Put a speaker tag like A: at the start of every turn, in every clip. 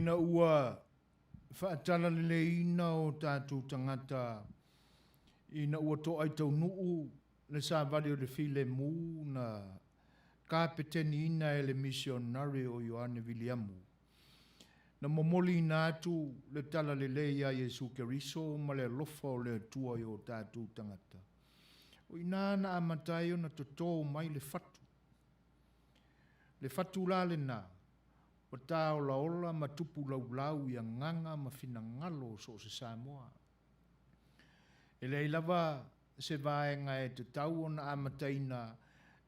A: ina ua whaatala lele ina o tātou tangata ina ua to ai tau nuu le sa vali o le file mu na kapeteni ina e le missionary o Ioane Viliamu. Na momoli ina atu le tala lele ia Yesu Keriso ma le lofa o le tua i o tātou tangata. O ina na amatai o na toto mai le fatu. Le fatu la le na. O tā o la ola ma tupu lau ia nganga ma fina ngalo so se Samoa. E le ilava se vaenga e te tau o na amataina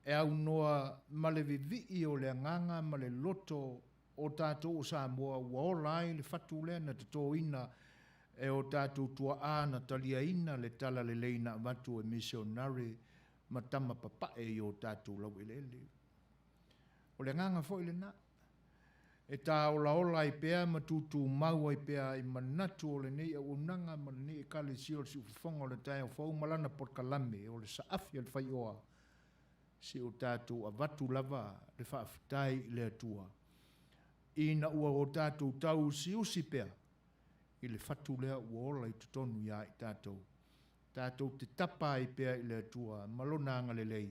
A: e au noa ma le vivi o le nganga ma le loto o tātou o Samoa ua ola ai le fatu le na te tō ina e o tātou tua ana talia ina le tala le leina watu e missionary ma tama papae i o tātou lau elele. O le nganga fo ile na. E tā ola ola i pēa ma tūtū mau i pēa i manatu o le nei a unanga ma le nei e kale si o si uwhonga o le tai o whau malana por kalame o le saafi al whai oa si o tātou a watu lava le whaafitai i le atua. Ina ua o tātou tau si usi pēa i le whatu lea ua ola i tutonu ia i tātou. Tātou te tapa i pēa i le atua malona anga le lei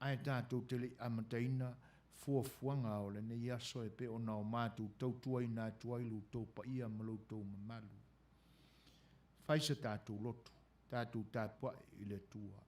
A: ai tātou te li amataina fuafuanga o le nei aso e pe o nao mātu tau tuai nā tuailu tau pa ia malau tau mamalu. Faisa tātou lotu, tātou tāpua i le tua.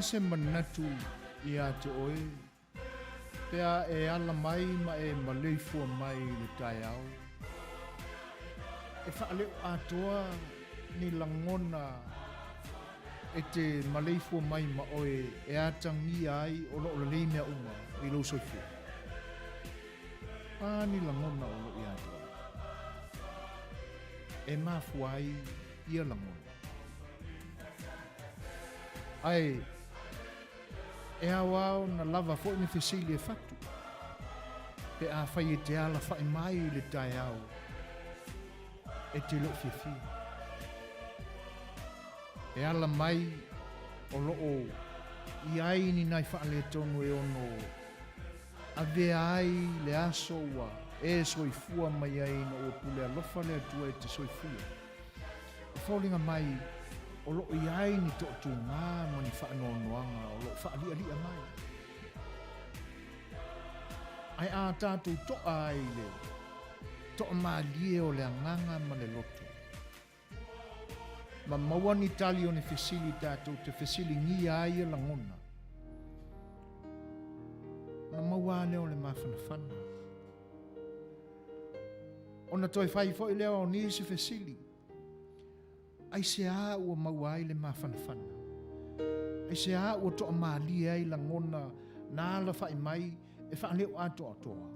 A: Se manatu i a te oe, pea e ala mai ma e maleifua mai le tai au. E whaaleo atoa ni langona e te maleifua mai ma oe e atangi ai o lo le mea unga i lo soifua. Ni langona o lo i atoa. E mafuai ia langona. Ai, e awao na lava fo ni fesili e fatu. Pe a fai e te ala fai mai le tai au. E te lo fifi. E ala mai o lo o i ai ni nai whaale tonu e ono ave ai le aso ua e soifua mai ai na ua pule alofa le atua e te soifua. E fōlinga mai o loo i ai ni to'atu ngā ma ni whaanoanoanga o loo whaalia mai. Ai a tātou to'a ai le to'a maalie o le anganga ma le loto. Ma maua ni tali o ne fesili tātou te fesili ngia ai e langona. Na maua leo le mawhanawhana. O na toi whai fo i leo o ni se fesili. Ai se a ua maua ai le mawhanawhana. Ai se a ua to'a maalie ai langona na ala whai mai e whaaleo ato atoa.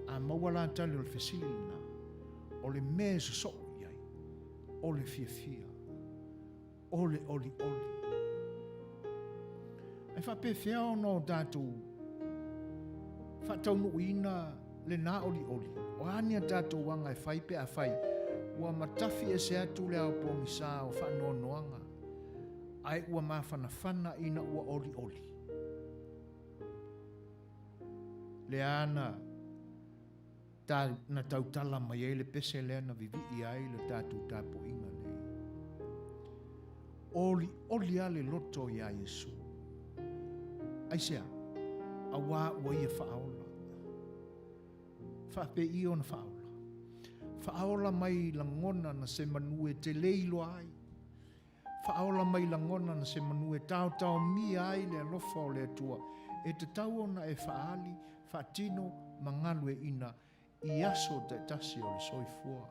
A: A maua la tali o le fesili na o le meso so iai, o le fia, o le oli. Ai whape whiao no tātou, whatau no ina le nā oli. O ania tātou wanga e whaipe a whai, ua matafi e se atu le au pomisa o whanua noanga. Ai ua mawhanawhana ina ua oli. Le ana na tautala mai e le pese lea na vivi i ai le tātou tāpo inga nei. Oli ale loto ia Yesu. Aisea, a wā ua ia whaaola. Whape i ona whaaola. Whaaola mai langona na se manue te leilo ai. Whaaola mai langona na se manue tau mi ai le alofa o le atua. E te tau ona e whaali, whaatino mangalue ina i aso te tasi o le soifua.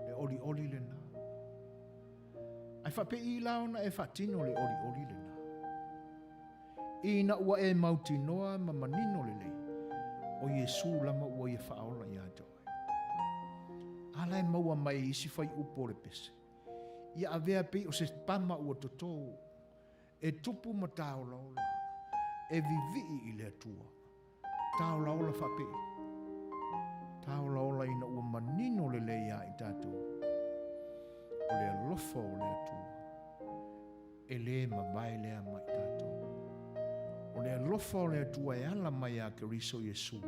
A: Le oli le nā. Ai whape i laona e whaatino le oli le nā. Ina ua e mauti noa ma manino le lei. O Yesu lama ua ia whaola i atoe. Ala e maua mai isi whai upo le pese. Ia avea pei o se pama ua totoo. E tupu ma taolaola. E vivii i le atua. Taolaola whape. Taolaola ina ua manino le leia i tātou. O le alofa o le atua. E le mawai lea mai tātou. O le alofa o le atua e ala mai a Keriso Yesu.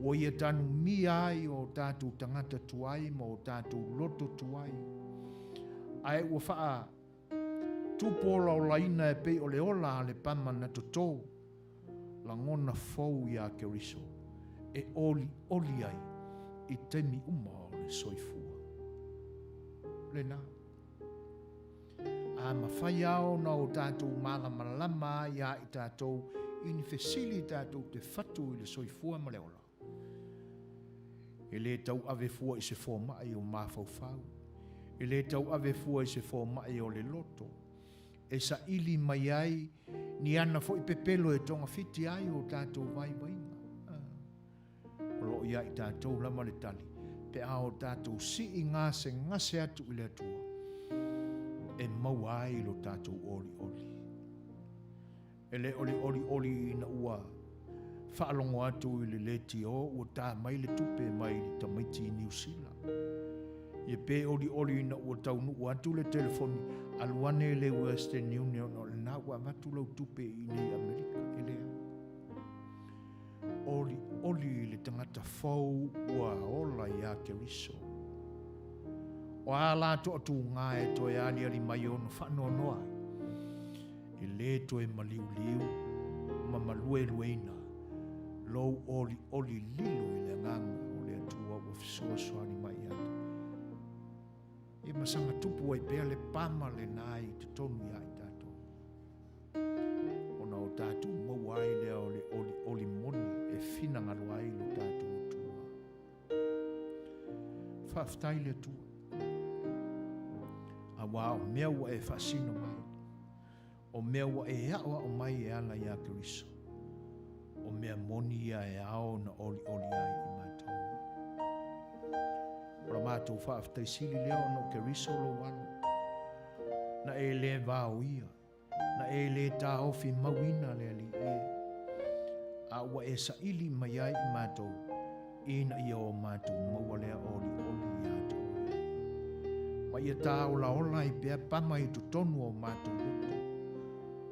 A: O ia tanu mi ai o tātou tangata tuai ma o tātou loto tuai. Ai ua whaa tupola o laina e pei o le ola le pama na totō. La ngona fau i a Keriso. E oli ai i temi uma o le soifua. Le nā. A mawhai au na o tātou malama i a i tātou ini fesili tātou te whatu i le soifua ma le ola. E le tau ave fua i se fōmai o mawhau. E le tau ave fua i se fōmai o le loto. E sa ili mai ai ni ana fo i pepelo e tonga fiti ai o tātou vai vainga. O lo ia i tātou lama le tali. Pe a o tātou si i ngase atu i le atua. E mau ai lo tātou oli. E le oli ina ua whaalongo atu i le leti o ua tā mai le tupe mai li tamaiti i New Zealand. Ie pe oli ina ua taunu ua atu le telefoni aluane le Western Union o le nā ua matu lau tupe i nei Amerika e lea. Oli le tangata fau ua ola i a Keriso. O ala to atu ngā e to e ali mai ono whanau noa. E le to e maliu ma malueina. Lou oli lilo i le nganga o le atua ua fisoasoani mai ata. E masanga tupu ai pea le pama le nai te tonu i ai tātou. Ona o tātou mau ai lea o le oli moni e fina ngalo ai lo tātou tua. Whaftai le tua. A wā o mea ua e whasino mai. O mea ua e awa o mai e ala i a Keriso. O mea moni ia e ao na oli ai i mātou. Ora mātou whaaftai sili leo no Keriso lo wano. Na e le vāo ia. Na e le tā ofi mawina le ali e. A ua e sa ili mai ai i mātou. Ina ia o mātou maua lea oli i atou. Ma ia tā ola i pea pama i tu tonu o mātou luto.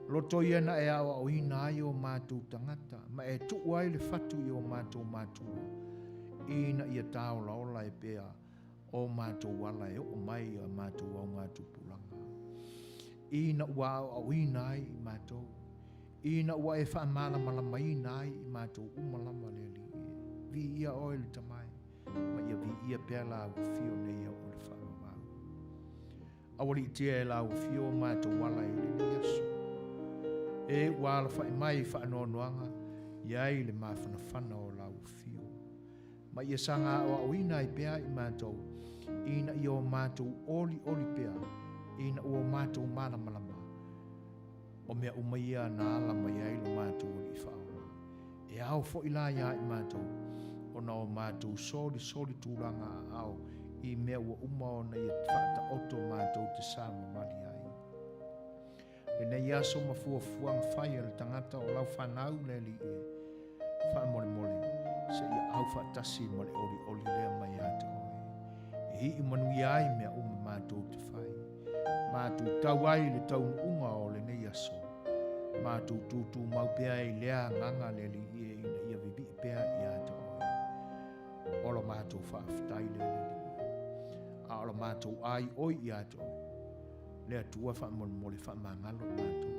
A: Loto ia na e awa o ina ai o mātou tangata, ma e tuu ai le fatu i o mātou mātua. Ina ia tāo laola e pea o mātou wala e o mai a mātou au mātou pulanga. Ina ua au ina ai i mātou. Ina ua e wha malama ina ai i mātou umalama le li. Vi ia oe le tamai, ma ia vi ia pea la au fio nei au o le wha mamau. Awari tia e la au fio mātou wala e le ni aso. E wala wha mai wha anoanoanga, iai le mawhanawhana o lau fio. Ma ia sanga o au ina i pea i mātou, ina i o mātou oli pea, ina o mātou malamalama. O mea umaia na ala mai ai lo mātou o li whaola. E au fo ila ia i mātou, o na o mātou soli tūranga au, i mea ua uma o na ia whaata oto mātou te sāma mali ai. E nei aso mafuafuang whai le tangata o lau whanau le li e. Wha mole, se ia au whaatasi mole oli lea mai ata hoi. E hi i manui ai mea uma mātou te whai. Mātou tau ai le tau unga o le nei aso. Mātou tūtū mau pea i lea nganga le li e ina ia vivi pea i ata hoi. Olo mātou whaaftai le li e. A olo mātou ai oi i ata hoi. Le atua wha mole wha mangalo mātou.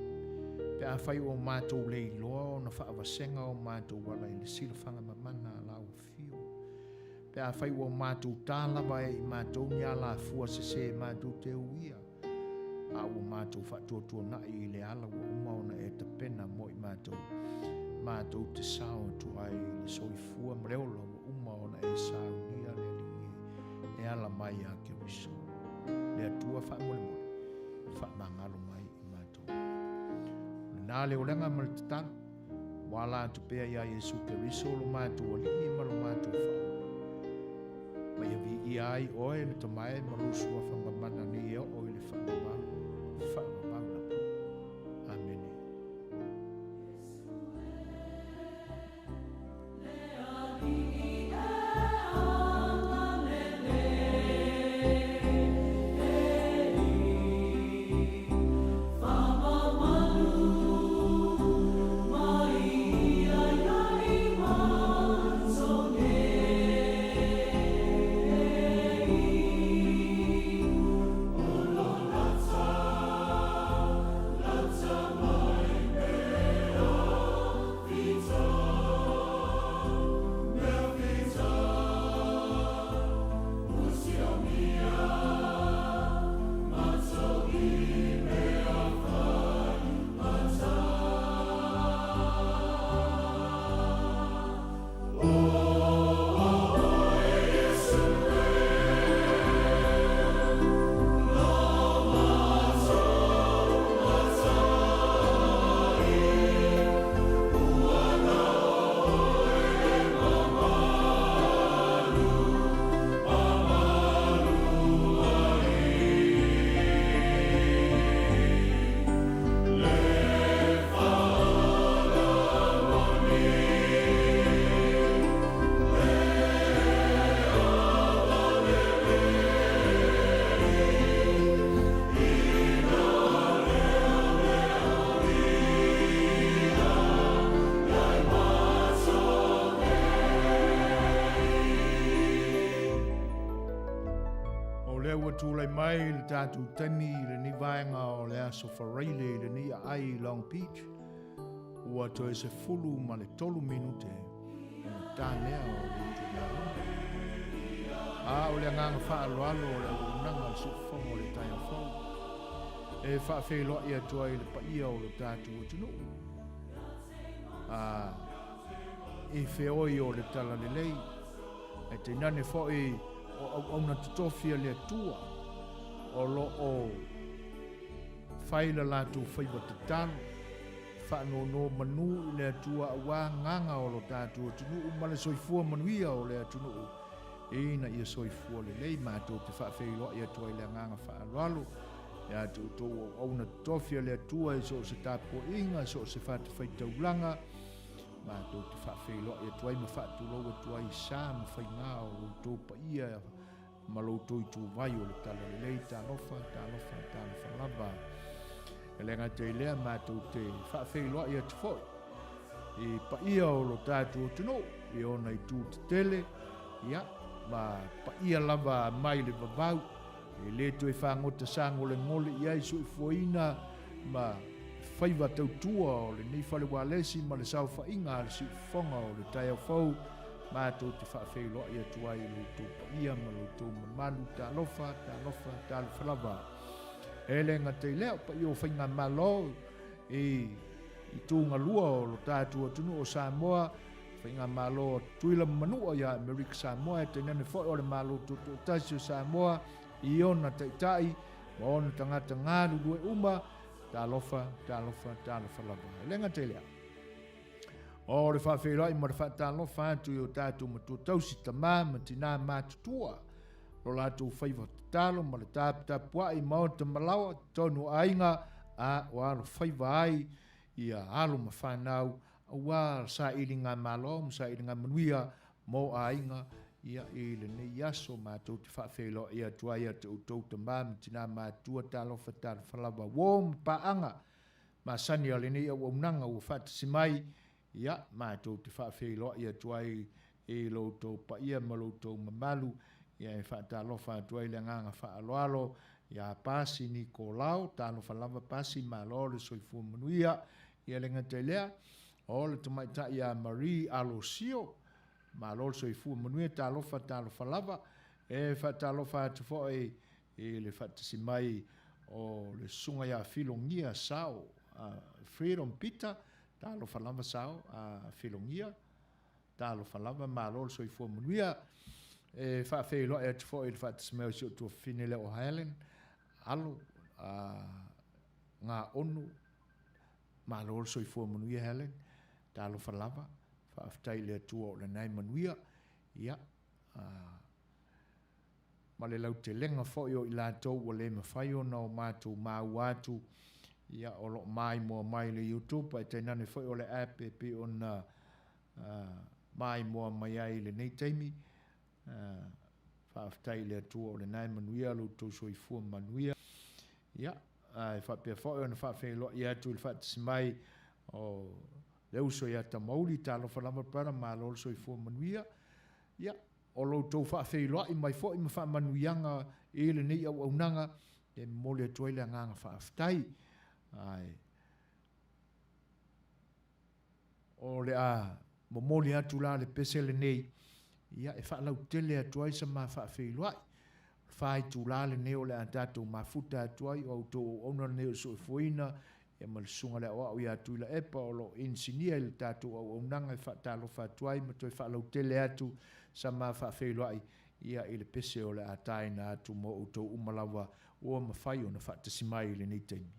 A: Pe a whai o mātou le iloa o na wha awasenga o mātou wala i le silafanga mamana lau fio. Pe a whai o mātou tālawa e i mātou ni ala fua se mātou te uia. A o mātou wha tuatua na i le ala o umaona e ta pena mo i mātou. Mātou te sao tu ai le soi fua mreolo o umaona e sao nia le li e ala mai a ke wiso. Le atua wha mole. Wha mangalo mai i mātou. Nā leo lenga mal te tano, wala atu pea ia Jesu Keriso lo mātou ali i malo mātou wha. Mai avi i ai oe le tamae malusu a whamamana ni eo oe le whamamau na. Amene. Tūlai mai le tātou tani le ni vaenga o le aso whareile le ni ai Long Beach. Ua toi se fulu ma le 3 minute o le tānea o le tūlai. A o le nganga whaaloalo o le unanga le sufongo o le taia whau. E whaafeloa ia tua i le paia o le tātou o tunu. I whioi o le tala le lei. E te nane whoi o na tutofia le tua o lo o whaila lātou whaiwa te tano whano no manu le tua wā nganga o lo tātou tunu ma le soifua manuia o le tunu ina ia soifua le lei mātou te whaafeilo ia tua i le nganga whaaloalo ia tū o na tutofia le tua i so se tāpo inga so se whate whaitaulanga mātou te whaafeilo ia tua i ma whaatuloa tua i sā ma whainga o lo tō pa ia ma lo tō i tū vai o le tala le lei tānofa lava e lenga te lea mātou te whaafeiloa ia te whoi. I pa ia o lo tātou tino, i ona i tū te tele, ia, ma pa ia lava mai le vavau, e le tu e whangota sango le ngole i ai sui fuaina, ma whaiva tautua o le nei whale walesi, ma le sau whainga le sui whonga o le tai au whau, mātou te whaafeiloa ia tuai le tū pa ia, ma le tū manu, tā lofa, tā le whalava. E lenga te leo, pa ia o whainga malo, i tūnga lua o lo tātua tunu o Samoa, whainga malo tuila manua ia Amerika Samoa, e te nane whoi o le malo tutu tasi o Samoa, i ona taitai, ma ona tangata ngāru due uma, tā lofa lava. Lenga te lea. O le whawhirai ma le whata lofa atu i o tātua matu tausi tamā, ma tina mātutua, lo lātou whaiva talo, ma le tāpua i maota malawa, tonu ainga, a o alo whaiva ai, ia alo ma whanau, a wā sa iringa malo, sa iringa manuia, mo a inga, ia i le nei aso mātou te whawhelo ia tua ia te utou te mām, tina mātua talofa tāra whalawa wōm paanga, ma sani a le nei au unanga o whatasi mai, ia mātou te whawhelo ia tua i loutou pa ia ma loutou mamalu, ia e whatalofa tua i le nganga whaaloalo, ia pasi ni ko lau, talofa lava pasi ma lo le soifu manuia, ia le ngate lea, o le tumaita ia Marie Alosio, ma lo so i fu manuia talofa lava e fa talofa atu fo e le fatasi mai o le sunga ia filongia sao Freedom Peter talofa lava sao filongia talofa lava ma lo so i fu manuia e fa felo e atu fo e le fatasi mai so tu finele o Helen alo nga onu ma lo so i fu manuia Helen talofa lava whaaftai lea tua o le nai manuia, ia, ma le lau te lenga fo i lātou o le mawhai o na o mātou māu atu, ia o lo mai mua mai le YouTube, ai te nane fo i o le app e pe o na mai mua mai ai le nei teimi, whaaftai lea tua o le nai manuia, lo tau so i fua manuia, ia, whapea fo i o na whaafai lo i atu il whaatasi mai o le uso ia ta mauli talo falava para ma lo so i fo manuia ia o lo to fa fe lo i mai fo i ma fa manuianga e le nei au nanga e mole toile nga fa aftai ai o le a mo mole atu la le pesele nei ia e fa lau tele atu ai sa ma fa fe lo fa i tu la le nei o le atato ma futa atu ai o to ona nei so foina e mal sunga le o ia tu la epa o lo insinia le tatu o nanga fa talo fa tuai ma to fa lo tele atu sa ma fa fe lo ai ia ile pese o le ataina atu mo o to umalawa o ma fai ona fa te simai le ni temi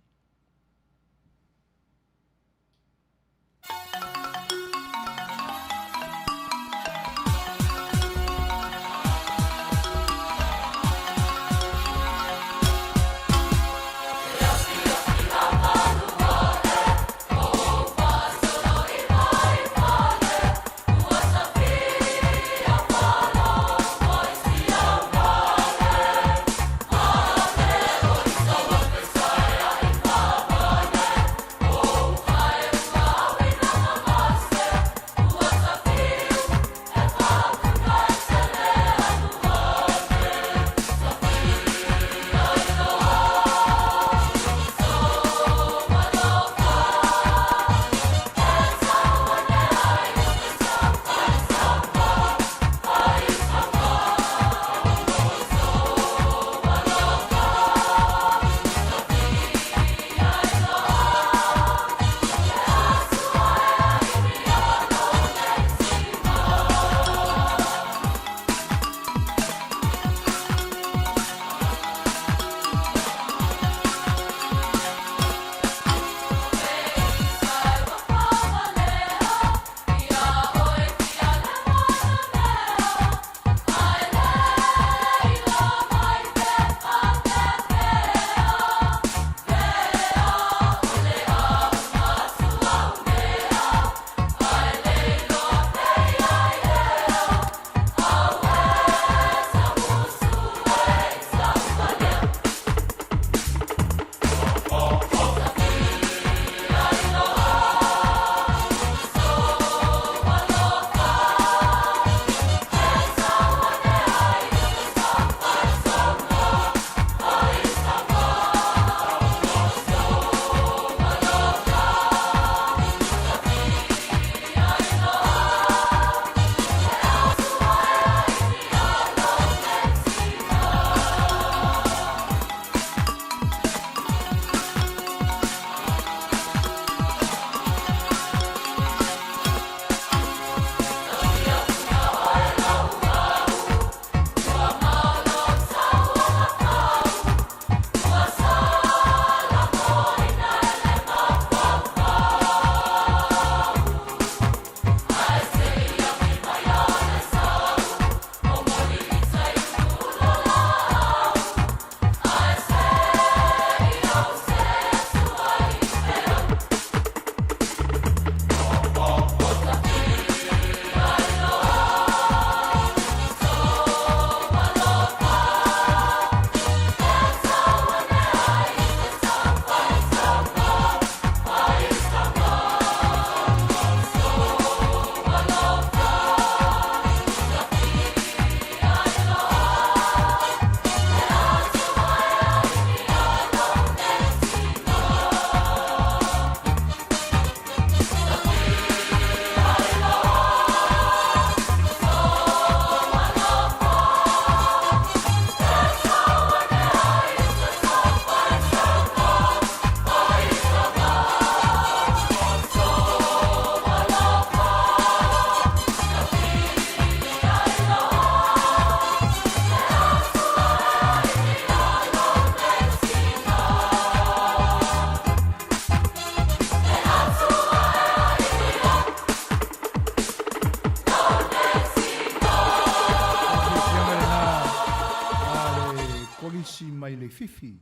A: fifi.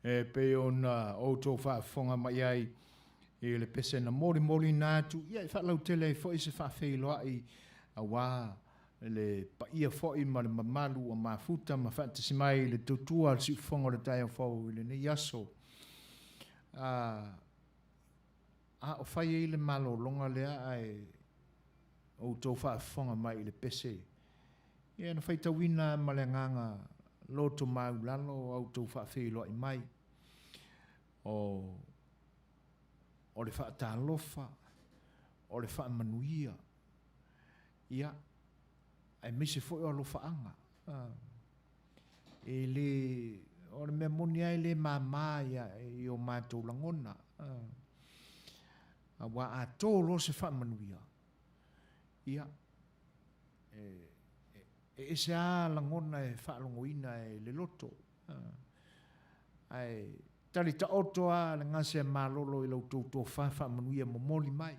A: Pe ona o tō whaafonga mai ai e le pese na mori nātu. Ia i whaalau tele fo i se whaafeiloa i a wā le paia fo i ma le mamalu o mafuta ma whaatasi mai le tutua si ufonga le tai o fau i le nei aso. A o whai e le malo longa lea ai o tō whaafonga mai i le pese. Ia na whaitawina ma le nganga loto mau lalo au tō whaafeiloa i mai. O le whaatalofa, o le whaamanuia. Ia, ai mise fo o lo whaanga. E le, o le mea moni ai le mamā ia i o mātou langona. A wa a tō lo se whaamanuia. Ia, e se a langona e whaalongoina e le loto. Ai, tali ta otoa le ngase malolo i lau tō whaamanuia momoli mai.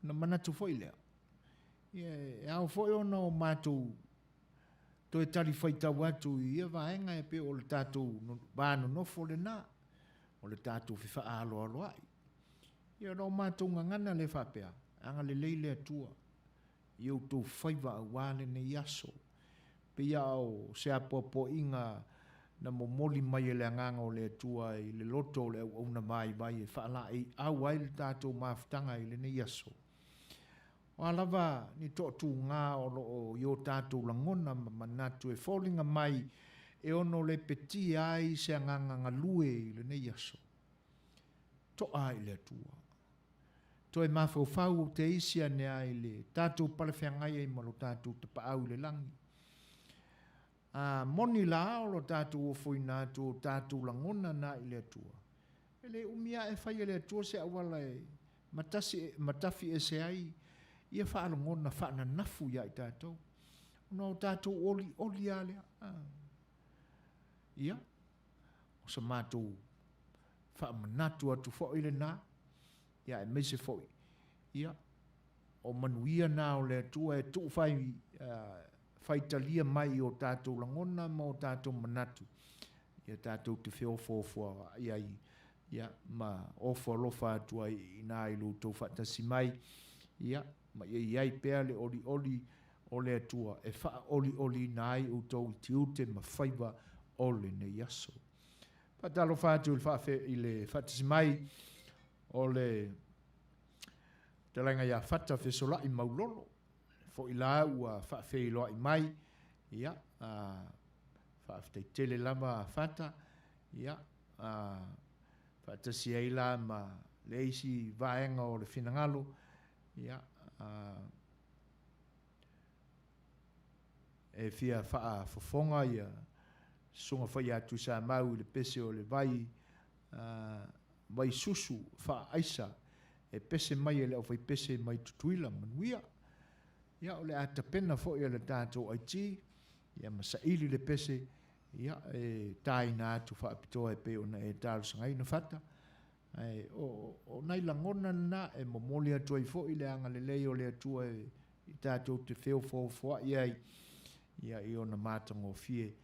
A: Na manatu foi lea. E au foi ona o mātou to e tali whaita watu i e vaenga e pe o le tātou vānu nofo le nā. O le tātou whiwha alo alo ai. Ia rau mātou ngangana le whapea. Anga le leile atua. Iau tō whaiva a wāle ne yaso. Pe iau se apopo inga na momoli mai e le anganga o le atua i le loto le au na mai vai e whaala i au ai le tātou mafutanga i le ne yaso. O alava ni tōtu ngā o io tātou langona manatu e wholinga mai e ono le peti ai se anganga ngalue i le ne yaso. To ai le atua. To e mawhau te isia ne ai le tātou palewhiangai e malo tātou te paau le langi. Moni la o lo tātou o fwoi nātou tātou langona na i le atua. Ele umia e whai le atua se awala e matafi e se ai ia whaalongona whaana nafu ia i tātou. Ono tātou oli alea. Ia. O sa mātou whaamanatu atu fwoi le nā. Ia e mese foi. Ia. O manuia nā o le atua e tuu whaitalia mai o tātou langona ma o tātou manatu. Ia tātou te whiofofua ia ma ofo alofa atua i nā ilu tau whatasi mai. Ia. Ma iai pēr le oli o le atua e wha oli nai o tau i tiute ma whaiva ole ne yaso. Patalo whātu i le whatasi mai o le te langa ia whata whesola i maulolo. Fo i la ua whawhei loa i mai. Ia. Whawhtei tele lama whata. Ia. Whatasi ei la ma leisi vaenga o le whinangalo. Ia. E fia wha whafonga ia sunga whai atu sa mau le pese o le vai susu wha aisa e pese mai e leo whai pese mai tutuila manuia ia o le atapena fo ia le tātou aiti ia masaili le pese ia e taina atu wha apitoa e pe ona e tālu sangai na whata o nai langona na e momoli atua i fo i le anga le lei o le atua i tātou te wheo fō iai ia i ona mātango fie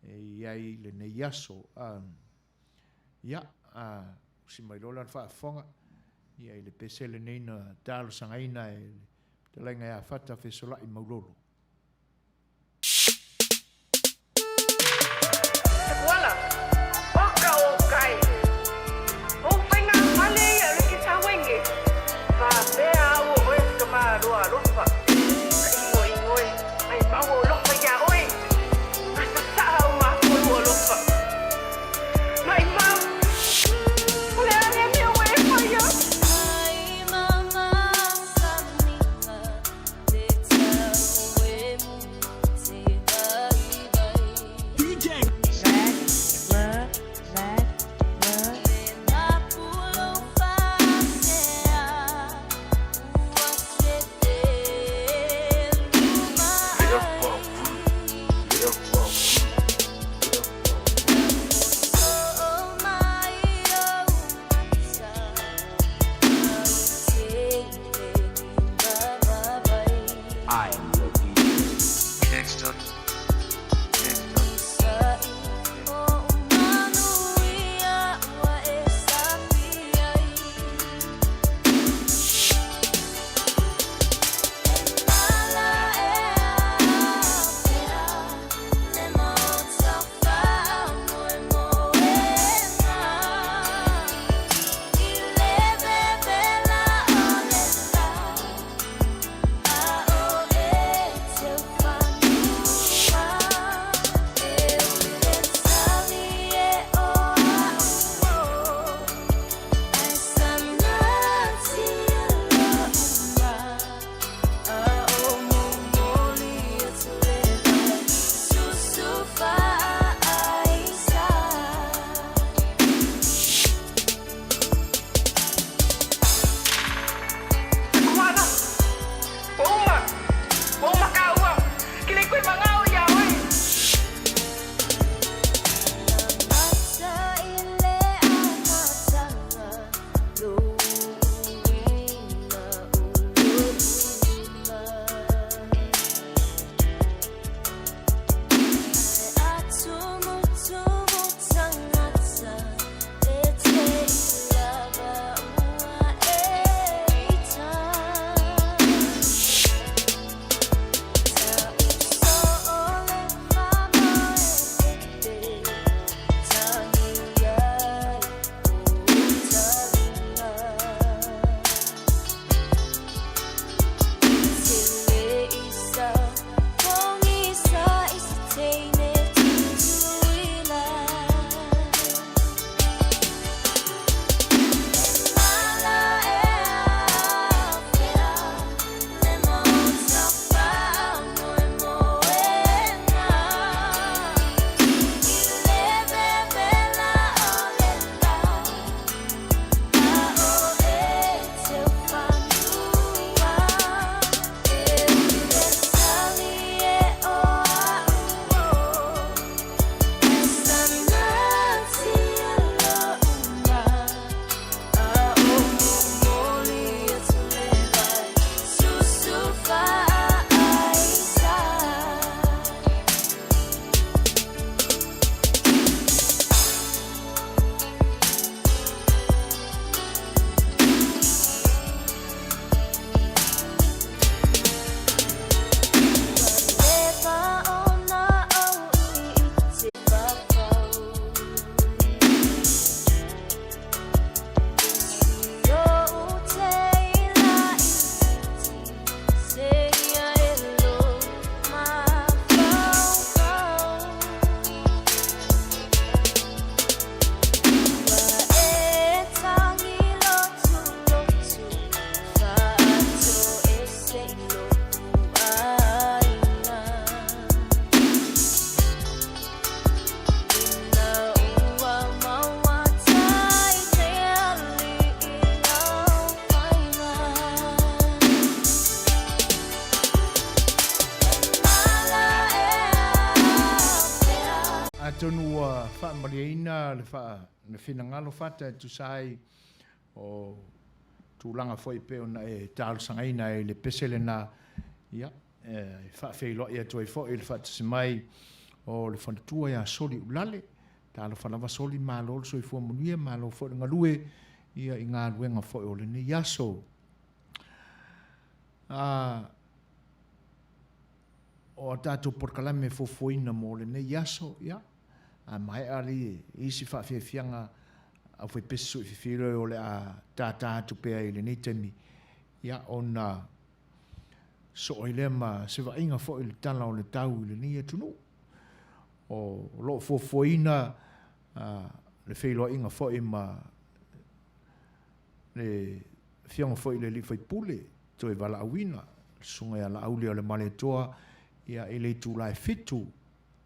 A: iai le ne yaso ia si mai lola whaafonga ia i le pese le neina tālo sangaina e te lainga ia whata whesola i maulolo. fa mariina le fa le finangalo fata tu sai o tulanga foi pe ona e tal sangaina e le pesele na ia fa feilo ia toi fo il fa mai o le fontua ia soli ulale ta lo fa lava soli malo so i fo munia malo fo ngalue ia inga luenga fo o le ni yaso o tato por kalame fo foina mo le ni yaso ia a mai ali isi fa fianga a foi peso i filo o le a tata tu pe ile ni temi ia ona so ile ma se va inga fo il tala o le tau ile ni tunu o lo fo foina le filo inga fo i ma le fianga fo ile li foi pule to e vala awina sunga ya la auli o le maletoa ia ile tu lai fitu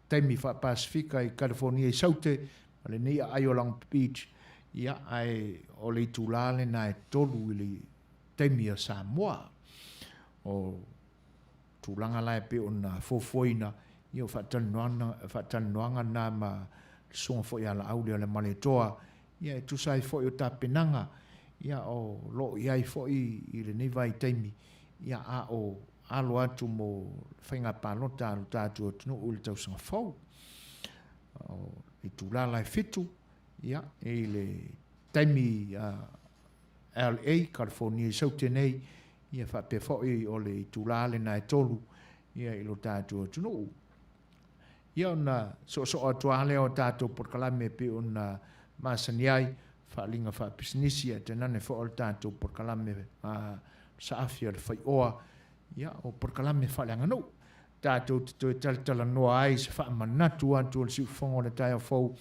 A: temi fa Pasifika i California i saute le ni ai o Long Beach ia ai o le tulale na e tolu ili temi o Samoa o tulanga lai pe ona fofoina ia whatanuanga na ma songa fo ia la auli o le maletoa ia e tusai fo i o tapenanga ia o lo ia i fo i le nevai temi ia a o alo atu mo whainga pālota alu tātu o tunu uli tau sanga fau i tūlala e fitu ia e le taimi LA, California i saute nei ia whape fōi o le tūlale na e tolu ia i lo tātu o tunu ia ona so atuale o tātu porkalame pe ona masaniai whaalinga whapisnisia te nane fo o tātu porkalame sa afia le whai oa ia o porkalame whaleanga no tātou te tala noa ai se whaamanatu atu o le siufongo le tai o fau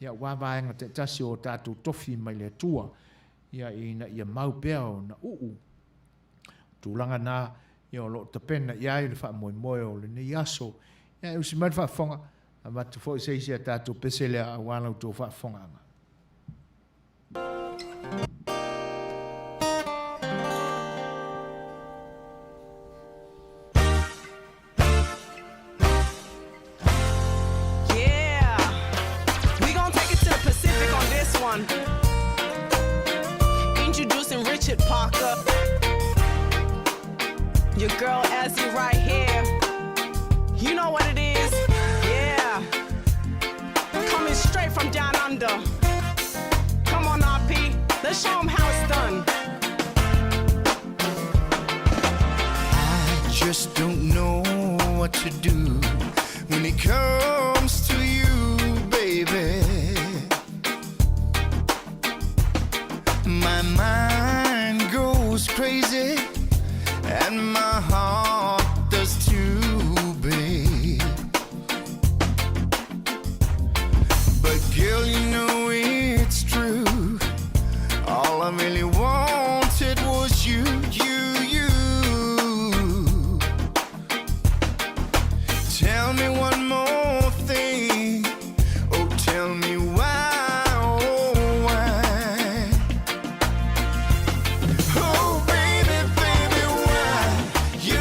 A: ia wawaenga te tasi o tātou tofi mai le tua ia ia mau pea o na tūlanga nā ia o lo tapena ia i le whaamoemoe o le nei aso ia e usi mai whaafonga a matu fo i seisia tātou pesele a wānau tō whaafonga anga.
B: Introducing Richard Parker, your girl Ezzy right here. You know what it is, yeah. Coming straight from down under. Come on, RP, let's show 'em how it's done.
C: I just don't know what to do when it comes to you, baby. My mind goes crazy and my heart does too, babe. But girl, you know it's true. All I really wanted was you. Tell me one more thing. Oh, tell me why. You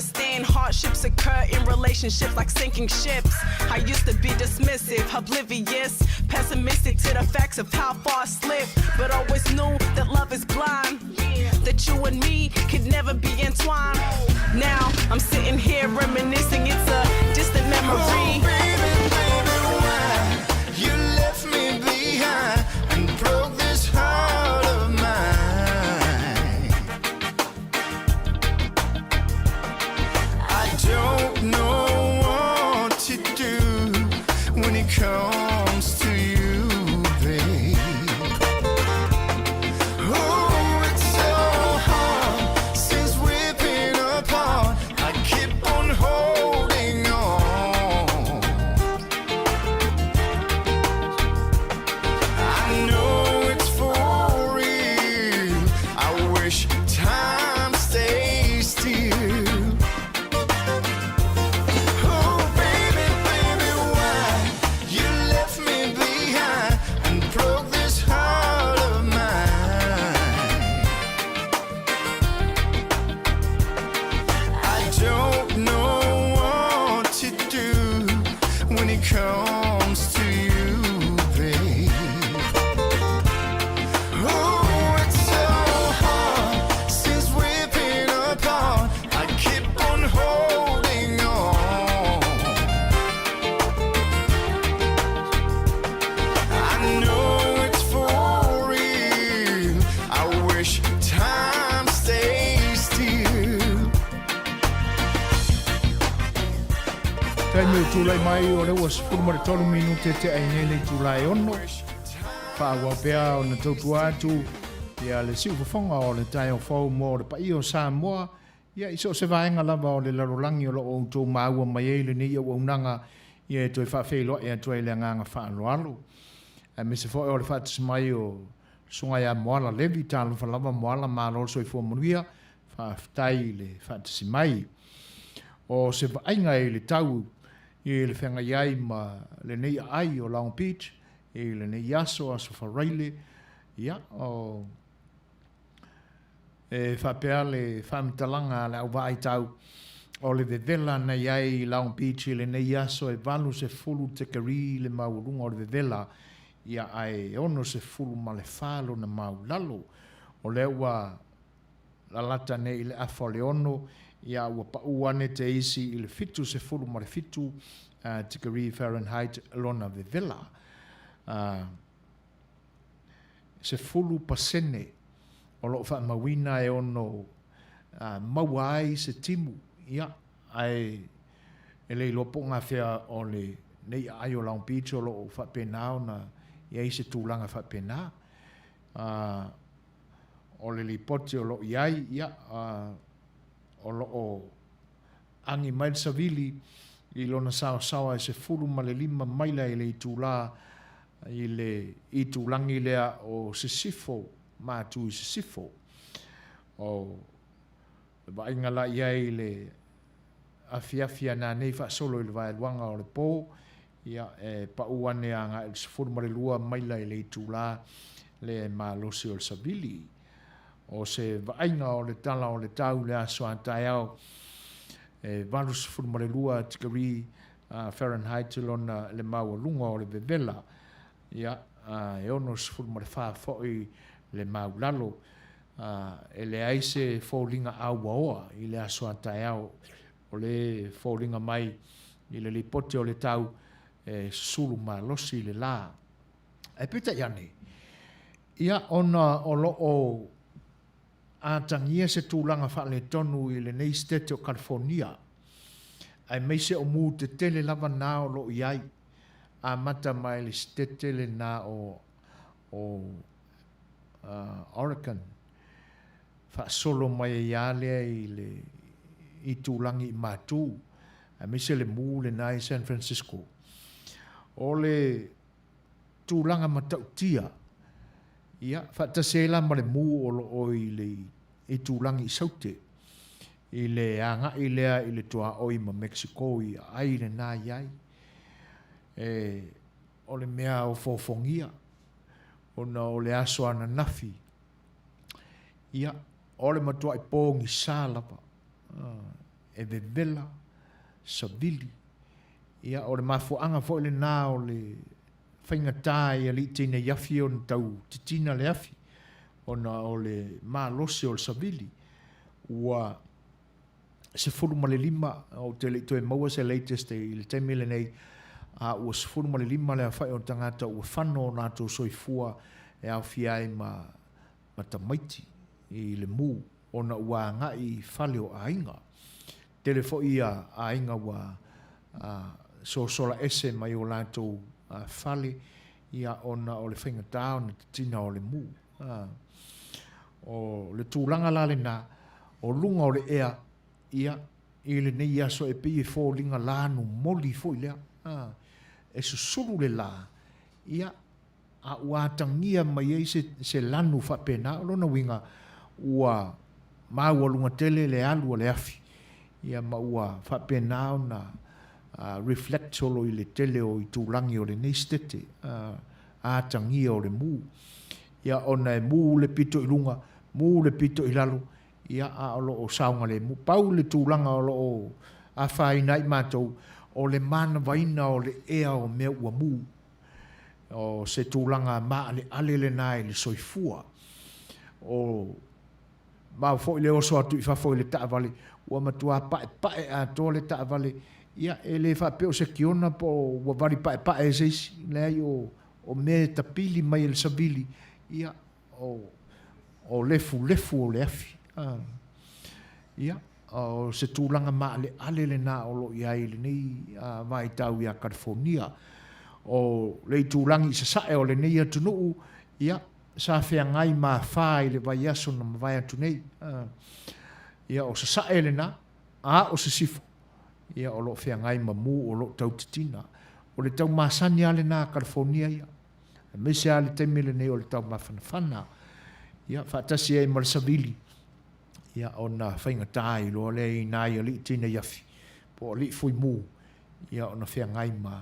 B: understand hardships occur in relationships like sinking ships. I used to be dismissive, oblivious, pessimistic to the facts of how far I slipped, but always knew that love is blind, that you and me could never be entwined. Now I'm sitting here reminiscing, it's a distant memory.
C: Oh, baby, baby, why you left me behind and broke this heart of mine? I don't know what to do when it comes to you, babe. Oh, it's so hard since we've been apart. I keep on holding on. I know it's for real. I wish time stays still. Oh, baby, baby, why you left me behind and broke this heart of mine? I don't know what to do when it comes to you, babe. Oh, it's so hard since we've been apart. I keep on holding on. I know it's for real. I wish time stays still.
A: Tai me tūlai mai o le was furuma le tolu minute te ainele tūlai ono. Whaua pea o na tautu atu. Ia le siu whafonga o le tai o whau mo le pai o Samoa. Ia iso se vaenga lava o le larolangi o lo o tō maua mai eile ni o unanga. Ia e toi whawhelo e toi le nganga whaaloalo. E me se fo o le whatis mai o sunga ia moala levi tālu whalava moala mālo soi fua monuia. Whawhtai le whatis mai. O se vaenga e le tau i le whenga iai ma le nei ai o Long Beach, i le nei aso aso wharaile, ia, o e whapea le whamitalanga le au vai tau o le vevela nei ai Long Beach, i le nei aso e valu se fulu te kari le maurunga o le vevela, ia ai ono se fulu ma le whalo na maulalo, o le ua la lata nei le afo le ono, ia ua pauane te isi i le fitu se fulu ma le fitu te kari Fahrenheit lona vevela. Se fulu pasene o lo wha mawina e ono maua ai se timu. Ia, ai e lei lopo ngā whea o le nei ai o Long Beach o lo wha penao na iai se tūlanga wha pena. O le lipoti o lo iai, ia, o lo o angi mail savili i lona sawa e se fulu ma le lima maila i le itula i le itulangi lea o se sifo mātu i se sifo o ba inga la iai le afiafia nā nei wha solo i le vai luanga o le pō ia e pa uane anga i se fulu ma le lua maila i le itula le malosi o le savili o se vainga o le tala o le tau le aso antai au e valus furma le lua tikari Fahrenheit lona le maua lunga o le vevela ia e ono se furma le wha foi le mau lalo e le aise fōlinga aua oa i le aso antai au o le fōlinga mai i le lipote o le tau e sulu ma losi le la e pita iane ia ona o lo o a tangia se tūlanga whaale tonu i le nei stete o California. Ai meise o mū te tele lava nā o lo iai. A mata mai le stete le nā o Oregon. Wha solo mai e ialea i tūlangi i mātū. Ai meise le mū le nā i San Francisco. O le tūlanga matautia. Ia, whatasela ma le mū o lo o i tūlangi i saute. I le anga i lea i le toa oi ma Mexico i ai le nā iai. O le mea o fōfongia. O le aso ana nafi. Ia, o le matua i pōngi sālapa. e vevela savili ia o le mafuanga fo le nā o le whaingatā ia li tina iafi o na tau titina le afi ona o le mālose o le savili ua se fulu ma le lima o te le toe maua se latest i le taimile nei a ua se fulu ma le lima le awhai o tangata ua whano o nātou soifua e au fiai ma tamaiti i le mū ona ua ngai whale o ainga tele fo ia ainga ua so sola ese mai o lātou whale ia ona o le whaingatā o na tina o le mū o le tūlanga la le nā o lunga o le ea ia i le nei aso e pii fō linga lānu moli fo i lea e susuru le la ia a ua tangia mai ei se lanu whapena o lona winga ua maua lunga tele le alu o le afi ia ma ua whapena o na reflect solo i le tele o i tūlangi o le nei stete a tangia o le mū ia ona e mū le pito i lunga mū le pito i lalo ia a o loo saunga le mu pau le tūlanga o loo a whaina i mātou o le mana vaina o le ea o mea ua mū o se tūlanga maa le ale le nai le soifua o mau fo i le oso atu i whafo i le taavale ua matua pae a tō le taavale ia e le whapeo se kiona po ua vari pae e seisi le ai o mea tapili mai le sabili ia o lefu o le afi ia o se tūlanga maa le ale le nā o lo iai le nei vai tau ia California o le tūlangi sa sae o le nei atunuu ia sa whea ngai maa whai le vai aso na mawai atu nei ia o sa sae le nā o se sifo ia o lo whea ngai mamu o lo tau titina o le tau masani ale nā California ia me se ale teimele nei o le tau mawhanawhana ia whaatasi e marisavili ia ona whaingatā i loa le i nai a li tina iafi po li fui mū ia ona whea ngai ma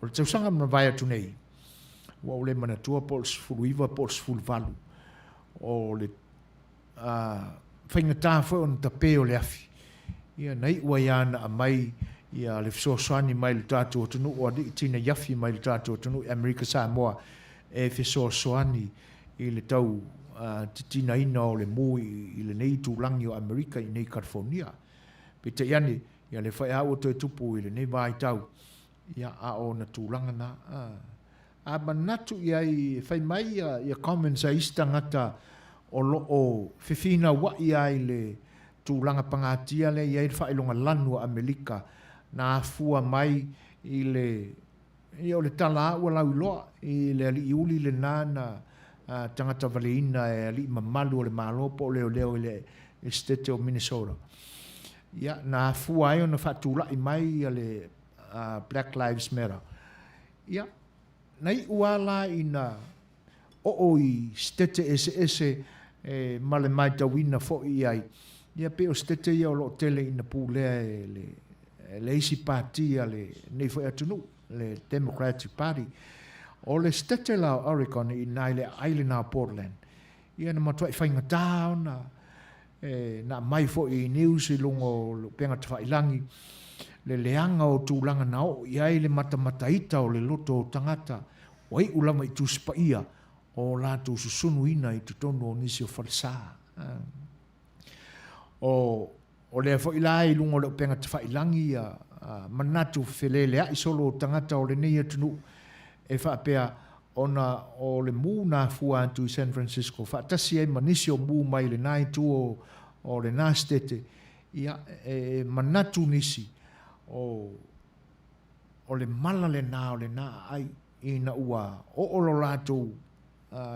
A: o le tausanga mana vai atu nei ua o le manatua po le sifuru iwa po le sifuru valu o le whaingatā fwoi ona tape o le afi ia nei ua iana a mai ia le fisoasoani mai le tātou atunu o li tina iafi mai le tātou atunu Amerika Samoa e fisoasoani i le tau titina ina o le mū i le nei tūlangi o Amerika i nei California. Pita iani, ia le whai au to e tupu i le nei vai tau, ia a o na tūlanga na. A manatu ia i whai mai ia comments a istangata o lo o whiwhina wa ia i le tūlanga pangatia le ia i whai longa lanu o Amerika na fua mai i le i o le tala ua lau loa i le ali iuli le nana tangata valeina e ali mamalu o le malopo leo i le state o Minnesota. Ia, na fua ai o na whatula i mai a le Black Lives Matter. Ia, nei uala i na o i state ese male mai tawina fo i ai. Ia pe o state ia o lo tele i na pūlea le isi party a le nei fo atunu, le Democratic Party. O le state la Oregon i nai le island a Portland. Ia na matua i whainga tau na mai fo i news i lungo penga te whailangi. Le leanga o tūlanga nao i ai le matamataita o le loto o tangata. O ei ulama i tūsipa ia o lātou susunu ina i tutono o nisi o whalisa. O le fo i lai lungo le penga te whailangi manatu whelelea i solo o tangata o le nei atunu. E whaapea ona o le mū nā fua atu i San Francisco. Whaatasi e manisi o mū mai le nai tu o le nā stete. Ia manatu nisi o le mala le nā o le nā ai i na ua o olo lātou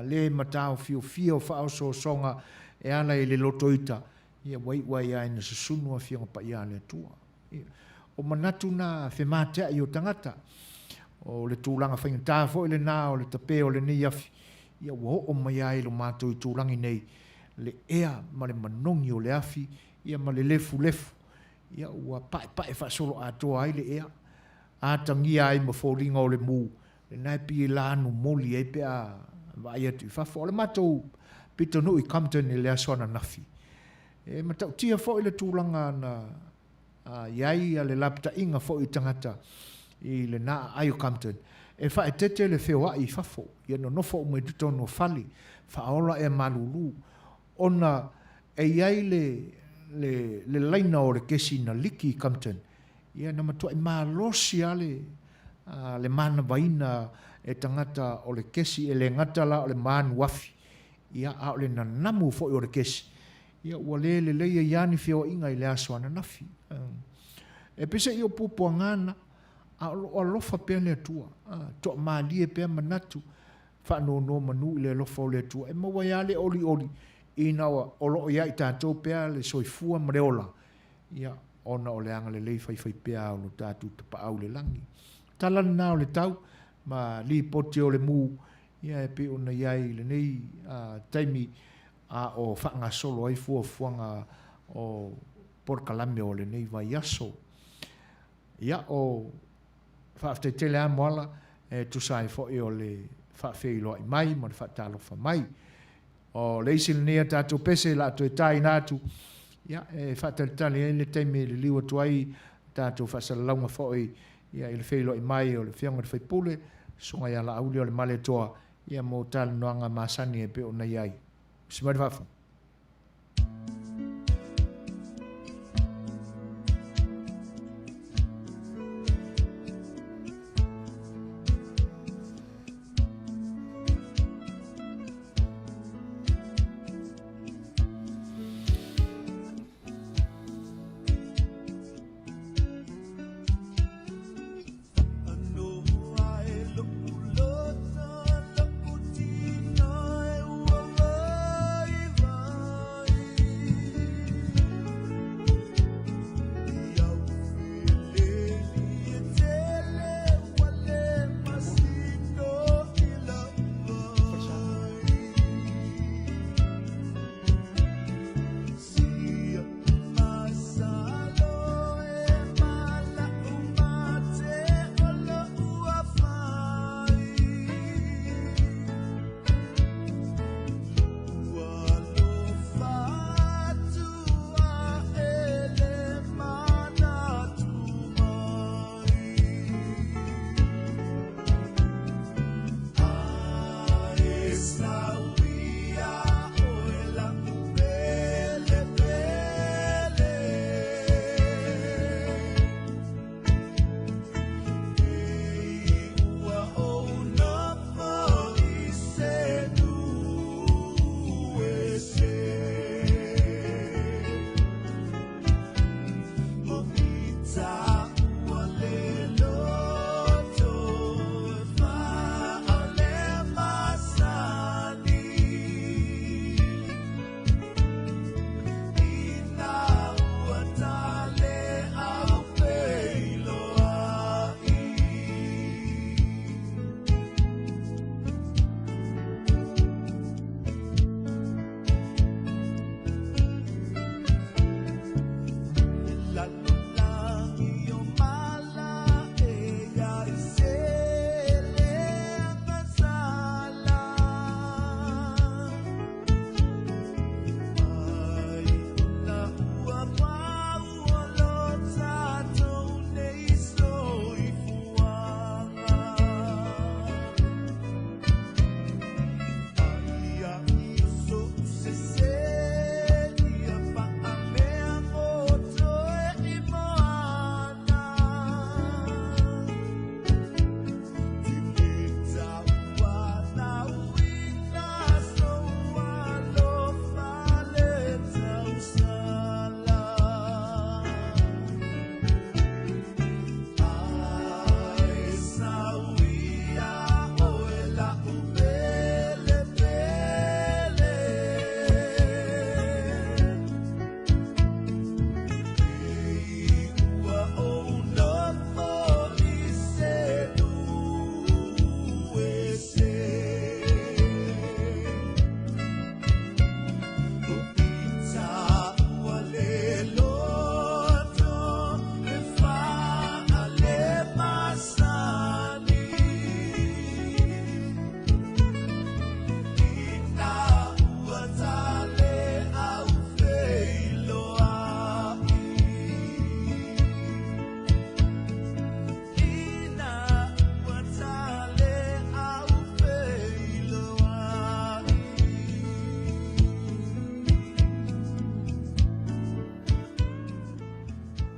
A: le matao fio whao so songa e ana i le lotoita. Ia wai ai na susunu a whianga pa ia le tua. O manatu nā whematea i o tangata. O le tūlanga whaingatā fo i le nā o le tape o le nei afi. Ia ua o mai ai lo mātou i tūlangi nei. Le ea ma le manongi o le afi. Ia ma le lefu. Ia ua pae whaasolo atoa ai le ea. Ātangi ai ma fōringa o le mū. Le nai pi lānu moli ei pea vai atu i whafo. O le mātou pito nui Compton i le aswana nafi. E matau tia fo i le tūlanga na iai a le lapta inga fo I tangata I le na ai o Compton. E wha e tete le whewai I fafo. Ia no nofo ume tuto no fali. Whaola e malulu. Ona e iai le laina o le kesi na liki I Compton. Ia na matua I malosi ale le mana vaina e tangata o le kesi e le ngatala o le manu wafi. Ia a o le nanamu fo o le kesi. Ia ua le leia iani whio inga I le aswana nafi. E pese I o pupo ngana, a o lofa pia le atua. To maalie pia manatu, wha no manu I le lofa o le atua. E maua ia le oli. Ina o loo ia I tātou pia le soifua mreola. Ia ona o le anga le lei fai pia o lo tātou tapa au le langi. Talani nā o le tau, ma li poti o le mū, ia e pe ona iai le nei taimi a o whaanga solo ai fuanga o porkalame o le nei vai aso. Ia o whaafte tele a moala e tusai fo e o le whaafei loa I mai, ma le whaatalofa mai. O leisi le nea tātou pese la to e tai nātu. Ia e whaataritale e le taimi le liwa tuai tātou whaasalaunga fo e ia I le whei loa I mai o le whianga le whaipule, sunga ia la auli o le male toa, ia mo tala noanga masani e pe o na iai. Simari wafa.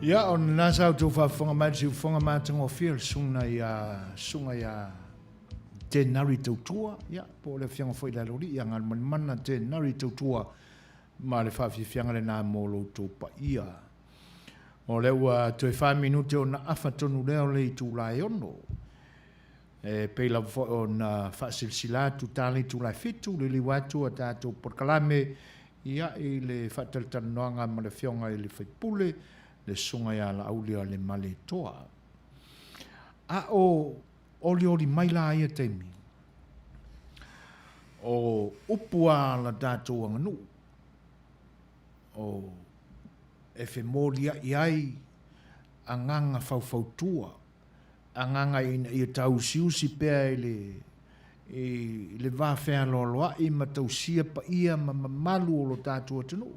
A: Ia on nasa tu fa fonga mai tango feel sunga ya te nari tautua ia po le fianga foi la lori ia ngal mana te nari tautua ma le fa fianga le na molo tu pa ia o le wa te 5 minute ona afa tonu le tu la ono pe la on fa silsila tu tali tu la fitu le liwatu ata tu por kalame ia le fatal tanonga ma le fianga le fipule le sunga ya la aulia le male toa a o li mai la ia teimi o upua la dato anganu o e fe molia iai anganga faufautua anganga i tau siusi pea le va fea loloa i ma tau sia pa ia ma malu o lo dato atanu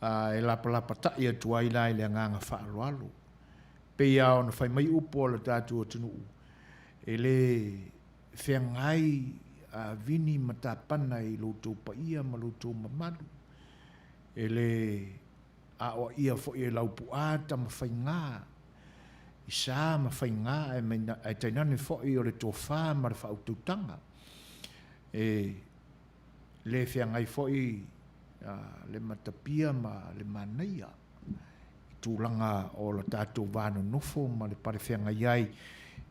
A: e lapa ta ia tuai lai le anganga whaaloalo pe ia ona whai mai upo la tātua tunu e le whengai vini matapana i loto pa ia ma loto mamalu e le a o ia fo i laupu ata ma whai ngā i sā ma whai ngā e tainane fo i o le tō whā ma le whaututanga e le whengai fo i le matapia ma le manaia tūlanga o la tātou wānu nofo ma le pare whenga iai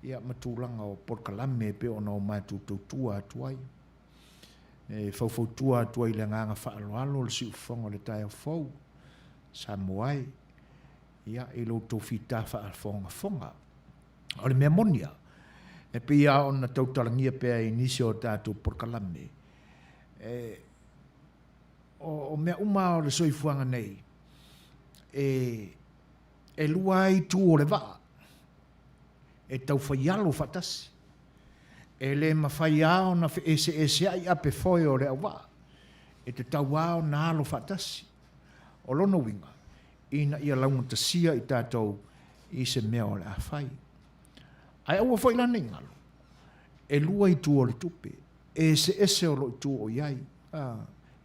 A: ia ma tūlanga o porkalame pe ona o mai tūtua atuai faufautua atuai le nganga whaaloalo le siufonga le tai au fau sa moai ia i lo tō whita whaalfonga o le mea monia e pe ia ona tautalangia pea inisi o tātou porkalame o mea uma o le soifuanga nei e lua ai tu o le waa e tau whaialo whatasi e le mawhai ao na ese ai ape foi o le au waa e te tau ao na alo whatasi o lono winga ina ia launga tasia i tātou i se mea o le awhai ai aua foi la nengalo e lua i tu o le tupe e ese o lo tu o iai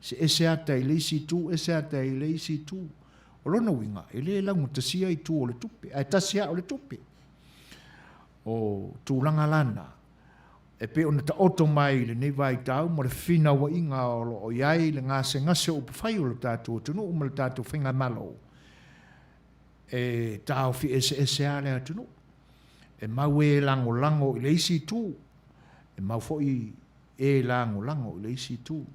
A: se ese ata i leisi tu ese ata i leisi tu o lona winga, e le langu tasia i tu o le tupe, ai tasia o le tupe. O tūlanga lana, e pe ona ta oto mai le nei vai tau, mo le whina wa inga o iai le ngase o pawhai o le tātou tunu, o le tātou whinga malo. E tāo fi ese ale atunu. E mau e lango i leisi tu, e mau foi e lango i leisi tu.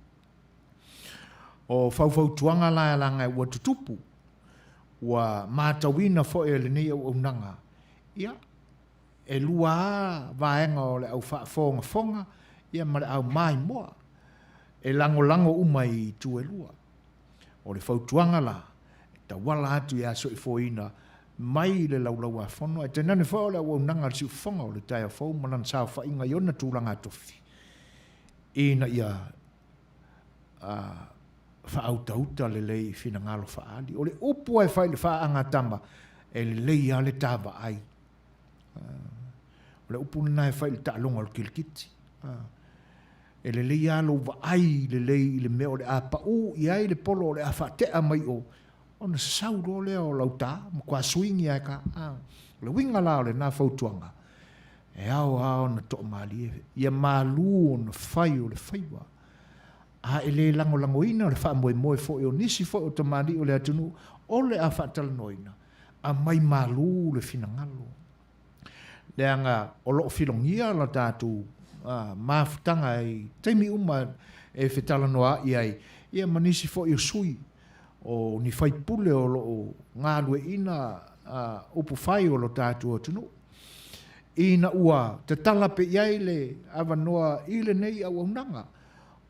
A: O fau tuanga la langa ua tutupu, wa mātawina fo e le nei au nanga. Ia, e lua vaenga o le au fonga, ia ma le au mai moa, e lango umai tu e lua. O le fautuanga la, ta wala atu ia so i foina, mai le laulau a fono, e te nane fo le au nanga si fonga o le taia fo, manan sao fa inga iona tūlanga tofi. Ina ia, whaauta le lei fina ngalo whaali. O le upu ai whai le whaanga tama e le lei a le tawa ai. O le upu nai whai le ta'alonga le kilkiti. E le lei a lo wa ai le lei le mea o le a pa'u i ai le polo o le a whatea mai o. O na sauro le o lauta, ma kua swingi ai ka. Le winga la o le nā whautuanga. E ao na to mali e. Ia malu o na whai o le whaiwa. A ele lango ina le fa moe fo o nisi fo o tamani o le atunu o le a fatal noina a mai malu le finangalo le anga o lo filongia la tatu mafutanga ai temi uma e fetala noa ia manisi fo o sui o ni fai pule o lo ngalue ina upu fai o lo tatu o tunu ina ua te talape iai le avanoa ile nei au unanga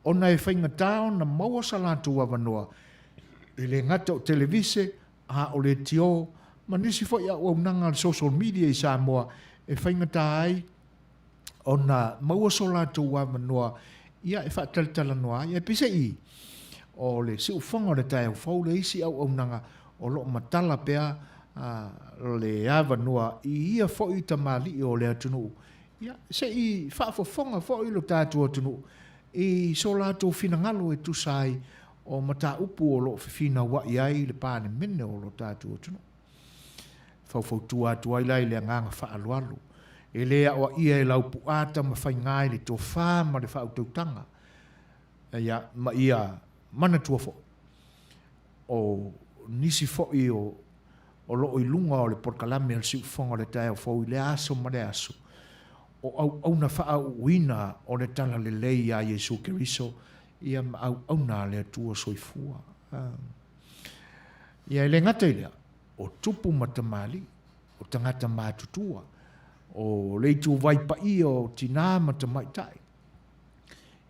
A: ona e whainga tau na maua salatu wawanoa. E le ngata o televise, o le tio, ma nisi fo ia o nanga social media i Samoa, e whainga tai, ona maua salatu wawanoa, ia e whaatalitala noa, ia pise i, o le si ufonga le tai au fau le isi au nanga, o lo matala pea, le awanoa, i ia fo i tamali o le atunu. Ia, se i whaafofonga fo i lo tātua atunu, e so lato fina ngalo e tu sai o mata upu o lo fina wa iai le pane mene o lo tātua tunu. tua tua ila ile nganga fa alualu ele o ia e lau puata ma fai ngai le to fa ma le fa utanga ya ma ia mana tua fo o nisi fo o lo i lunga o le porkalame al siu fonga le tae o fo i le aso ma le aso o na fa wina o le tala le lei a Yesu Keriso ia au na le tua soifua ia le ngata ilea o tupu matamali o tangata mātutua o leitu vai pa i o tina matamaitai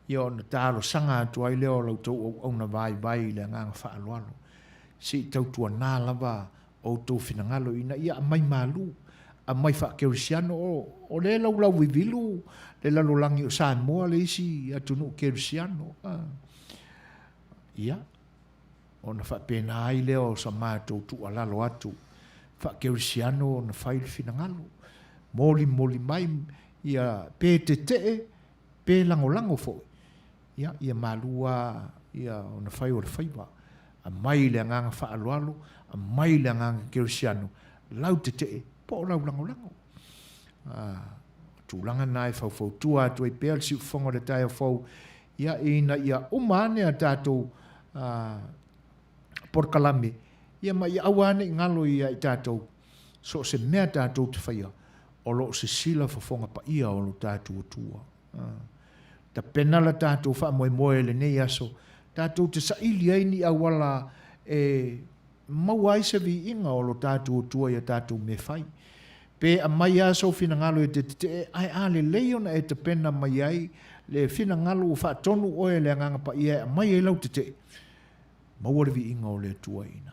A: ia o na tālo sanga atu ai leo lau tau au na vai le nganga whaaloalo si tautua nā lava o tau finangalo ina ia a mai malu a mai whakerisiano o le lau vivilu le lalolangi o Samoa le isi atunu kerisiano ia o na whapena ai leo sa mātou tu alalo atu whakerisiano na whaile finangalo moli mai ia pe te pe lango fo ia malua ia o na whai o le whaiwa a mai le nganga whaaloalo a mai le nganga kerisiano lau te po lau lango tūlanga nai fau tua tu e pēl si whonga le tae fau ia ina ia umane a tātou porkalame ia mai awane ngalo ia i tātou so se mea tātou te whaia o lo se sila whawhonga pa ia o lo tātou tua ta penala tātou wha moe le nei aso tātou te saili aini a wala mauai se vi inga o lo tātou tua ia tātou me whai pe a mai aso fina ngalo e te ai ale leiona e te pena mai ai le fina ngalo wha tonu oe le nganga pa ia a mai e lau te mauare vi inga o le tua ina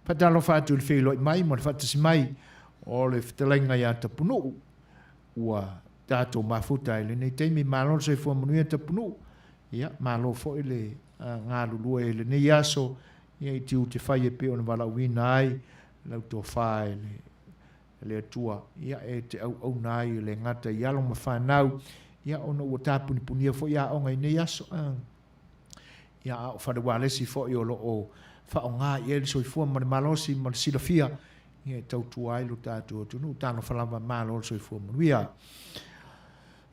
A: patalo whātu le whelo i mai mo le whatasi mai o le whitalenga ia ta punu ua tātou mafuta ele nei teimi malo se fua manuia ta punu ia malo fo ele ngā lulua ele nei aso ia i tiu te whai e pe o na wala wina ai lau tō whae le atua ia e te au nai le ngata i alo ma whanau ia ona ua tāpuni punia fo ia o ngai nei aso ia o whanawalesi fo i o lo o wha o ngā i ele soifua ma le malosi ma le silafia ia e tau tuai lo tātou tunu tāno whalawa malo soifua manuia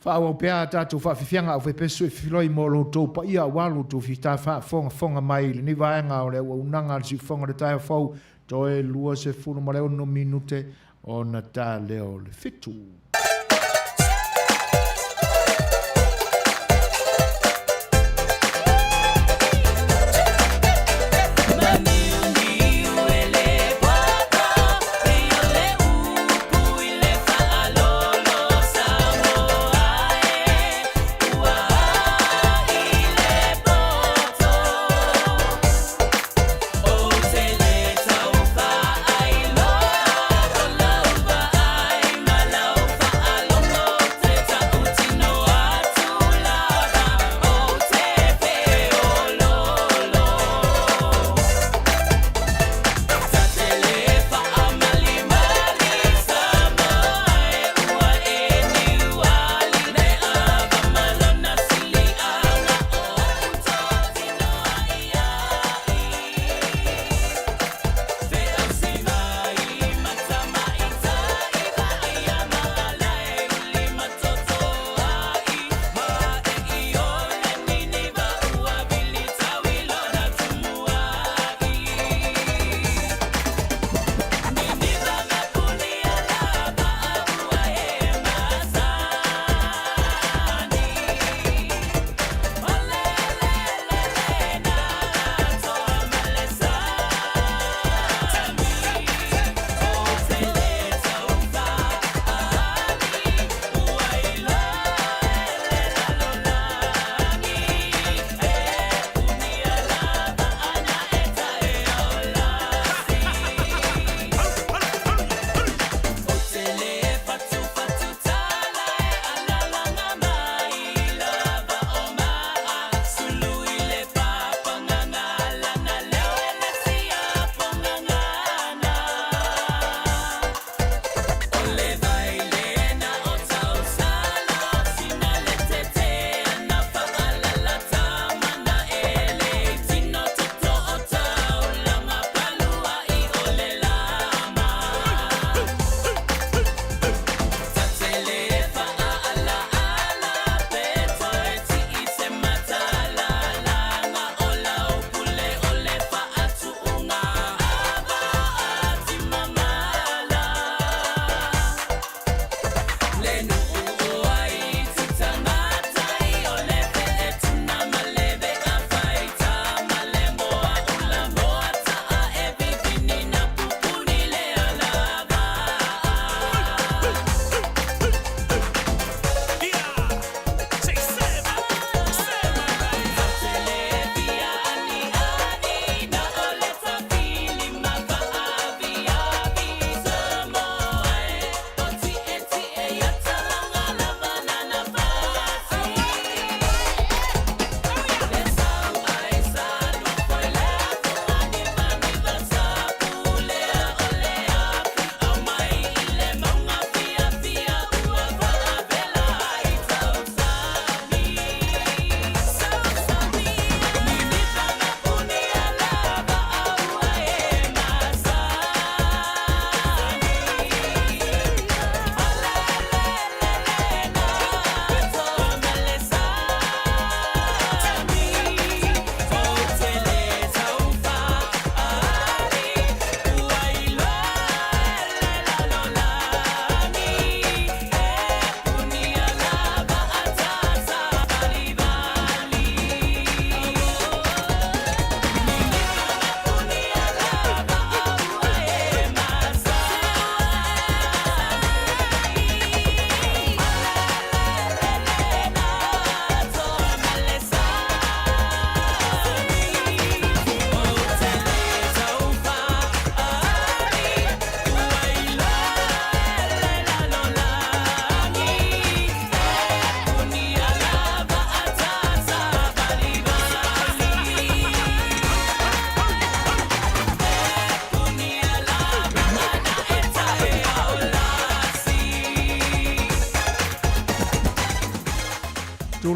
A: wha au pēa tātou whawhiwhianga au whepesu e whiloi mo lo tau pa ia walu tau whita whonga mai le ni vaenga o le unanga le si whonga le tae whau toe lua se furu ma leo no minute o na tā leo le fitu.
D: Lo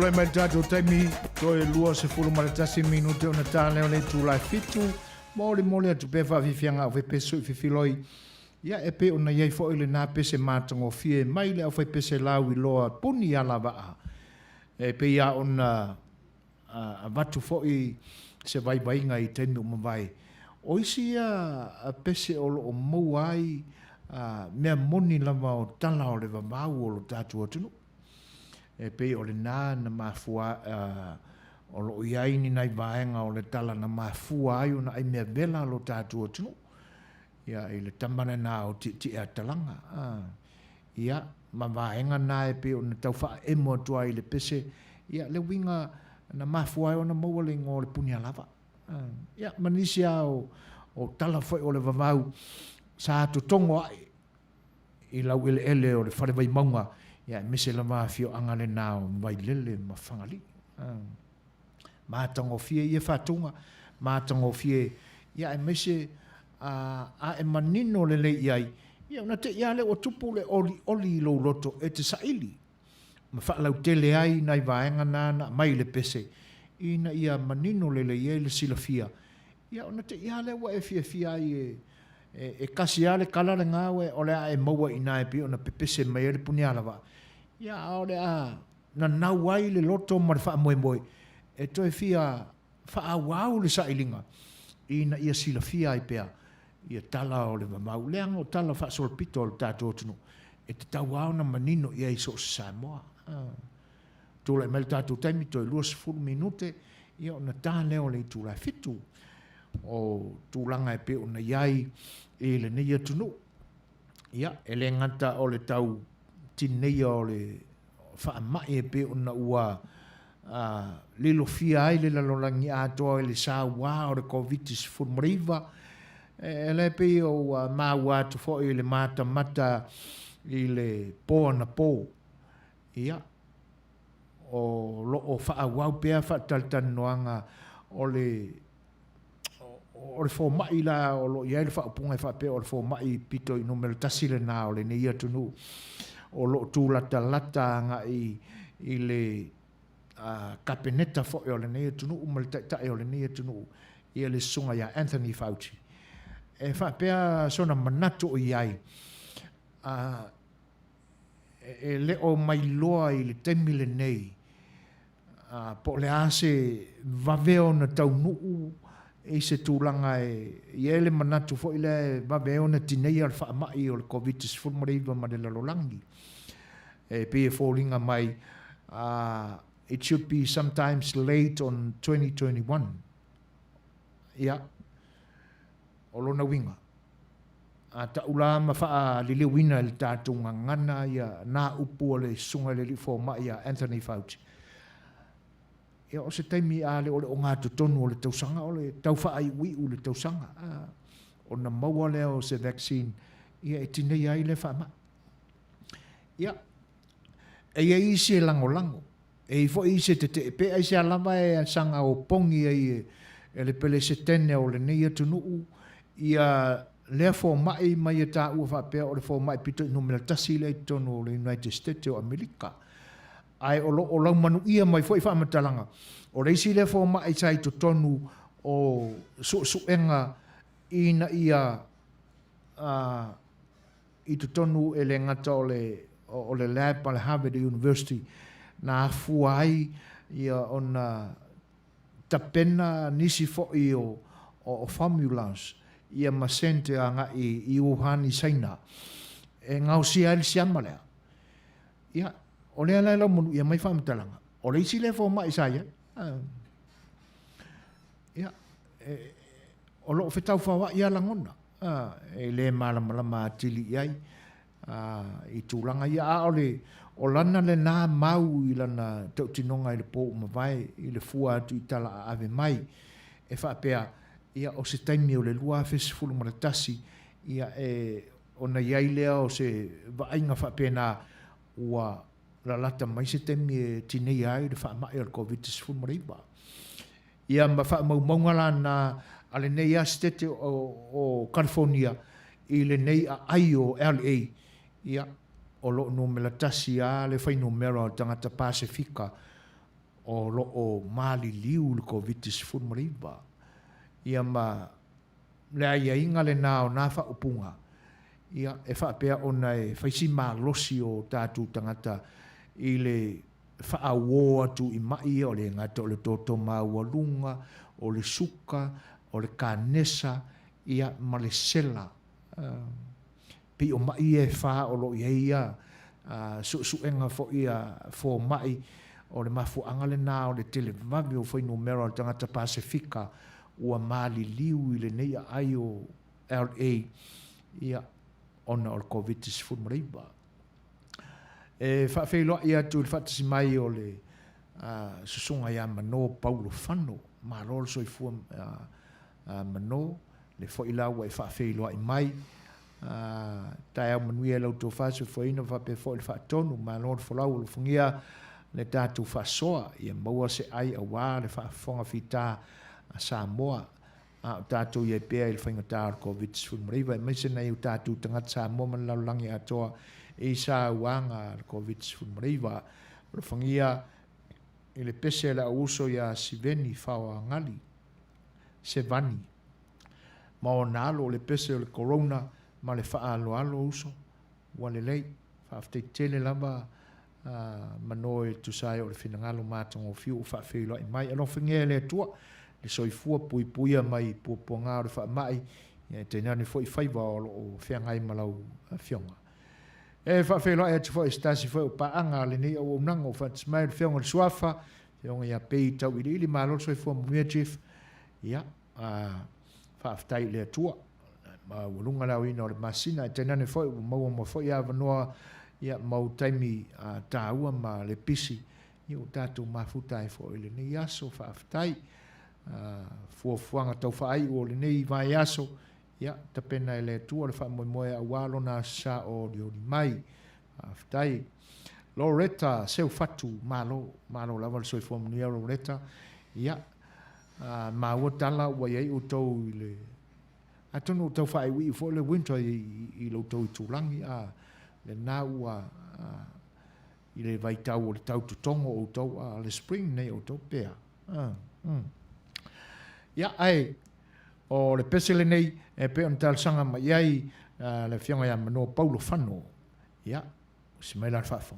A: Tula mai tātou taimi, toi lua se fulu maratasi minute o na tāne o le tūlai fitu, mole atu pefa vifianga o peso i fifiloi. Ia e pe o na iei fo ile nā pese mātango fie, mai le au fai pese lau i loa puni ala waa. E pe ia o na watu fo i se vai vainga i taimi o mawai. O isi a pese o lo o mauai, mea moni lama o tala o le wamau o lo tātua tunu. E pe o le nā na mafua o lo iaini nai vaenga o le tala na mafua ai o na ai mea vela lo tātua tunu. Ia i le tamana nā o ti a talanga. Ia ma vaenga nā e pe o na tauwha e mua tua i le pese. Ia le winga na mafua ai o na maua le ngō le punia lava. Ia manisi o tala foi o le vavau sa to tongo ai. I lau ele o le whare vai maunga. Ia mese la mafio angale nao vai lele ma whangali. Mātango fie ia whatunga. Mātango fie ia e mese a e manino le iai. Ia una te ia le o tupu le oli lo loto e te saili. Ma whaalau tele ai nai vaenga nana mai le pese. Ina ia manino le iai le sila fia. Ia una te ia le wa e fia ai e kasi ale kala le ngawe o le a e maua ina e pi ona pepese mai le puni alawa. Ia o le a na nau ai le loto ma le wha moe. E toi fia wha wau le sailinga. Ina ia sila fia ai pea. Ia tala o le mamau. Leanga o tala wha solpito o le tātou tunu. E te tau au na manino ia i so Samoa. Tūlai mai le tātou taimi toi 2 minute. Ia ona tāne o le tūlai fitu. O tūlanga e pe ona iai e le neia tunu. Ia, e le ngata o le tau tineia o le whaamai e pe ona ua lilo fia ai le lalolangi atoa e le sa wā o le COVID-19 furmariva. E le pe o māua atu fo i le mata mata i le pō na pō. Ia, o loo whaawau pea whaataltanoanga o le fo mai la o lo ia le fa punga fa pe o le fo mai pito i numero tasile na o le ne ia tunu o lo tu lata nga i le kapeneta fo o le ne ia tunu o mal ta o le ne ia tunu ia le sunga ya Anthony Fauci e fa pe sona manatu o iai e le o mai loa i le temile nei po le ase vaveo na tau nuu e se tūlanga e ele manatu fo ile babeo na tinei al whaamai o le COVID-19 furmariva ma le lalolangi. E pe fallinga mai, it should be sometimes late on 2021. Ia, o lona winga. Ta ula ma wha lili wina le tātunga ngana ia nā upu o le sunga le li fo mai ia Anthony Fauci. Ia o se taimi ale o le o ngā tutonu o le tausanga o le tau wha ai ui u le tausanga. O na maua leo se vaccine ia e tinei ai le wha ma. Ia, e ia isi e lango. E i fo isi te pe ai se alama e sanga o pongi e le pele se tene o le neia tunuu. Ia lea fo mai mai e tā ua wha pea o le fo mai pito i numera tasi le tonu o le United States o Amerika. Ai o lau manu ia mai foi wha matalanga. O reisi le fo mai tai to tonu o suenga ina ia i to tonu e le ngata o le lab pa le Harvard University na fuai ia ona tapena nisi fo i o formulas ia masente anga i Wuhan i China. E ngau si ali siama lea. Ia, o lea lai lau munu ia mai whamatalanga. O reisi le fo mai sa ia. Ia, o loo whetau whawa ia langona. E le malamalama tili iai. I tūlanga ia a o lana le nā mau i lana tau tinonga i le pō mawai, i le fua atu i tala a ave mai. E whapea, ia o se taimi o le lua fesifulu maratasi, ia o na iai lea o se vainga whapea nā ua la lata mai se taimi e tinei ai le whaamai o le COVID-19 mariba. Ia ma whaamau maungala na ale nei astete o California i le nei a ai o LA. Ia, o lo no melatasi a le fai numero o tangata Pasifika o lo o mali liu le COVID-19 ia ma le ai inga le nao na fa upunga ia e fa pea ona e faisi malosi o tātou tangata i le fa awoa tu i mai o le ngata o le toto maualunga o le suka o le kanesa ia ma le sela pi o mai e fa o lo ia su enga fo ia fo mai o le mafu angale na o le televami o foi numero tangata Pasifika ua mali liu i le nei ai o LA ia ona o le COVID-19 e whaafeiloa ia tu le whatasi mai o le susunga ia mano Paulo Fano ma lolo soifua mano le fo ilaua e whaafeiloa i mai tae au manuia lau tō whasu fo ina whape fo le whaatonu ma lolo folau le fungia le tātou whasoa ia maua se ai a wā le whaafonga whita a Samoa a tātou ia pēa i le whaingatā o COVID-19 e maise nei o tātou tangata Samoa man laulangi atoa e sa wanga o COVID-19 le whangia i le pese la uso ia siveni whaua ngali sevani ma o nalo le pese o le corona ma le wha alo uso wa le lei whaafte tele lava manoe tu sai o le finangalo mātango fiu o whaafeilo i mai alo whangia le atua le soifua puipuia mai puapuanga o le wha mai te nani fo i whaiva o whiangai malau fionga e whaafeilo e atu fo i stasi fo o paanga le nei o unanga o whatismai le fionga le suafa fionga ia pei tau ili ili malo soifua muia chief ia whaaftai le atua ma ulunga lau ina o le masina te nani fo i maua mo fo i avanoa ia mau taimi tāua ma le pisi i o tātou mafutai fo i le nei aso whaaftai fuafuanga tau whaai o le nei vai aso ia tapena e le tua le wha moe a walo na sa o dio ni mai whaaftai Loretta seu fatu malo lava le soifua mania Loretta ia ma ua tala ua iei o tau i le atonu tau whaai ui fo le winter i lo tau i tūlangi le nā ua i le vai tau o le tau tutongo o tau le spring nei o tau pēa ia ai o le pesele nei e pe on tal sanga mai ai le fionga ia mano Paulo Fano ia si mai la fafo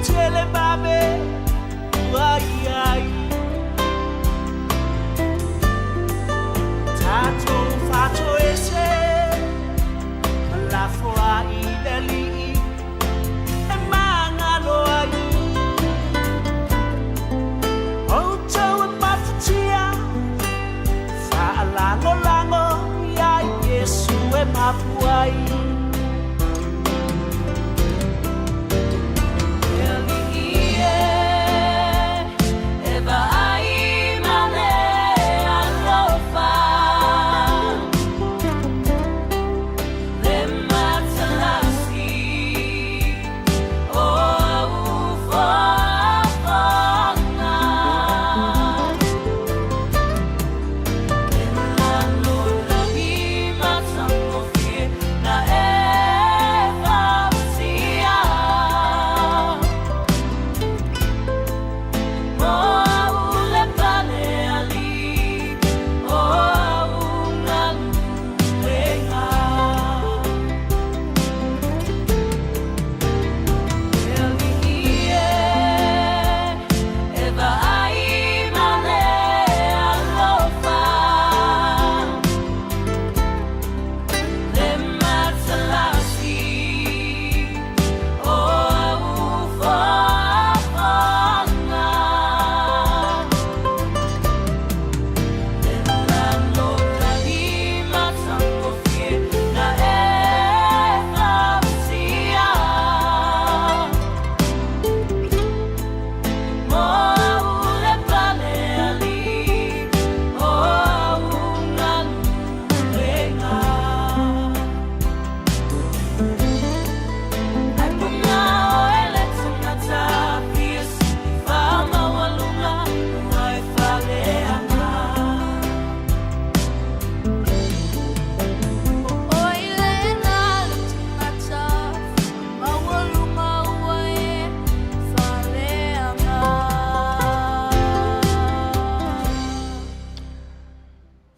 D: tele babe ai ai tato fato ese la foa I leli e mangalo ai o tau e matatia fa lango lango ya Yesu e mapuai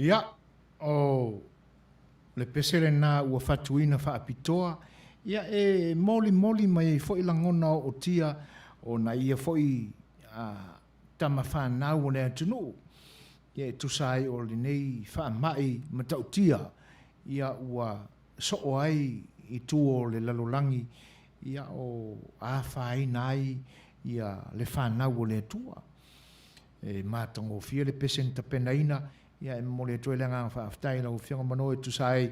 A: Ia, o le pesere na ua fatuina fa apitoa, ia e moli mai foi langona o tia o na ia foi tama whanau o lea tunu. Ia e tusai o le nei wha mai matau tia, ia ua soo ai I tu o le lalolangi, ia o awhai nai, ia le whanau o lea tua. E mātango fia le pesen ta penaina, ia e mo le toe lenga whaaftai lau whianga mano e tusai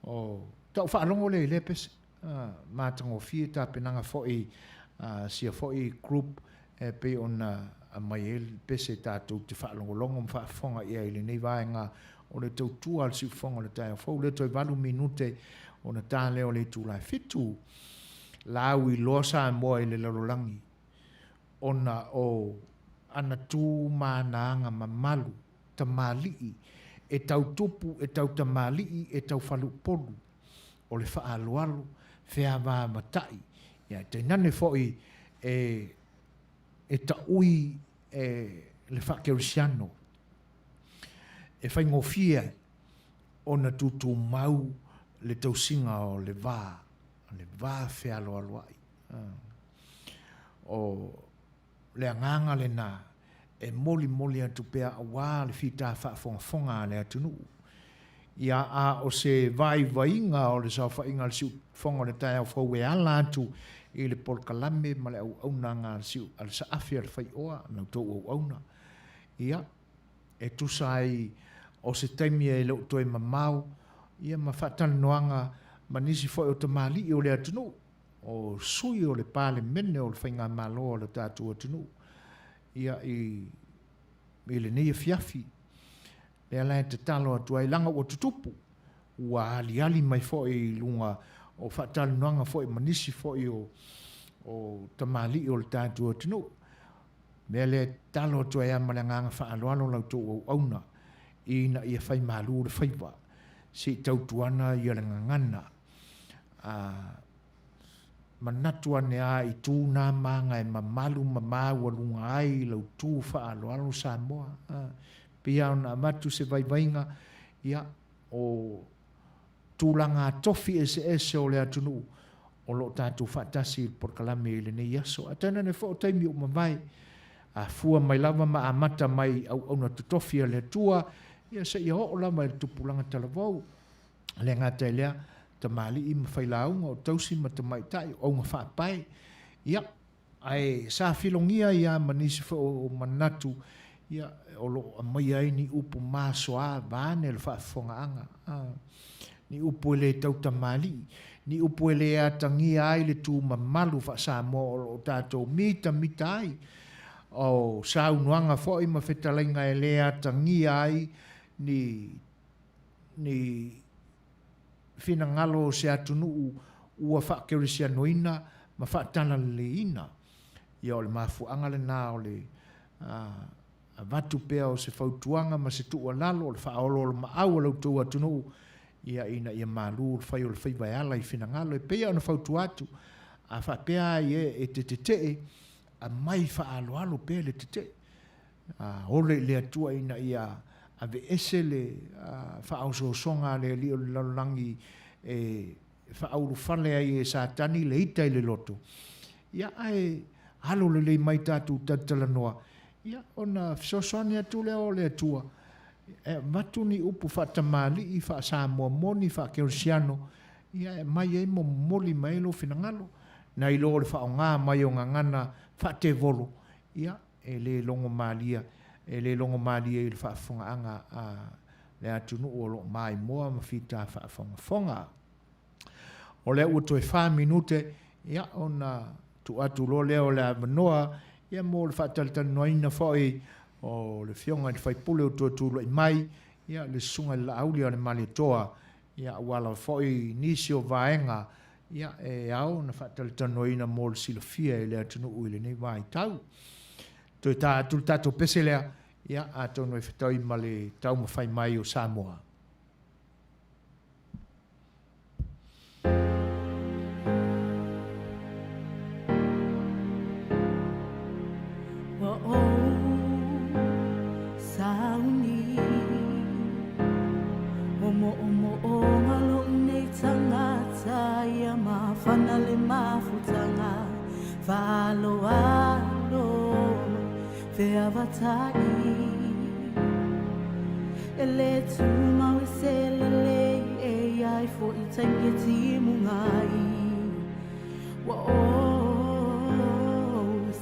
A: o tau whaalongo le pese. Mātango fia ta penanga foi, sia foi group e pe ona a mai el pese tātou te whaalongo longo mwhaafonga ia ili nei vaenga o le tau tua al siu fonga le tai fau le toi valu minute o na tā leo le tū lai fitu lau I loa sa moa I le lalolangi ona o ana tū mānaanga mamalu ta malii e tau tupu e tau ta malii e tau falu polu o le whaalualu whea wā matai ia te nane foi e ta ui le whakerisiano e whai ngofia o na tutu mau le tausinga o le vā whea loa loai o le anganga le nā e moli atu pea awa le fita whaafonga le atunu ia a o se vainga o le sau whainga le siu fonga le tai au fau e ala atu I le polkalame ma le au nanga le siu al sa afia le whai oa nau tau au na ia e tusai o se taimi e leo toi mamau ia ma whaatana noanga ma nisi foi o te mali o le atunu o sui o le pale mene o le whainga malo o le tātua atunu ia I le nei fiafi le ala te talo atu ai langa o tutupu ua ali mai foi lunga o whaatana noanga foi ma nisi foi o te mali o le tātua atunu mea le talo atu ai amalanganga whaaloalo lau tō au auna ina ia whai malu le whaiwa si tautuana ia le ngangana manatu ane a I tūna manga e mamalu mamau alunga ai lau tū whaaloalo Samoa pia ona matu se vaivainga ia o tūlanga tofi ese o le atunu o lo tātou whaatasi por kalame i le nei aso. A tana ne whao taimi o mawai, a fua mai lava ma a mata mai au na tutofia le tua, ia sa ia o lama i tupulanga talavau. Le ngata i lea, ta mali i mawhailaunga o tausi ma ta mai tai o ngā whaapai. Ia, ai sa filongia ia manisi whao o manatu, ia o lo a mai ai ni upu māsoa vāne le whaafonga anga. Ni upu ele tau ta mali, ni upu ele a tangia ai le tū mamalu wha sa mo o tātou mita ai. O sa unuanga fo i ma whetalainga ele a tangia ai ni fina ngalo se atunu ua whakerisia noina ma whaatana le ina. Ia o le mafu angale nā o le a vatu pea o se whautuanga ma se tua lalo o le whaolo o le maau o lau tau atunu ia ina ia malu o le whai o le whai ala i fina ngalo e pea o na whautu atu a whapea e te a mai whaaloalo pea le te ole le atua ina ia a ve ese le whaauso songa le li o le lalangi e whaauru whale ai e sātani le ita i le loto. Ia ai halo le mai tātu tatala noa. Ia ona fisosoani atu leo le atua. Matu ni upu whaatamali i whaasāmoa moni whaakerusiano. Ia mai e mo moli mai lo finangalo. Na i lo le whaonga mai o ngangana whaate volo. Ia e le longo malia. E le longo malia i le whaafonga anga le atunu o lo mai moa ma whita whaafonga. O le uto e 5 minute. Ia ona tu atu lo leo le manoa. Ia mo le whaataltan noina whai o le fionga i whaipule o tuatulu i mai. Ia le sunga i la aulia le mali toa. Ia wala whai nisi o vaenga. Ia e au na whaataltan noina mo le silofia i le atunu uile nei vai tau. Toi tā atu tato pese lea. Ia ato noi whetau i male tau ma whai mai o Samoa.
E: Fanale mafutanga valo alo veavatai ele tu mawiselele e ai fo itangeti mungai wa o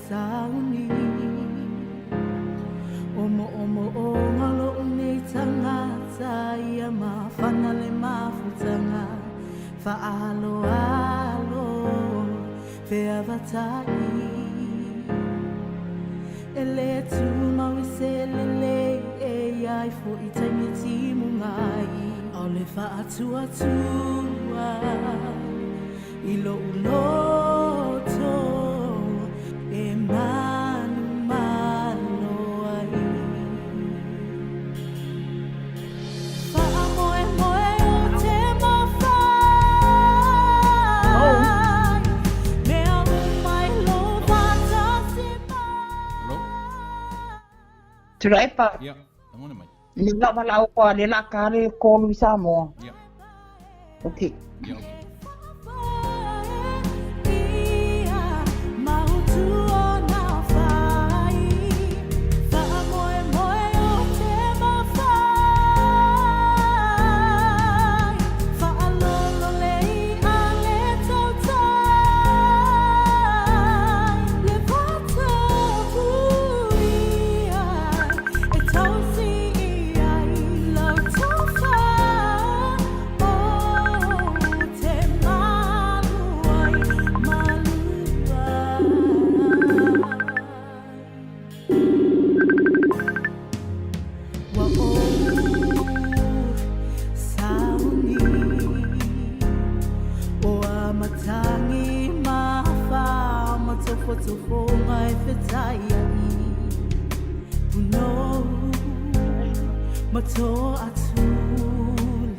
E: sauni omo ngalo unetanga ya ma fanale mafutanga Fa'alo veavatai ele tu mawiselele e ai fo itangeti mungai ole fa'atua ilo uloto e manu malo ai
F: Turaipa.
G: Ya, tamo mai.
F: Ni la wala o kwa le la kare ko lu Samoa.
G: Ya.
F: Okay.
G: Ya. Okay.
E: Mato atuli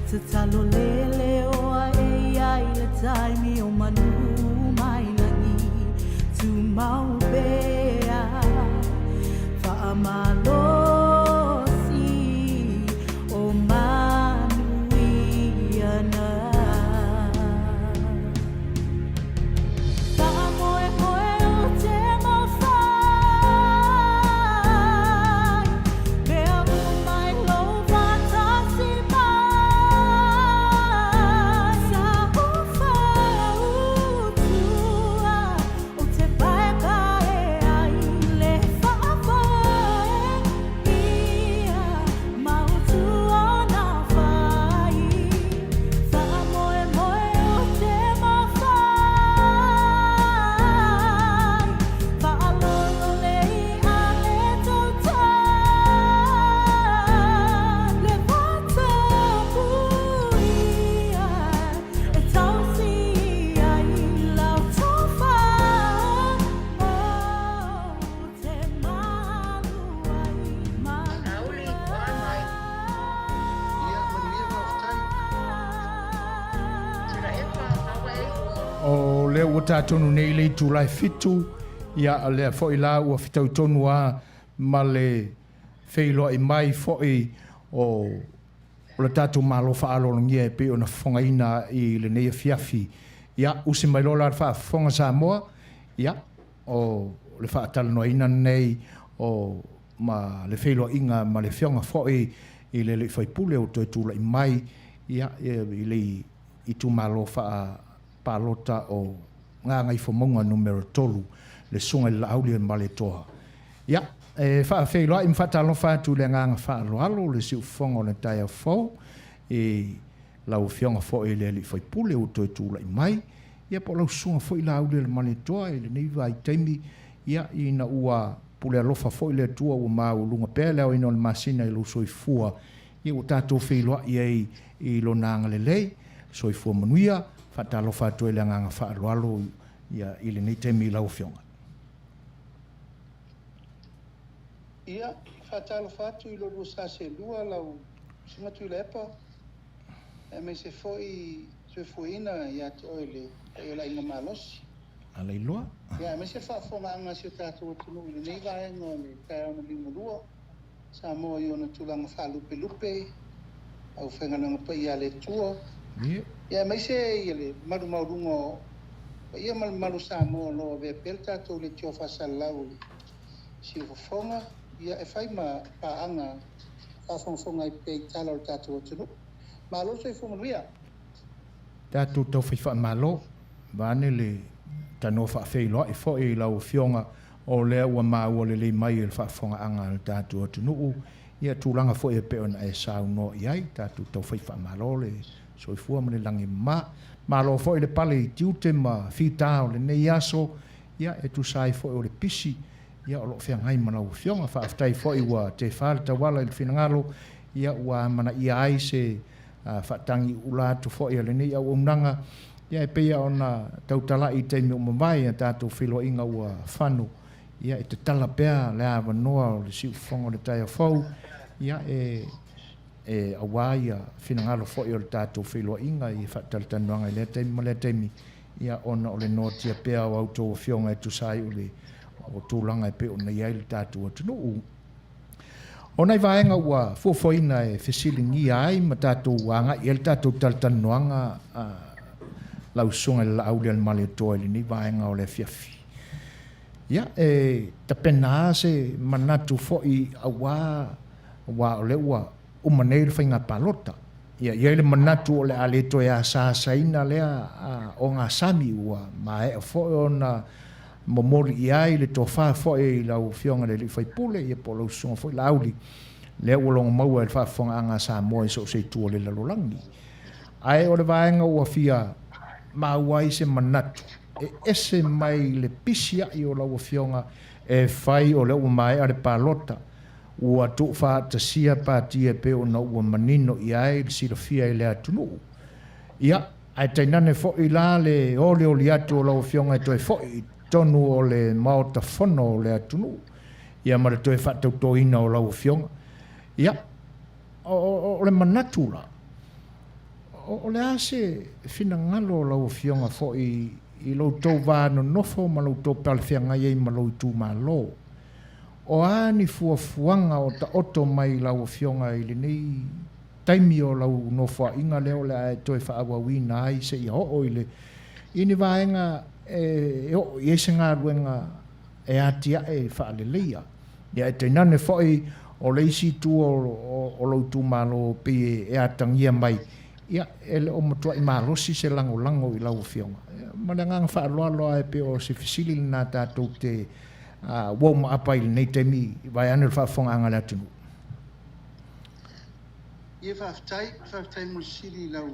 E: Tatalo lele o ai le taimi o manu mai langi Tu mau bea Fa'amalosi o manu iana
A: o le ua tātonu nei le tūlai fitu ia le fo i la ua fitau tonu a ma le wheiloa i mai fo i o le tātou malo whaalolongia e pe o na whangaina i le nei fiafi ia usi mai lola wha whonga Samoa ia o le whaatalanoina nei o ma le wheiloa inga ma le whionga fo i le le whaipule o toi tūla i mai ia i le i tu malo wha palota o ngā ngai whamonga numero 3 le sunga le auli e male toa. Ia, wha wheiloa i mwhatalo whātu le ngā ngā whaaloalo le siu whonga o le tai au whau e lau whionga fo e le li whaipule o toi tūla i mai. Ia po lau sunga fo i la auli le male toa e le neiva i taimi ia i na ua pule alofa fo i le tua o mau lunga pēle o ino le masina i lo soifua ia o tātou wheiloa i lo nanga le lei soifua manuia whatalo whātua i le nganga whaaloalo ia i le nei taimi i lau whionga.
G: Ia, whatalo whātua i lo lua sa se lua lau singatu i le epa e me se foi soifuina ia te oile e la inga malosi.
A: Ala i loa?
G: Ia, me se whaafonga anga si o tātou atunu i le nei vaenga o le kai ona lima lua sa moa i ona tūlanga whaalupe lupe au whengananga pa ia le tua. Ia, me se ia le maru maurungo ia maru sa moa loa vea pel tātou le tio whasalau si o whafonga ia e whai ma paanga whafonga i pei tala o tātou atunu. Malo so i whonga nuia.
A: Tātou tau whaiwha malo vane le tano whaafeiloa i fo i lau whionga o lea ua maua le mai i le whaafonga anga le tātou atunuu ia tūlanga fo i pe ona e sau no i ai tātou tau whaiwha malo le soifua ma le langi malo fo i le pale i tiute ma whitao le nei aso ia e tu sai fo i o le pisi ia o lo whiangai ma lau whionga whaaftai fo i ua te whaale tawala i le whinangalo ia ua mana ia ai se whaatangi ulatu fo i le nei au umnanga ia e peia ona tautala i teimi o mawai a tātou whiloa inga ua whanu ia e te tala pēr le awa noa o le siu whongo le tai a whau ia e awai a whinangalo fo i o le tātou whiloa inga i whaatalitanoanga i le teimi ma le teimi ia ona o le notia pēr o auto o whionga e tu sai o le o tūlanga e pe o nei ai le tātou atunu ona i vaenga ua fuafoina e whesilingi ai ma tātou wanga i le tātou talitanoanga lau sunga le aulia le male toa le ni vaenga o le fiafi. Ia, ta pena se manatu fo i awa o le ua umanei le whainga palota. Ia, le manatu o le ale toa a saasaina lea o ngā sami ua mae a fo o na momori i ai le toa fo i lau whionga le li whaipule ia po lau sunga fo i lauli. Lea ua longa maua le whaafonga anga sa moa i so se tua le lalolangi. Ai o le vaenga ua fia mauai se manatu e ese mai le pisia i o lau whionga e whai o le ua mai are palota ua tu whaatasia pātia pe o na ua manino i ai le silofia i le atunu ia ai tainane fo i la le ole o li atu o lau whionga e toi fo i tonu o le maota fono o le atunu ia ma le toi whaatautoina o lau whionga ia o le manatu la o le ase fina ngalo lau whionga fo i lo tau vāno nofo ma lo tau palwhianga iei ma lo tu ma lo. O ani fuafuanga o ta oto mai lau whionga i le nei taimi o lau nofo inga leo le ai toi whaawa wina ai se i ho i le ini vaenga i ese ngā ruenga e atia e whaale leia. Ia e te nane fo o le isi tu o lo tu ma lo pe e atangia mai ia ele o matua i malosi se lango i lau whionga. Mana ngang whaaloaloa e pe o se fisili nā tātou te wau ma apa i nei teimi vai ane whaafonga anga le atunu.
G: Ia whaafitai mo sili lau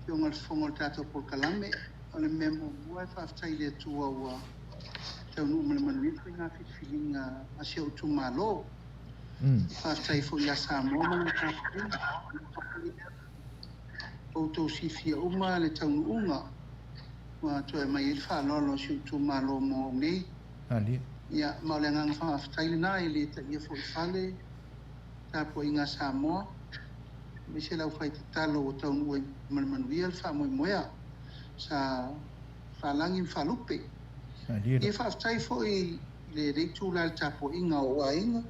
G: whionga le whonga tātou por kalame o le memo mua whaafitai le tua ua tau nuu mele manuitu i ngā whitwhilinga a se o tu malo. Whaafitai fo i a Samoa mana tātou o tau sifia uma le taunu unga wa to e mai il fa lo si tu malo mo nei
A: ali
G: ia ma le ngang fa aftai na ile ta ia fo fale ta po inga Samoa me se la fai talo o taunu e man man viel fa mo moia sa whalangi whalupe.
A: Alia.
G: Ia whaftai fo'i le reitu la le tapo inga o ainga.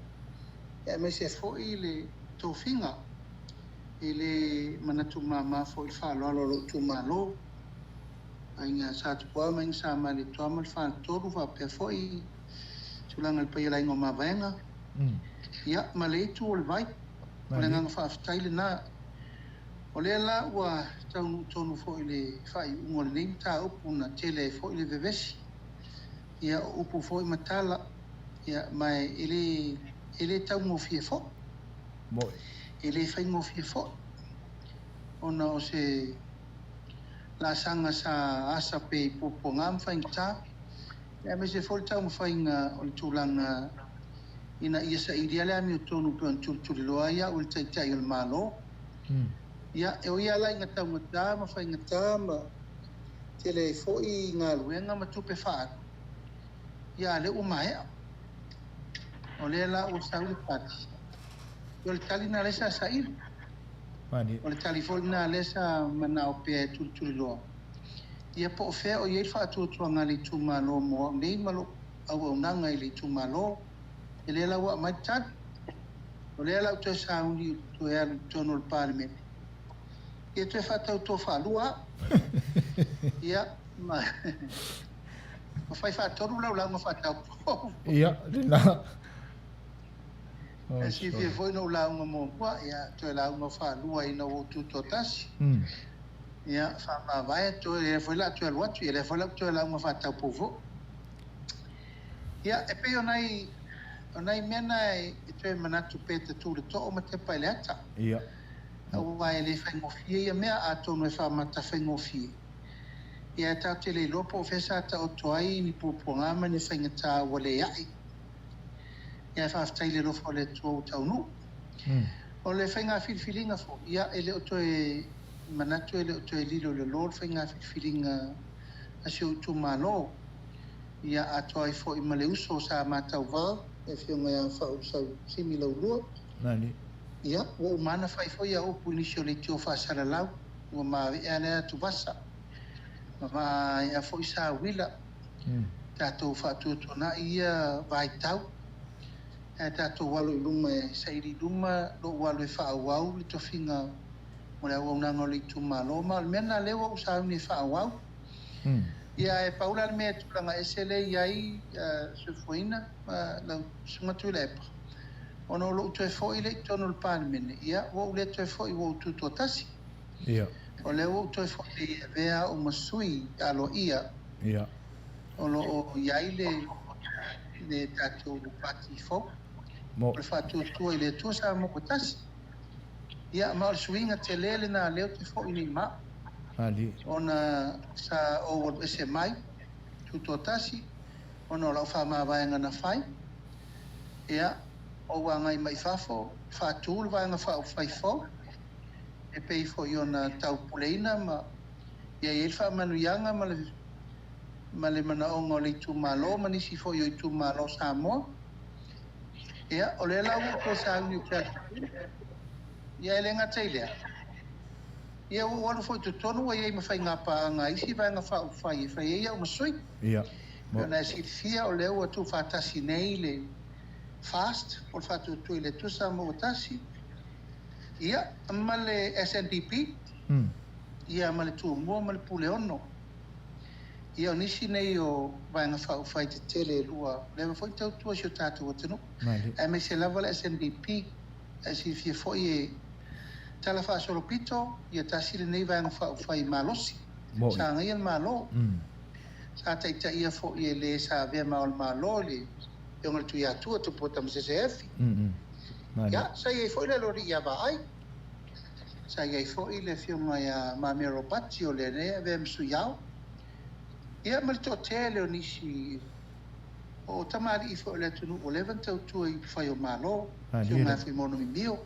G: Ia me se fo'i le tofinga. I le manatu mama fo'i whaloalo lo tu malo. Ainga sa tupua ma inga sa mali tuama le whantoru whapea fo'i. Tulanga le paia la ingo mawaenga. Ia ma le itu o le vai. O le nganga whaftai le na. O le la ua tonu fo'i le whai ungo le neim ta upu na tele fo'i le vevesi. Ia upu fo'i matala. Ia mai ele tau ngofie fo.
A: Moi.
G: Ele fai ngofie fo. Ona o se la sanga sa asa pe pupo ngam fai ta. Ia me se fo tau mawhainga o le tūlanga ina ia sa ideale ami o tonu pe on tuli loa ia o le taitai o le malo. Ia e o ia lai ngata ngata mawhainga ta ma tele fo'i ngā luenga ma tupe whaat. Ia le umahea. O le la o sauli pati. O le tali na lesa sa iru.
A: Mani.
G: O le tali foli na lesa mana o pea tuli loa. Ia po o fea o iei whaatua ngā li tūmalo moa. Nei malo au nanga i li tūmalo. E le la wa mai tat. O le la o te sauli tu ea tono le parliament. Ia te whatau tō whalua. Ia ma... O whai whātoru lau ma whatau po.
A: Ia, rina.
G: E si fia foi no launga mo kua, ia toi launga whalua ina o tuto tasi. Ia whama vai, toi e foi la toi luatu, ia le foi la toi launga whatau povo. Ia e pe onai mena e toi manatu peta tūre to o ma te paileata.
A: Ia.
G: Au vai le whaingofie, ia mea a tonu e whamata whaingofie. Ia tau te le lopo o whesa ta o toai ni pupongama ni whaingata wale iai. Ia whaftai le lofo le tuau tau nu. O le whainga whilwhilinga fo. Ia ele o toe manatu ele o toe lilo le lor whainga whilwhilinga asi o tu malo. Ia a toai fo i male uso sa matau wau. E whionga ia whau sau simi lau lua.
A: Nani.
G: Ia, o mana whai fo ia opu inisio le tio whasara lau. Ua mawe ea lea tu wasa. Ma ia fo i sa wila. Tātou whātua tōna ia vai tau. Tātou walo i luma e sairi luma, lo walo e whaawau, le tofinga mo le au nanga le tūmalo. Ma mena lewa o sa uni whaawau. Ia e paula le mea tūlanga esele iai sufuina, lau sumatu le epa. Ono lo uto e fo i le tono le pānemene. Ia, wo le to e fo i wo tuto tasi.
A: Ia.
G: O le wo to e fo i vea o masui alo ia.
A: Ia.
G: O lo o iai le tātou pati fo.
A: Mo.
G: Le whātua tua i le tua sa mo kotasi. Ia ma o le suinga te lele na leo te fo i ni ma.
A: Ali.
G: Ona sa o ese mai, tuto tasi. Ona o lau wha vaenga na whai. Ia, o wangai mai whafo, whātua le vaenga whai fo. E pei fo i ona tau puleina ma. Ia i elwha manuianga ma le mana ongo le tu malo, ma nisi fo i tu malo sa moa. Ia, o le lau ko sa uni o kia. Ia ele ngā teilea. Ia o walu fo i tu tonu wa iei mawhai ngā pāanga isi vai ngā whau whai e whai e ia o masui.
A: Ia.
G: Ia nā si fia o leo atu whātasi nei le fast, o whātu tu i le tusa mo tasi. Ia, ma le SNDP. Ia ma le tu mua ma le pule ono. Ia o nisi nei o vai ngā whau whai te tele lua. Lewa fo i tau tua si o tātou o tenu. E me se lava le SNDP, e si fia fo i e tala wha solo pito, ia tasile nei vai ngā whau whai malosi. Sa ngai al malo. Sa taita ia fo i e le sa vea mao al malo le yongal tu ia tua tu pota MCCF. Ia, sa iei fo i le lori ia va ai. Sa iei fo i le fiunga ia mamero pati o le rea vea msu iau. Ia malto tele o nisi o tamari i fo le tunu o levan tau tua i whai o malo. Fiunga fai mono mi mio.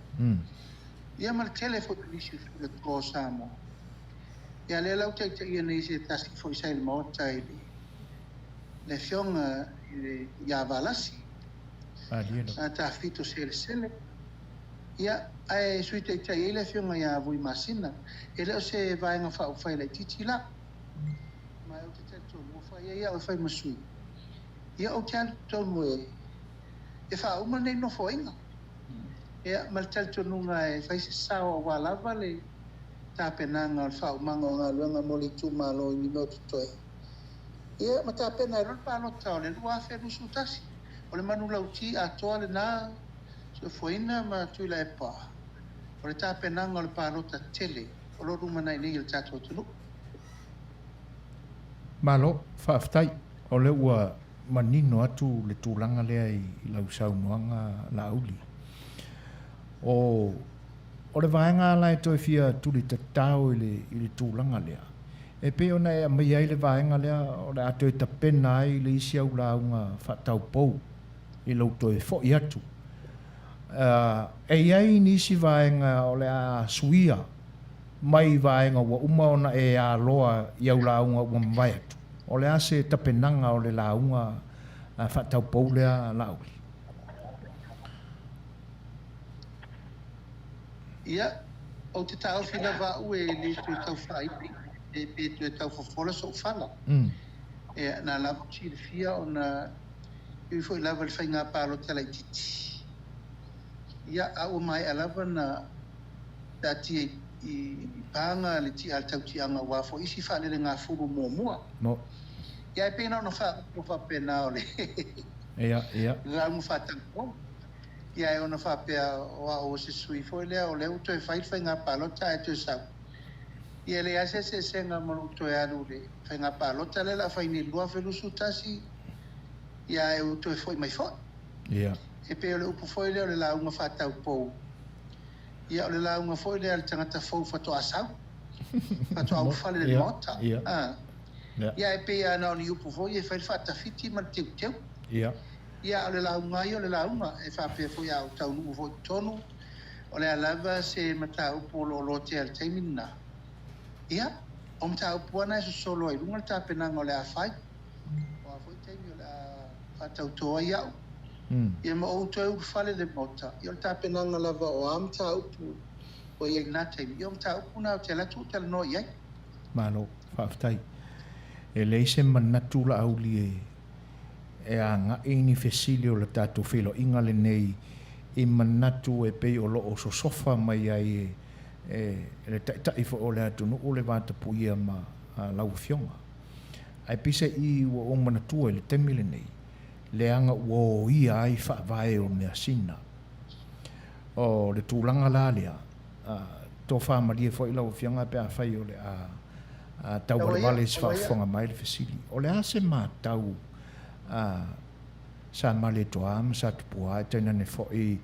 G: Ia mal tele fo i nisi le tō samo. Ia le lau taita ia nei se tasi fo i sail maota i le fionga ia valasi. A ta fito sele. Ia ai sui taita ia le fionga ia vui masina. E leo se vai ngā whau whai le titi la. mai o te teto mo fai ia o fai masui ia o te tonu e fa uma nei no foinga ia mal teto nunga e fai se sao wa lava le ta penanga o fa uma nga luanga mo le tu malo ni no toi ia mata pena ro pa no tau le wa fe no sutasi o le manu lauti a toa le na so foina ma tu la e pa o le ta penanga o le pa no ta tele o lo ruma nei ni il tato tunu
A: Malo, whaaftai, o le ua manino atu le tūlanga lea i lau saunoanga la auli. O le vaenga ala e toi fia tuli te tau i le tūlanga lea. E pe ona e mai ai le vaenga lea, o le ato e ta pena ai le isi au la unga whatau pou i lau toi fo i atu. E iai nisi vaenga o le a suia, mai vaenga wa uma ona e a loa i au la unga ua mwai atu. O le ase tapenanga o le launga whatau pou lea lauli.
G: Ia, o te tau whina wau e le tui tau whaipi, e pe tui tau whawhola so whala. E nā lava tiri fia o nā i fwoi lava le whainga pālo tala i titi. Ia, au mai a lava na tati i pānga le ti al tau ti anga wafo isi whale le ngā furu mua.
A: No.
G: Ia e pēnā no wha pēnā o le.
A: Ia.
G: Rau mu whatango. Ia e ona whapea o se sui foi lea o le uto e whai ngā pālota e tui sau. Ia le ase se senga mo uto e aru le whai ngā pālota le la whai ni lua whelusu tasi. Ia e uto e foi mai foi.
A: Ia.
G: E pe o le upu foi lea o le launga whatau pou. Ia o le launga foi lea le tangata fau whato asau. Whato au whale le mota.
A: Ia.
G: Ia e pe ana o ni upu foi e whai whatawhiti man teu teu.
A: Ia.
G: Ia o le launga i o le launga e whapea foi au tau nuu foi tonu. O le alava se mata upu lo te al teimina. Ia, o mata upu ana e so solo i runga le tapenanga o le a whai. O a foi teimi o le a whatau toa i au. Ia ma o toi upu whale le mota. I o le tapenanga lava o a mata upu o i nā teimi. I o mata upu na o te latu o te no i ai.
A: Malo, whaaftai. E leise manatu la auli e a ngā ini fesili o le tātou whilo inga le nei i manatu e pei o loo so sofa mai ai e le taitai fo o le atunu o le vata puia ma lau fionga. Ai pisa i ua o manatua i le temile nei le anga ua ia ai whaavae o mea sina. O le tūlanga la lea tō whaamaria fo i lau fionga pe a whai o le tau wale se whaafonga mai le fesili. O le ase mā tau sa male toa ma sa tupua e taina ne fo i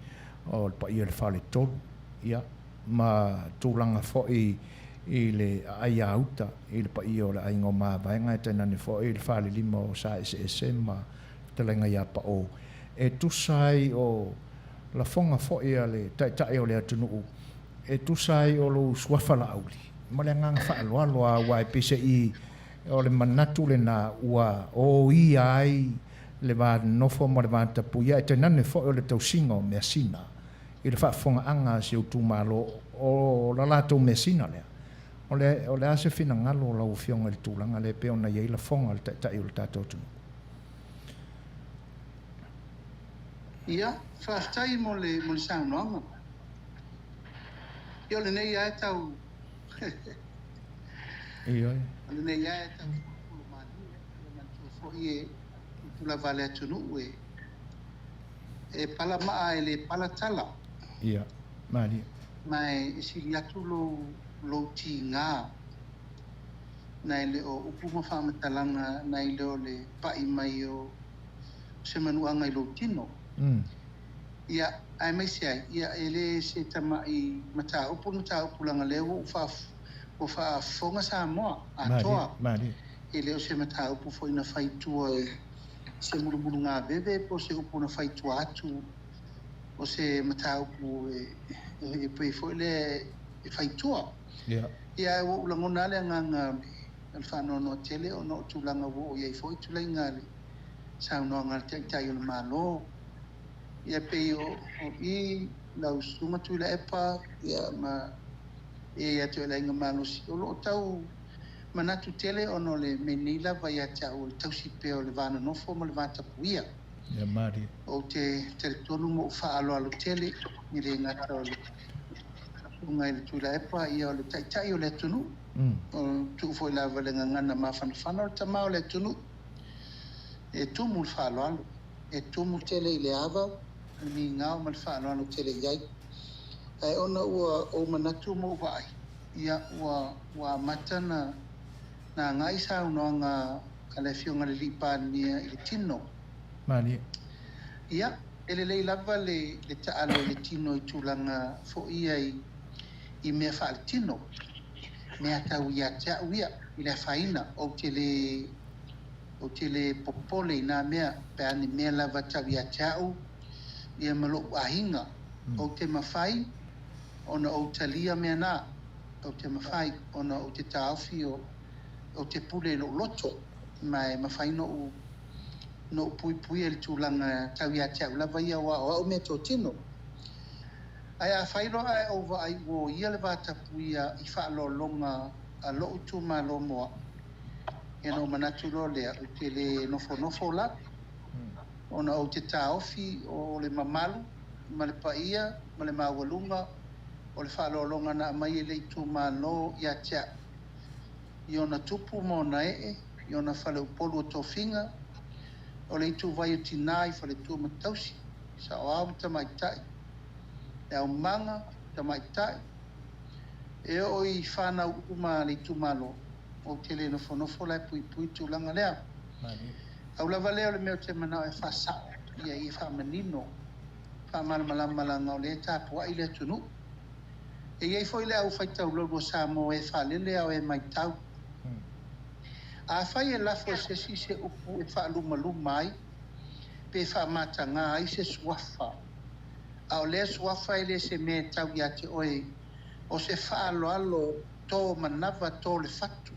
A: o le pa i le whale tolu. Ia, ma tūlanga fo i le ai auta i le pa i o le aingo mā vaenga e taina ne fo i le whale lima o sa SSM ma talenga ia pa o. E tusai o la fonga fo i le taitai o le atunuu. E tusai o lo suafala auli. Ma le ngang whaaloaloa wa e pese i o le manatu le na ua o i ai le va nofo ma le va tapuia e tenane fo o le tausinga o mea sina i le whaafonga anga si o tūmalo o la lato mea sina lea. O le ase fina ngalo lau fionga le tūlanga le pe ona iei la fonga le tai o le tātou tunu.
G: Ia, whaaftai mo le saunoanga. Ia le nei ai tau
A: Ia.
G: Ale nei ai tau pulo mani, le mantua fo i pula vale atunu e pala maa e le pala tala.
A: Ia, mani.
G: Mai e sili atu lo ti ngā. Nai le o upuma whamatalanga, nai le o le pai mai o se manuanga i lo tino. Ia, ai mai se ai, ia e le se tama i mata upu langa leo o whaafonga sa moa a toa. E leo se mata upu fo ina whaitua se murumuru ngā bebe po se upu na whaitua atu o se mata upu e pui fo le whaitua. Ia e wo ulangona le nganga al whanono tele o no tulanga wo o iei fo i tulai ngale sa unonga tai o le malo. Ia pei o i lau sunga tui la epa ia ma e atu e la inga mano si o lo tau manatu tele ono le menila vai ata o le tausi pe o le vana nofo mo le vata puia.
A: Ya mari.
G: O te tonu mo fa alo alo tele ni le ngata o le ngai le tula epa ia o le tai o le tunu. O tu foi lava le ngana mafana o le tamao le tunu. E tumu fa alo alo. E tumu tele le ava ni ngao mal fa alo alo tele iai. Ai ona ua o manatu mo vai. Ia ua matana na ngai sa unonga kale fionga le lipa ni le tino.
A: Mani.
G: Ia ele le lava le taalo le tino I tulanga fo ia I mea fa tino. Mea tau ia tia uia I le faina o tele popole na mea pe ani mea lava tau ia tiau ia malo ahinga o te mafai ona o talia mea na o te mafai ona o te taufi o te pule lo loto mai mafai no pui el tulanga tau ia tiau lava ia wa o me to tino ai a failo ai over ai wo ia le vata puia I fa lo longa a lo tu ma lo mo e no manatu lo le o te le nofo la ona o te taofi o le mamalu ma le paia ma le mawalunga o le fa lo longa na mai le tu ma lo ia tia iona tupu mo na iona fale polo to finga o le tu vai tinai fale tu matausi sa o tamai tai e o manga tamai tai e o I fana uma le tu malo o tele nofo la pui tu langa lea au lava leo le meo te mana e fa sa ia I fa menino fa malanga o le tapu ai le tunu e iei foi le au faitau logo sa mo e fa lele au e mai tau a fai e lafo se si se upu e fa luma ai pe fa matanga ai se suafa au le suafa ele se me tau ia te oe o se fa alo to manava to le fatu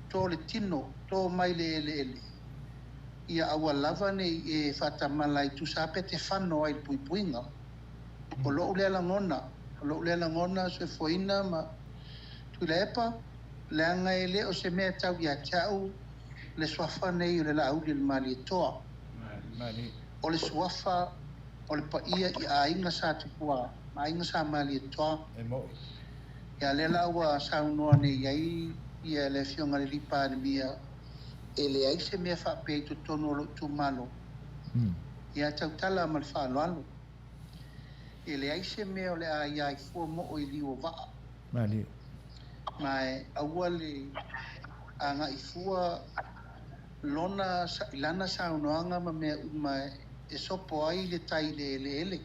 G: to le tino to mai le ele ia awa lava nei e fata malai tu sa pe te fano ai puinga o lo le langona se foina ma tu le epa le anga ele o se mea tau ia tau le suafa nei o le lau le mali toa o le suafa o le paia I a inga sa tupua ma inga sa mali toa ia le laua saunoa nei ai ia le fionga le lipa ni mia e le ai se mea fa pe tu tono lo tu malo ia tau tala mal fa lo e le ai se mea o le a ia I fua mo o I liu vaa mai awale anga I fua lona ilana saunoanga ma mea uma e sopo ai le tai le ele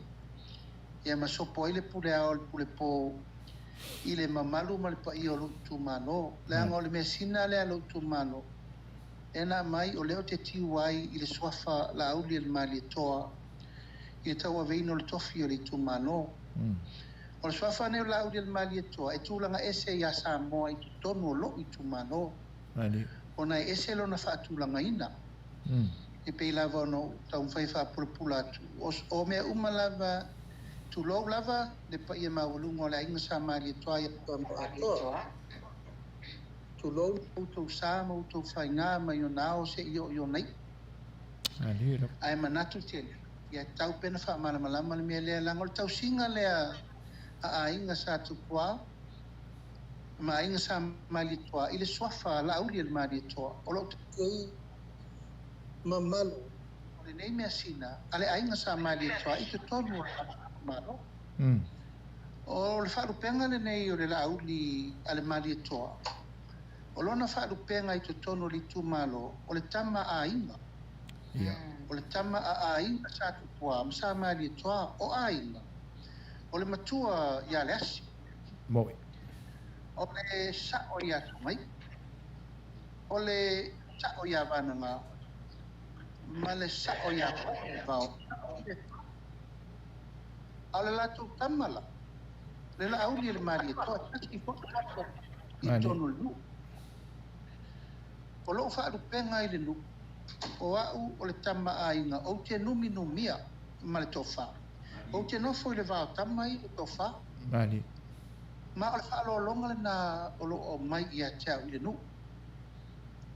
G: ia ma sopo ai le pule ao le pule po I le mamalu ma le pa I o lo tu malo le anga o le mesina le lo tu malo ena mai o leo te tiu ai I le suafa la auli le mali toa I tau aveino le tofi o le tu malo o le suafa ne la auli le mali toa e tūlanga ese ia sa moa I tu tonu o lo I tu malo o nai ese lo na fa tūlanga ina e pei lava no tau mwhai wha pulapula atu o mea uma lava tu lo lava le pa ia mawalunga o le inga sa mali toa ia toa tu lo tau sa mo tau whainga ma yo nao se yo nei ai manatu tele ia tau pena wha malamalama le mea lea langol tau singa lea a inga sa tupua ma inga sa mali toa I le suafa la auli le mali toa o lo tau mamalo o le nei mea sina ale a inga sa mali toa I te tonu malo o le whaarupenga le nei o le la auli ale mali toa o lona whaarupenga I te tonu li tu malo o le tama a inga o le tama a inga sa tupua ma sa mali toa o a inga o le matua ia le asi o le sao ia tumai o le sao ia vananga ma le sao ia vao a le latu tamala le la auli le mali toa tasi fo I tonu lu o lo whaarupenga I le lu o au o le tama a inga o te numia ma le tofa o te nofo I le vao tama I le tofa Ma o le whaalolonga le na o lo o mai ia tau i le nu.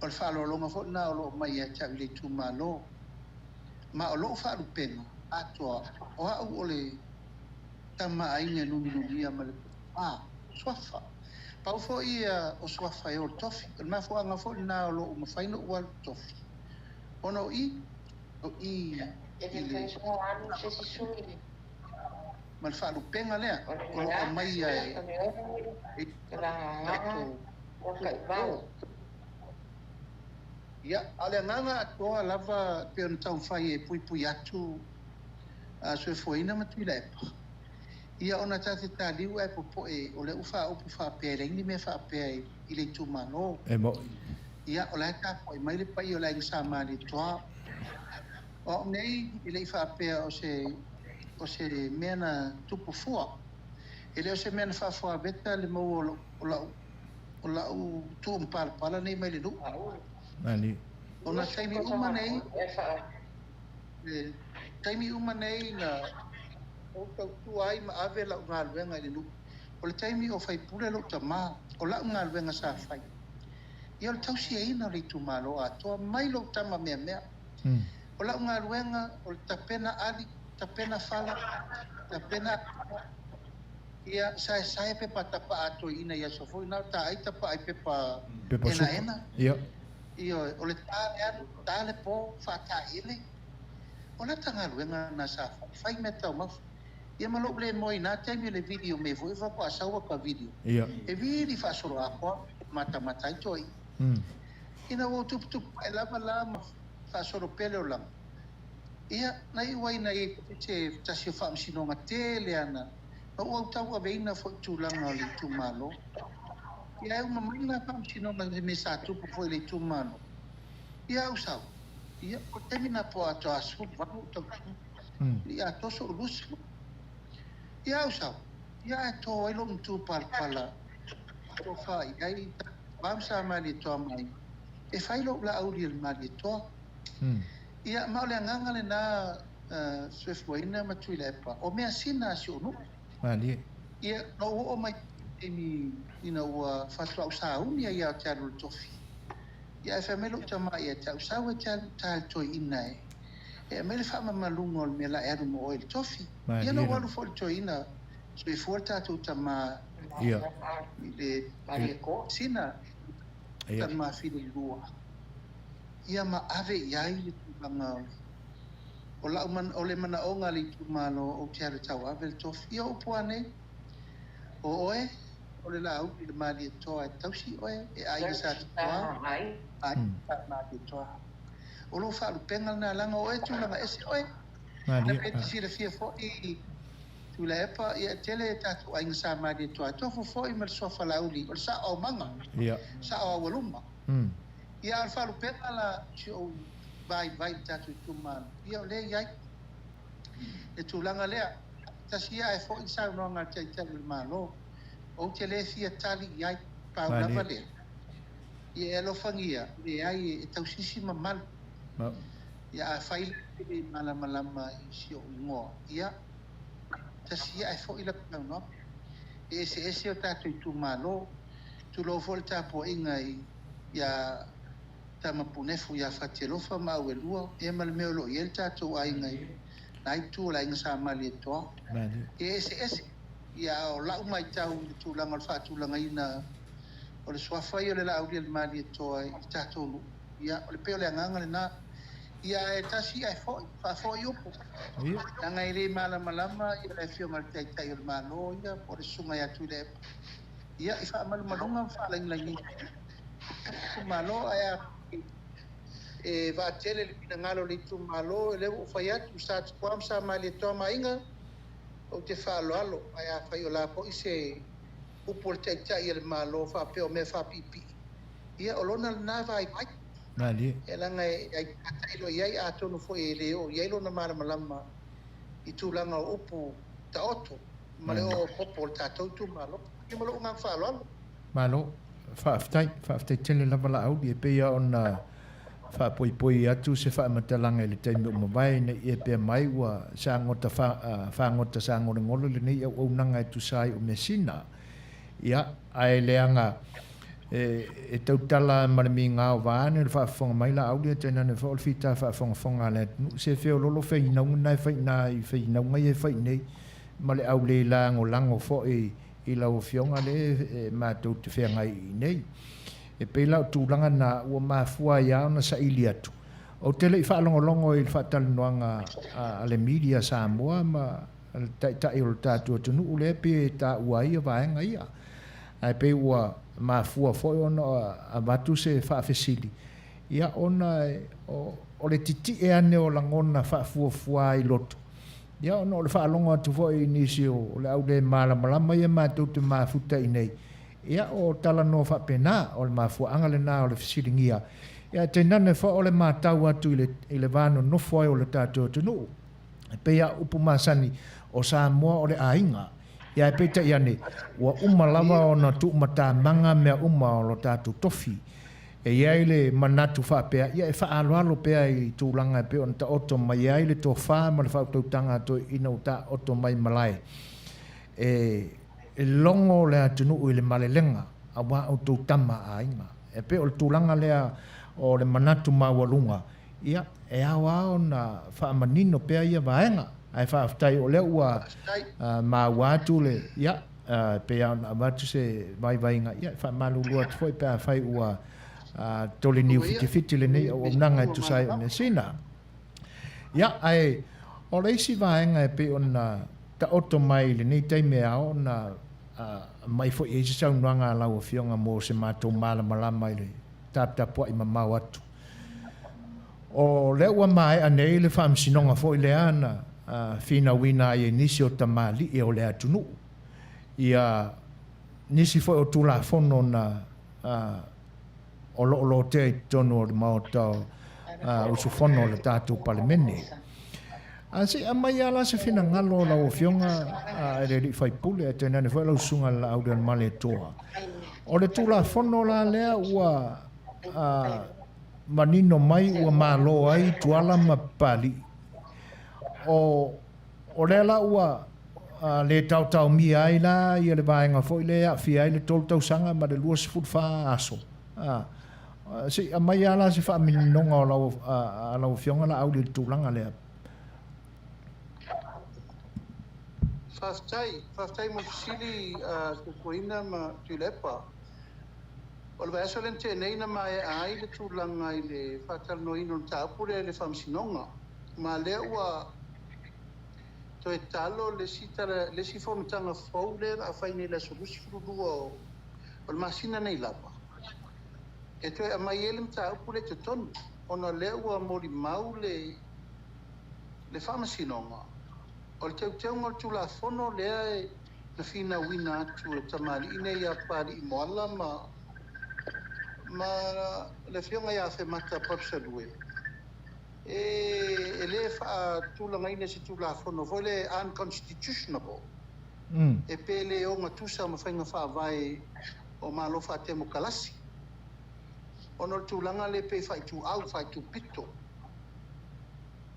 G: O le whaalolonga fo na o lo o mai ia tau i le tūmalo. Ma o lo o whaalupenga atoa o au o le tama ainga numi ia ma le swafa. Pau fo ia o swafa e o tofi. O ma fo anga fo na o lo o mawhaina ua le tofi. Ono i le ma le whaalupenga lea. O lo o mai ia ia, ale nganga atoa lava pe on tau whai e pui atu sue fuaina matui la epa. Ia ona tate tāliu e popo e o le uwha upu whapea rengi me whapea i le tūmano.
A: E mo.
G: Ia o lai tāpo e mai le pai o lai ngasa maari toa. O nei i le whapea o se mea na tupu fua. E le o se mea na whafua veta le mau o lau tu mpala nei mai le nu.
A: Mani.
G: Ona taimi uma nei na o tautu ai ma ave la ngā luenga i lu. O le taimi o whai pule lo ta mā, o la ngā luenga sa whai. Ia o le tausi e ina le tu malo a toa mai lo tama mea. O la ngā luenga o le tapena ali, tapena fala, tapena ia sae pepa tapa ato ina ia sofo ina ta ai tapa ai pepa ena.
A: Ia.
G: Ia o le tale po whata ele. O la tanga luenga na sa whai me tau mafu. Ia malo ble moi na taimi le video me vo iwa ko asawa ka video.
A: Ia.
G: E viri whasoro akoa mata i toi. Ina wo tup e lava lama whasoro pele o lang. Ia na iwai na e te tasi o whaamsinonga tele ana. Na ua utau a veina fo tūlanga o le tūmalo. Ia e umamaina whaamsinonga me sa tupu fo le tūmalo. Ia au sau. Ia o temina po ato asu vanu tau. Ia toso lusu. Ia au sau. Ia e to ilo mtu pala. O whai ai vamsa mali toa mai. E whailo la auri il mali toa. Ia maule angangale na swefuaina matui lepa. O mea sina si onu.
A: Mani.
G: Ia no o mai emi ina ua whatua usauni ia te aru tofi. Ia e whamelo tama ia te usau e te toi ina e. E mele whama malungo me la eru mo oil tofi. Ia no walu fo toi ina. So e fuorta tu tama
A: ia
G: le sina tama fili lua. Ia ma ave iai le tūlanga o la o le mana o ngali tūmalo o te aru tau ave le tofi. Ia o puane o oe o le la au le mali e toa e tausi oe e ai sa toa. Ai sa mali e toa. O lo whaalu pengal na langa oe tūlanga ese oe. Na peti si le fia fo i tula epa ia tele tatu ai sa mali e toa. Tofu fo i mer sofa lauli o sa o manga.
A: Ia.
G: Sa o waluma. Ia al whaalu pengal la si o vai tatu tūmano. Ia o le iai. E tūlanga lea. Tasi ia e fo i sa unonga te telu malo. O te le fia tali iai pau lava lea. Ia e lo fangia. Le ai e tausisi mamal. Ia a whaile e malama i si o ingoa. Ia. Tasi ia e fo i la pau no. E ese o tatu i tūmano. Tu lo fo le tapo inga i ia tama punefu ia whatialofa mau e lua. Ia malameo lo i el tatu a inga i. Nai tu la inga sa mali e toa. E ese. Ia o lau mai tau i tūlanga o le whaatūlanga ina o le swafai o le lau lia le mali e toa i tātonu. Ia o le peo le anganga le nā. Ia e tasi ai whafoi upo. Nanga i re malama ia le fio ngal tai o le malo ia o le sunga ia tu le. Ia i whaamalumalunga whaalangilangi. Malo aia e vaatele le pinangalo le tu malo e lewo whai atu sa tukuam sa mali e toa mainga. O te whaaloalo, ai a whai o la po i se upo le teitai e le malo, whapeo me whapipi. Ia o lona na vai mai.
A: Mani.
G: E langa ai atailo iai a tonu fo e leo, iai lona malama i tūlanga o upo ta oto. Ma leo popo le tātou tu malo. Ia malo unga whaaloalo.
A: Malo, whaaftai tele lava la au, e peia ona whaapoi atu se whaamatalaga i le taimi o mawai na i e pea mai ua whangota sa ngore ngolo le nei au aunaga e tusai o mea sina ia ai leanga e tautala marminga o vane le whaafonga mai la aulia tēnā ne whaol fita whaafonga le se wheo lolo whainau nai whainau ngai e whainei ma le au le lango lango fo i lau whionga le mātou te whea ngai nei e pei lau tūlanga na ua mafua iau na sa ili atu o tele i whaalongolongo i whaatalinoanga a le media Samoa ma tai o le tātua tunu ule pe tā uai a vaenga ia ai pe ua mafua foi ona a watu se whaafesili ia ona o le titi e ane o langona whaafuafua i loto ia ona o le whaalonga atu foi nisi o le au le malamalama ia mātou te mafuta i nei ia o tala no whapena o le mafua anga le nā o le fesilingia ia te nane wha o le mātau atu i le vāno nofoi o le tātua tunu pe ia upu masani o Samoa o le ainga ia e peta iane ua uma lava o na tu mata manga mea uma o lo tatu tofi e ia le manatu whapea ia e whaaloalo pea i tūlanga e peo na ta oto mai ia le tō wha ma le whautautanga to ina o ta oto mai malai e longo le atunu i le malelenga a wā o tō tama a inga e peo le tūlanga lea o le manatu mawalunga ia e awa o na whaamanino pea ia vaenga ai whaaftai o lea ua mā wātu le ia pe a watu se vai nga ia whaamalulua tu foi pea whai ua tole niu fiti le nei o nanga tu sai o nesina ia ai o leisi vaenga e pe o na ta oto mai le nei teime ao na mai foi e se sau nuanga lau o fionga mo se mātou malama i le tapua i mamau atu o le ua mai anei le whaamsinonga foi le ana fina wina e nisi o tamali e o le atunu ia nisi foi o tula fono na o lo te tono o le maotau usu fono le tātou palemene se a mai ala se fina ngalo la o fionga e le li fai pule e tēnane foi lau sunga la au le male toa o le tula fono la lea ua manino mai ua malo ai tuala mapali o le la ua le tau mi ai la ia le vaenga foi le a fi ai le tau sanga ma le lua se fa aso si a mai ala se fa minonga o la fionga la au le tulanga le
G: Faftai mo sili kuina ma tulepa o le vaso lente nei na mai ai le tulanga i le fatal no ino tapure le famsinonga ma le ua to e talo le si fonutanga faule a faine la solusi frudua o le masina nei lapa e to e mai ele mta upule te tonu ona le ua mori mau le famasinonga o le teu ngol tula fono le na fina wina atu le tamali ine ia pari i moala ma le fionga ia fe mata papsalue e le fa tula ngaina se tula fono vole unconstitutional e pele o ngatusa ma fainga fa vai o malo fa temo kalasi ono tulanga le pe fa tu au fa tu pito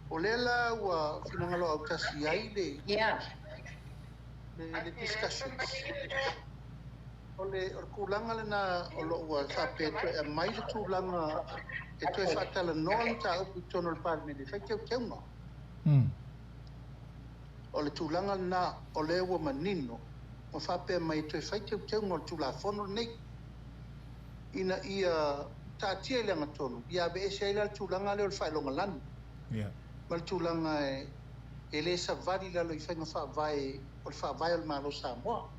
G: o lela wa finangalo au tasi ai le le discussions o kulanga le na o lo wa sa peto e mai le tulanga e to e fatala no anta o pitono le parme fa ke no o le tulanga na o le wa manino o fa pe mai to e fa ke no tula fono nei ina ia tatia le ngatono ia be se le tulanga le fa longa lan mal tulanga e le sa vali la lo i fa vai o fa vai al malo Samoa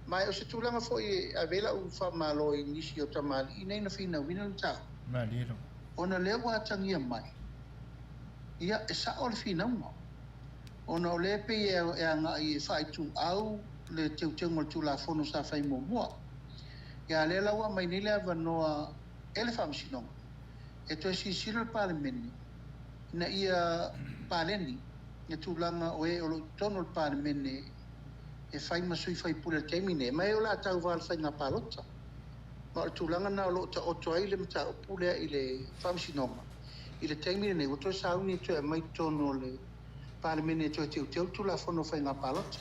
G: mai o se tulanga foi a vela u fa malo inicio tamali ina ina fina wina ta
A: maliro
G: ona le wa tangia mai ia e sa o fina mo ona le pe e anga i fa tu au le teu mo tula fono sa fai mo mo ia le la wa mai ni le va no ele fam sino e to si silo parlemeni na ia paleni e tulanga o e o tono parlemeni e fai masui fai pula termine mai o la tau val fai na palota ma tulanga na lo ta o to ile mta pula ile fam sino ile termine ne o to sa uni to e mai tono le parlemeni to teu tula fono fai na palota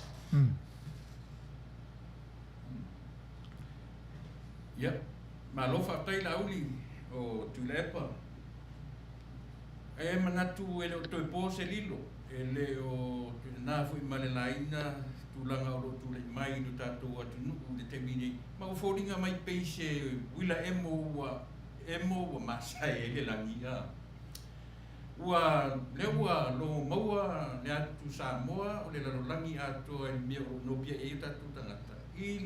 H: Ia, malo whaatai la uli o Tulepa. E manatu ele o toi pō se lilo. Ele o nā fui malelaina, tūlanga o tūle mai no tātou atu nuku le te mine. Ma o fōringa mai peise wila emo wa masai ele langia. Ua lewa lo maua le atu Samoa o le lalolangi ato e mea o nopia e tātou tangata. I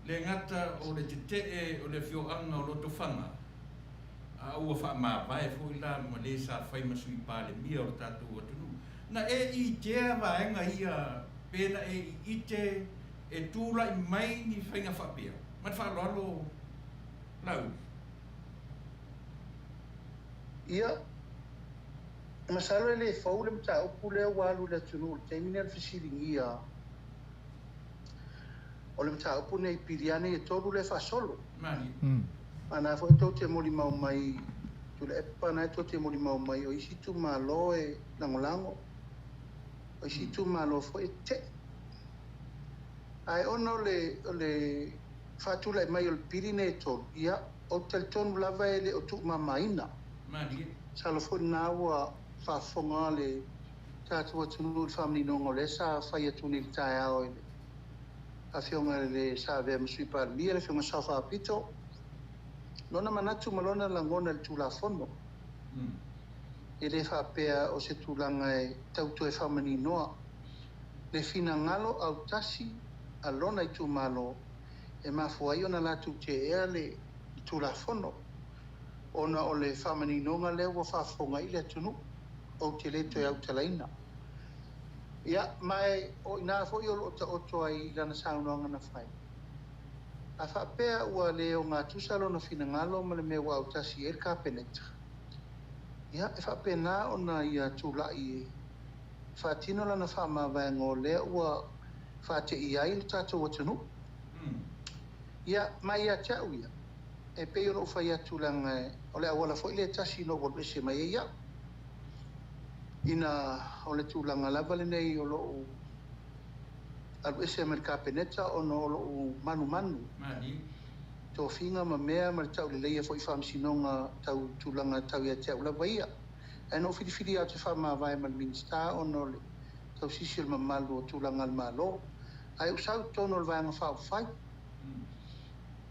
H: le ngata o le te o le fioanga o loto whanga. A ua wha mawai fo i la ma le sa whai masui pāle mia o tātou atunu. Na e I tea vaenga ia pēna e I te e tūla I mai ni whainga whapea. Man whaaloalo lau.
G: Ia, masalo le fau le mta upu le walu le tunu, te mine al fisiringia. O le mta upu nei piriane e tolu le fasolo.
H: Mani.
G: Ana fo to te moli mau mai, tu le epa na to te moli mau mai, o isi tu malo e langolango. O isi tu malo fo e te. Ai ono le fatula e mai o le pirine e tolu. Ia, o tel tonu lava e le o tu mamaina.
H: Mani.
G: Salafo na wa whafonga le tātua tunu whamni nongo le sa whai atuni le tae ao ele. A whionga le sa vea masui pa lia le whionga sa whaapito. Nona manatu malona langona le tūla fono. E le whaapea o se tūlanga e tautu e whamani noa. Le whina ngalo au tasi a lona I tū malo e mafuai ona latu te ea le tūla fono. Ona o le whamani nonga leo wa whafonga I le tunu o te leto e au talaina. Ia, mai o ina fo I o ta oto ai lana saunoanga na whai. A whapea ua leo ngā tusalo na whina ngalo ma le mea wa au tasi e ka peneta. Ia, e whapea nā ona ia tūlai e whatino lana whamawai ngō leo ua whate I ai le tātou atunu. Ia, mai ia tau ia. E pei ono whai atu langa o le awala fo I le tasi no wadu ese mai e ia. Ina o le tūlanga lava le nei o loo alu ese mai ka peneta ono o loo manu manu.
H: Mani.
G: Tō whinga ma mea ma le tau le leia fo I whamsinonga tau tūlanga tau ia te au lava ia. E no whiri au te whamawai ma le minsta ono le tau sisil ma malu o tūlanga al malo. Ai usau tono le vanga whau whai.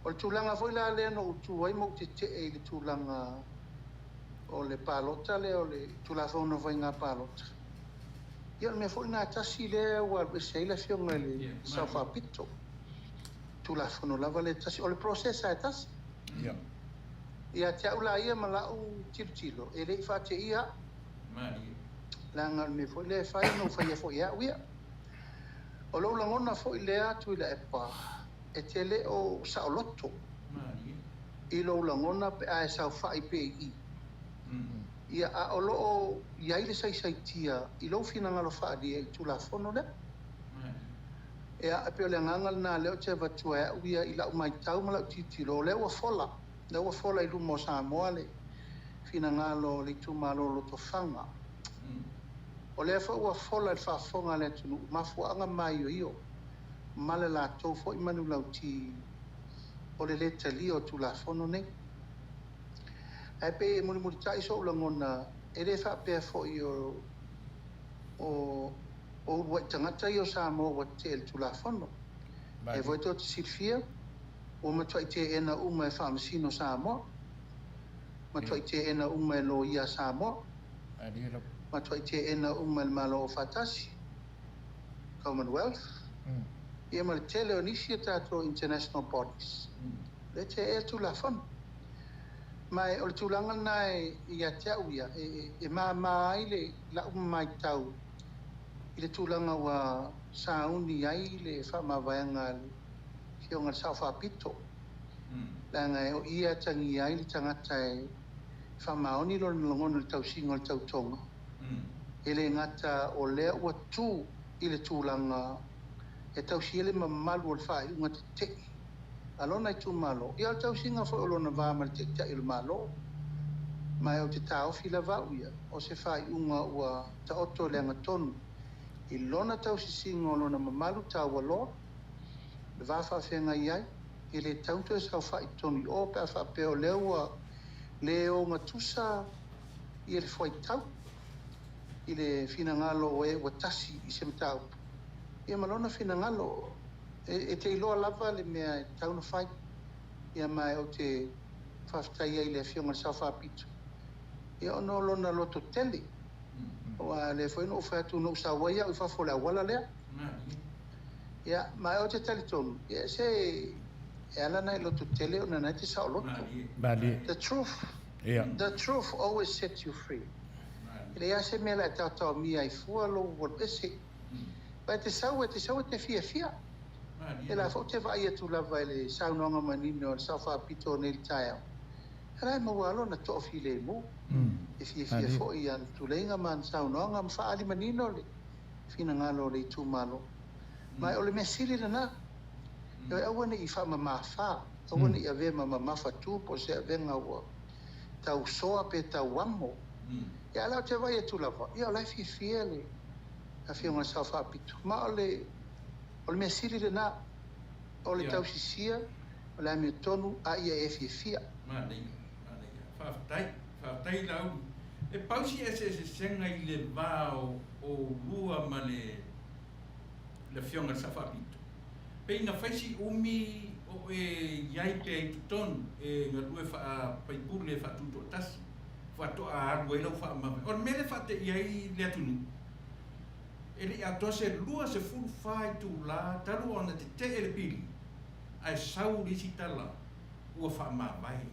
G: O le tūlanga foi la lea no utu ai mo te e le tūlanga o le palota le o le tūlawhona foi ngā palota. Ia me foi ngā tasi lea ua seila whionga le sauwhapito. Tūlawhona lava le tasi, o le procesa e tasi. Ia te au la ia ma lau tilo, e le whate ia.
H: Mani.
G: Langa me foi le whai no whai e foi ia uia. O lau langona foi lea tu ila epa. E te le o saoloto.
H: Mani.
G: I lo langona pe a sau fai pe I. Ia a o loo iai le sai I lo fina ngalo fai di e tula fono le. E a pe o le ngangal na leo te vatua e uia I lau mai tau ma lau titilo. Le ua fola. Le ua fola I lumo Samoa le. Fina ngalo le tumalo lo to fanga. O le fa ua fola le fa fonga le tunu. Mafua anga mai o io. Male la tau fo I manu lau ti o le leta li o tu la fono nei. E pe muri tai so langona e le fa pe fo I o wa tangata I o Samoa wa te tu la fono. E voi to te silfia o matua te ena uma e whamasino Samoa. Matua te ena uma e lo ia Samoa. Matua te ena uma e malo o Fatasi. Commonwealth. Ia ma le tele o nisi e tātou international bodies. Le te e tu la fono. Mai o le tūlanga nai I a te au ia, e mai le la mai tau. I le tūlanga wa sauni ai le whamawaianga le whionga le sau whapito. Langa e o ia tangi ai le tangata e whamaoni lo ngona le tau singo le tau tonga. E le ngata o lea ua tū I le tūlanga e tau siele ma malu o le whai unga te te. Alona I tū malo. Ia o tau singa fo olona vāma le te te il malo. Mai o te tau fila vau ia. O se whai unga ua ta oto le anga tonu. I lona tau si singa olona ma malu tau alo. Le vāwha whenga iai. I le tautu e sau whai toni o pe a whapeo leua le o matusa i le whai tau. I le whina ngalo e watasi i se mtau. Ia malona whina ngalo e te iloa lava le mea e tauna whai. Ia mai o te whaftai ai le whionga le sau whapitu. Ia ono lona loto tele. Wa le foi no fa tu no sa waya fa fo la wala le ya ma o te teleton ya se ala na lo tu tele ona na te sa lo the truth always sets you free le ya se me la ta ta mi ai fu lo wo ese ba te sa te fia e la fo te vai tu la vai le sa no nga manino sa fa pito nel taia era mo walo na to file mo if fo ia tu lenga man sa no nga fa ali manino le fina ngalo le tu malo mai ole me sili na yo awane I fa mama fa awane I ave mama fa tu po se venga wo tau soa pe tau wamo ya la te vai tu la va ya la fiele a fi nga sa fa pitu ma ole me sili na ole tau sisia ole me tonu a ia e fia
H: Whaftai lau. E pausi e se senga I le vao o lua ma le whionga sa whapito. Pei na whaisi umi o e iai pe ai tutonu e ngā lue paipule whatuto tasi. Whato a aru e lau whaamame. O mele whate iai le atunu. E le ato se lua se fulu whai tu la taru ona te ele pili. Ai sau risi tala ua whaamawai.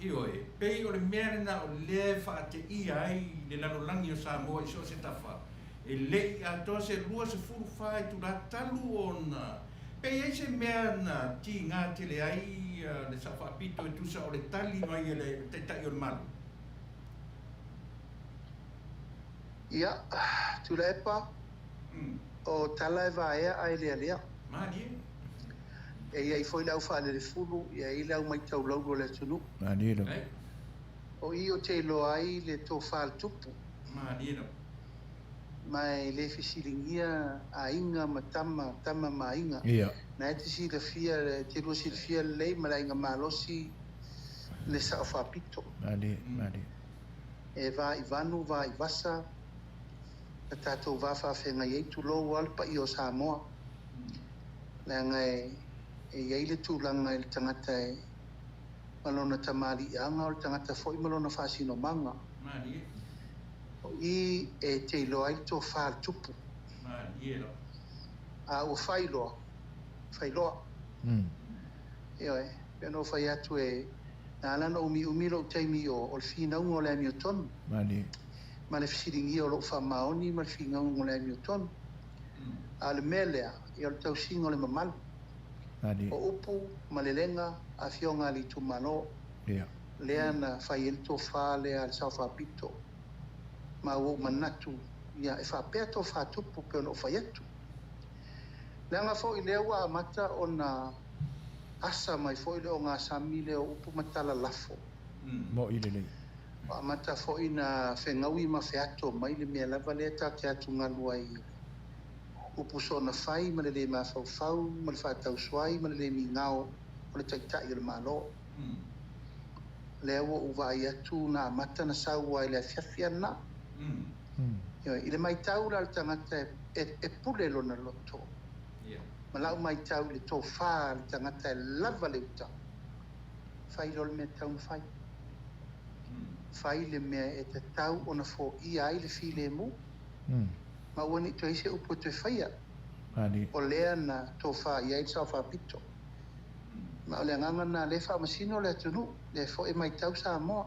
H: Ioe, pei o le mea na o le whaate I ai le lanolangi o Samoa I so se tafa. E le ato se lua se furu whai tu la talu ona. Pei ei se mea na ti ngā tele ai le sawhapito e tusa o le tali mai e le te tai o le malu.
G: Ia, tu la epa o tala e vaea ai lea lea.
H: Mani e?
G: E ia I foi lau whaale le fulu, ia I lau mai tau lau le tunu.
A: Mani e
G: O I o te lo ai le tō whaal tupu.
H: Mani e
G: Mai le fisilingia a inga ma tama ma inga.
A: Ia.
G: Na e te si le fia, te lo si le fia lei ma la inga malosi le sa whapito.
A: Mani.
G: E va I vanu, va I vasa. Na tātou va whawhenga I eitu lo alpa I o Samoa. Na ngai e iei le tūlanga I le tangata e malona tamari anga o le tangata fo I malona whasino manga.
H: Mani e?
G: I e te ilo ai tō whaal tupu.
H: Mani e
G: A o whailoa. Ioe, pēno whai atu e nā lana umi lo teimi o le whinaunga o le ami o tonu.
A: Mani.
G: Ma le fisiringi o lo whamaoni ma le whinaunga o le ami o tonu. A le melea I o le tausinga o le mamalu.
A: Mani.
G: O upu ma le lenga a fionga li tumano.
A: Ia.
G: Lea na whai elto whale a le sau whapito. Ma o manatu ia e whapea tō whatupu pe ono whai atu. Lea ngā fo I lea wa amata o na asa mai fo I leo ngā sami leo upu matala lafo.
A: Mo I lelei.
G: Wa amata fo I na whengaui ma whiato mai le mea lava lea ta te atu ngalua I upu so na whai ma le le ma whau ma le whatau swai ma le le mi ngao o le taitai o le malo. Lea wa uwa I atu na amata na saua I le fiafia na. I le mai tau la le tangata e pule lo na loto. Ma lau mai tau le tō whā le tangata e lava le uta. Whai lo le mea tau na whai. Whai le mea e te tau o na fō I ai le file mu. Ma wani to ise upo te whaia.
A: Mani.
G: O lea na tō whā I ai le sau whapito. Ma o le nganga na le wha masino le atunu. Le fō e mai tau sa moa.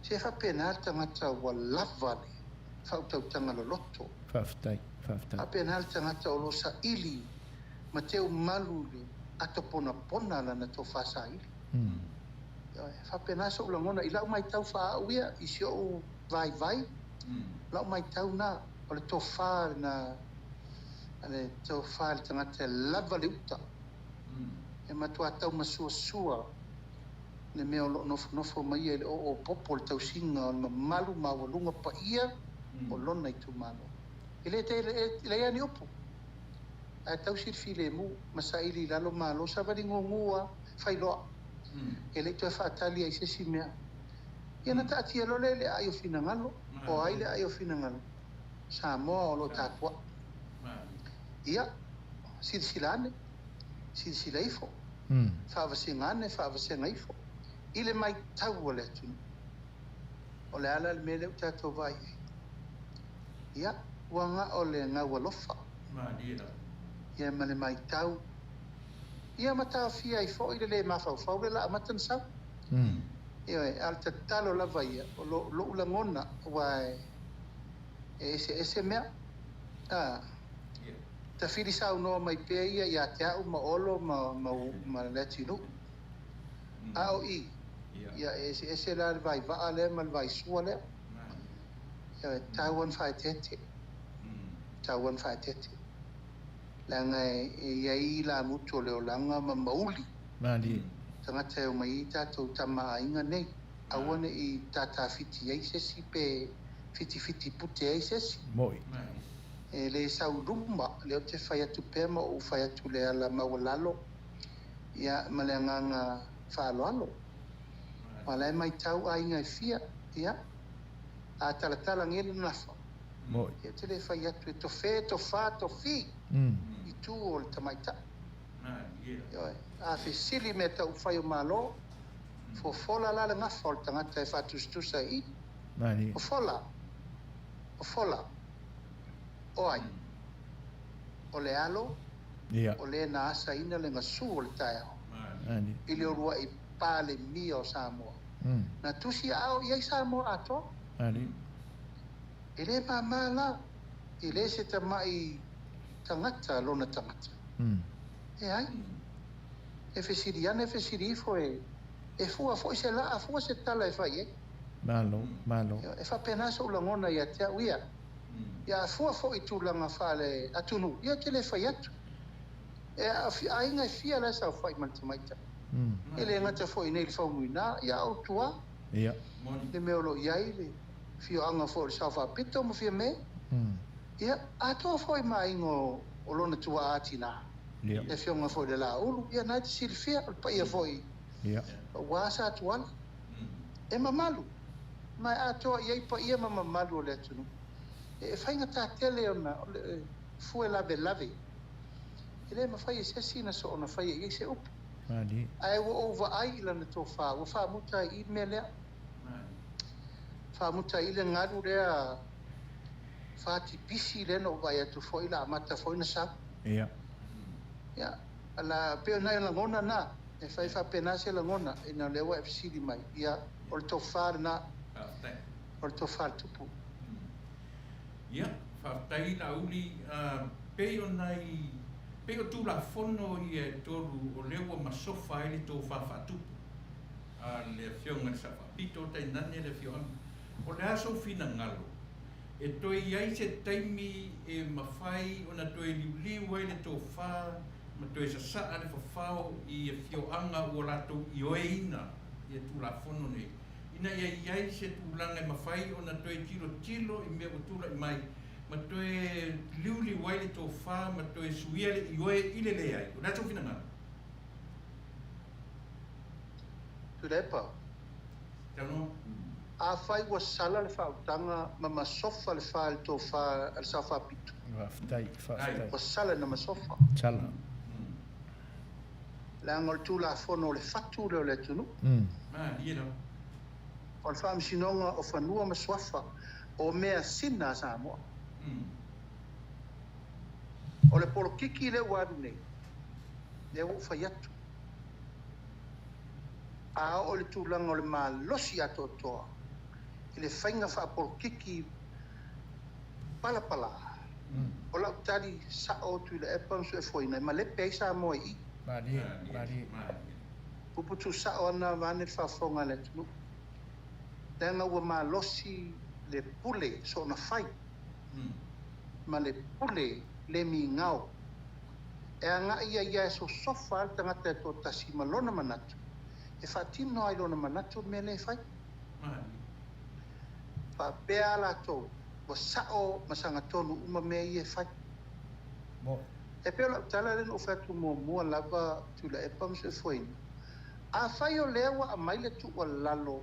G: Se whapena tangata wa lava le. Whautau tanga lo loto.
A: Whaftai.
G: Whapena tangata o lo sa ili. Ma teo malu le atopona pona lana tō whasa ili. Whapena so ulangona I lau mai tau wha auia I si o vai. Lau mai tau na o le tō wha na ale tō wha le tangata lava le uta. E matua tau masua le mea o nofo mai e o popo le tau singa o le malu ma walunga pa ia o lona I tu malo. I le te le ani opo. a tau sir file mu masaili lalo malo sa vali ngongua failo ele to fa tali ai se simea ia na ta tia lo le ayo finangalo o ai le ayo finangalo sa mo lo takwa ia silsilane silsilaifo fa vasingane fa vasengaifo ile mai tau ole tu ole ala le mele ta to vai ia wanga ole nga walofa ia male mai tau ia mata fia i fo ile le ma fa le la matan sa ia al talo la vai lo la ngona vai ese mea ta fili sa no mai pe ia te au ma olo ma le tino au i ia ese la vai va ale mal vai suole ia taiwan fa tete langa ia i la muto le langa ma mauli
A: Mali.
G: tanga te o mai tato tama inga nei awane i tata fiti ai se si pe fiti pute ai se si
A: Moi.
G: le sau rumba le o te whai atu pēma o whai atu le ala mawalalo ia ma le nganga whaaloalo ma le mai tau a inga i fia ia a talatala ngele nafa
A: Moi.
G: ia te le whai atu e to whē, to whā, to whi i tū o le tamaita a whisili me tau whai o malo fo fola la le ngafa o le tangata e whatustusa i
A: Mali.
G: o fola Oi. O le alo,
A: Ia.
G: o le na asa ina le ngasu o le tae ho.
A: Mali.
G: Ili o rua i pāle mia o Samoa. Na tusi au iai Samoa ato.
A: Mali.
G: I le mamā la, i le se tamai tangata, lona tangata. E ai. E whesiri ana, e whesiri ifo e fua fo i se la, a fua se tala e whai e.
A: Malo.
G: E whapena so ulangona ia te au ia. Ia fua fo i tūlanga whale atunu. Ia te le whai atu. E a inga i fia la sa whai mantamaita. E le ngata fo i nei le whaumuina. Ia au tua.
A: Ia.
G: Le meolo iai le fio anga fo le sa whapito mo fia me. Ia atoa fo i ma ingo o lona tua atina.
A: Ia.
G: Le fio nga fo le la ulu. Ia nai te silfia. Pa ia fo i.
A: Ia.
G: Wasa atuana. E mamalu. Mai atoa iai pa ia mamalu o le atunu. E whainga tā tele ona, fue lave. E le mawhai e se sina so ona whai e se upu.
A: Mali.
G: Ai wa ova ai ila na tō wha, wa wha muta i me lea. Wha muta i le ngaru rea, wha ti bisi le no vai atu fo ila amata fo ina sa.
A: Ia.
G: Ia, ala peo nai la ngona na, e whai wha pena se la ngona, e na lewa e fisiri mai. Ia, o le tō wha na, o le tō wha tupu.
H: Ia, whaftai la uli peo nei, peo tū la whono i e toru o lewa masofa e le tō whawhatupu. Le whionga sa whapito tai nane le whionga. O le aso whina ngalo. E toi iai se taimi e mawhai o na toi liu e le tō wha, ma toi sa saa le whawhao i e whioanga o lato i oeina i e tū la whono nei. Ina iai se tūlanga i mawhai o na toi tilo i mea o tūla i mai. Ma toi liuli waile tō whā, ma toi suiele i oe i le lea i. O nā tō whina ngā?
G: Turepa.
H: Tauno?
G: A whai wa sala le whautanga, ma masofa le wha le tō wha, le sa whapitu.
A: Whaftai.
G: Wa sala na masofa.
A: Chala.
G: Le angol tū la whono le whatu leo le tunu.
H: Ia rau.
G: O le whaamisinonga o whanua maswafa o mea sina Samoa. O le polo kiki le wadu nei. Le o whai atu. A o le tūlanga o le malosi ato toa. I le whainga wha polo kiki pala. O lau tari sa o tu le epansu e fwoi ma le pei Samoa i.
A: Mali.
G: Puputu sa o ana vane whawhonga le tunu. Tenga ua malosi le pule so na whai. Ma le pule le mi ngau. E anga ia e so sofa al tangata e tō tasi malona manatu. E whatino ai lona manatu me le whai. Wha pēa la tō. Wa sao masanga tonu uma me i e whai. E peo la tala len o fatu mua lava tu la e pam se foi. A fai o lewa a maile tu o lalo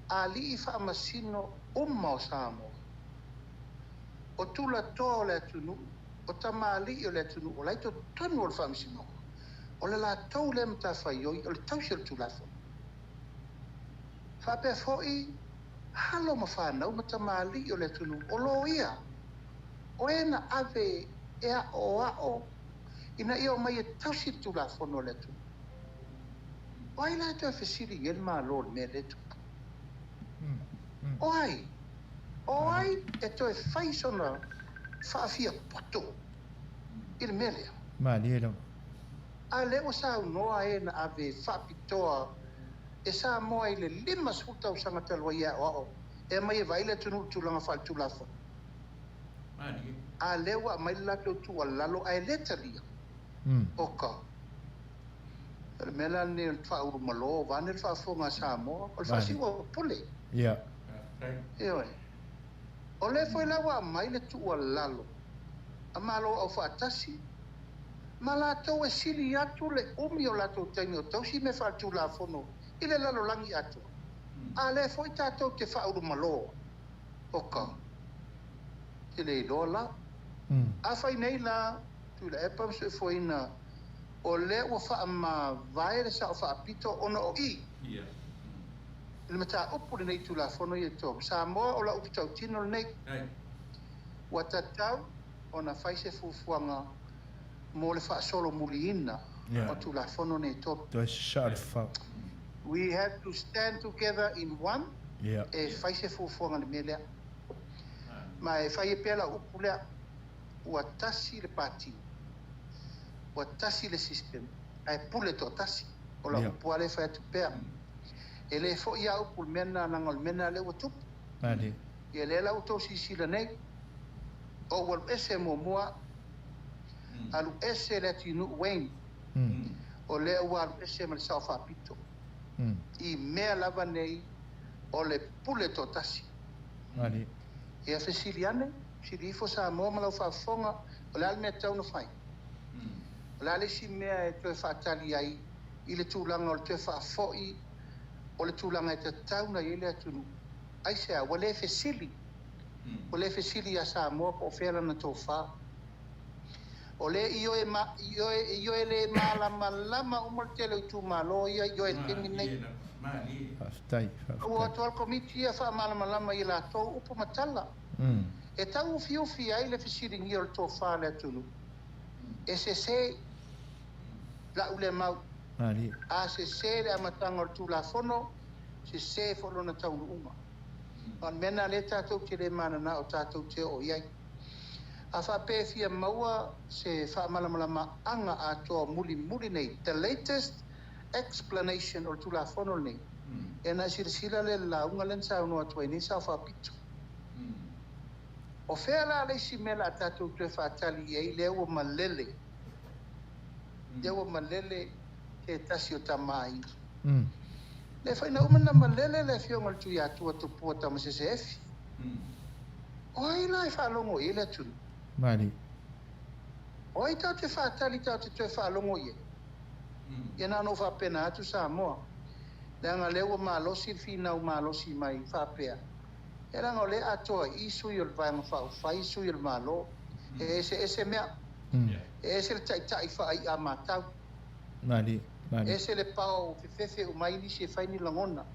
G: a li i fa masino umma o Samoa. O tu la toa o le atunu, o tamali o le atunu, o laito tonu o le fa masino. O le la tau le mta fai o le tau se tu lafo. Fa pe foi halo ma fa na o tamali o le atunu, o lo ia. O ena ave ea o ina ia o mai e tausi tu la fono le tu. O ai la tu e fesiri el ma lor me le tu. O ai e to e faisona faafia poto. Il mele.
A: Ma lelo.
G: A le o sa noa e na ave faapitoa e sa moa i le lima suta o sanga talwa ia o e mai e vaile tunu tulanga fal tu la fono. A lewa mai la tu lalo ai letaria. Oka. El mela ni fa uru malo, va ni fa fonga Samoa, o fa si o pole.
A: Yeah.
G: Ewe. O le foi la wa mai le tu lalo. A malo o fa tasi. Mala to e sili atu le umi o lato tengi o tausi me fa tu la fono. Ile lalo langi atu. A le foi tato te fa uru malo. Oka. Ile dola. A fai nei la tu la e pam se foi na o le o fa ma vai le sa fa pito ona o i.
H: Ia.
G: Le mata opu nei tu la fono ye to. Sa mo o la upu tau tino nei.
H: Ai.
G: Wa tatau ona fai se fufuanga mo le fa solo muliina o tu la fono nei to.
A: To sharfa.
G: We have to stand together in one.
A: Yeah.
G: E fai se fufuanga le mele. Ma e fai e pela upu le ua tasi le pati. Ua tasi le system. Ai pule to tasi. O la upu ale fai atu pea. E le fo ia upu mena nangol mena le ua tupu.
A: Mali.
G: E le la uto sisila nei. O wal ese mo mua. Alu ese le tinu Wayne. O le ua alu ese me le sao fa pito. I mea lava nei o le pule to tasi.
A: Mali.
G: E a fesiliane. Si fo sa mo malau fa fonga o le alme tau no fai. O le ale si mea e toe fa tali ai i le tūlanga o le toe fa foi o le tūlanga e te tau na i le atunu. Ai sea, o le fesili. O le fesili a sa mo po fera na tō fa. O le io e le lama umar tele i tū malo io e tengi nei.
A: Aftai.
G: O atual komiti a fa malama i la tō upo matala. E tau fiufi ai le fisiringi o le tō whāle atunu. E se la ule mau.
A: Mali.
G: A se le amatanga o le tū la fono, se fono na taunu uma. On mena le tātou te le manana o tātou te o iai. A whape fia maua se whaamalamalama anga a toa muli nei. The latest explanation o le tū la fono nei. E na sila le launga len sa unua tua ni sa whapitu. O fea la leisi mela tatou te whaatali e le ua malele. Le ua malele ke tasi o tamai. Le whaina umana malele le fionga tu ia tua tupua tamasese efi. O ai la e whaalongo i le tunu.
A: Mali.
G: O ai tau te whaatali tau te whaalongo i e. Ia nā no whapena atu sa moa. Le anga le ua malosi finau malosi mai whapea. E ranga o le atoa i sui o le vaenga whao whai sui o le malo. E se mea. E se le tai whai a mātau.
A: Mali.
G: E se le pao fefefe o mai ni se whai ni langona.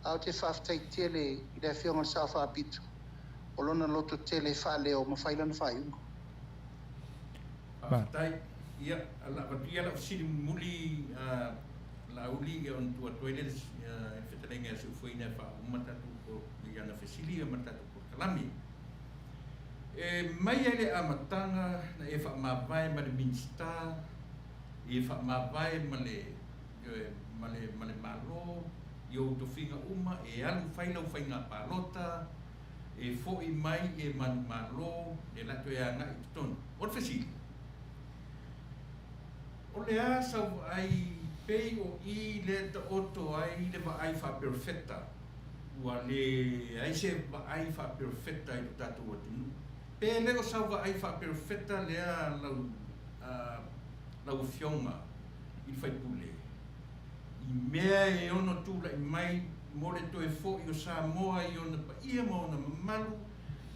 G: Au te whaftai tele i le whionga sa whapitu. O lona loto tele whale o mawhailana whaiunga.
H: Whaftai. Ia, ala siri muli la uli on tua toilet fetalenga su fuina fa umatatu ko yana fesili matatu ko kalami mai ele amatanga na e fa mavai ma le minsta e fa mavai ma le malo yo to finga uma e alu faina palota e fo i mai e malo e la to ya na ton o fesili o le asa ai pei o I le ta oto ai le va ai fa perfetta ua le ai se va ai fa perfetta i tatu atu pe le o sa va ai fa perfetta le a lau fionga i whai pule. I mea e ono tūla i mai mo le toe fo i o Samoa i ona pa ia ma ona malu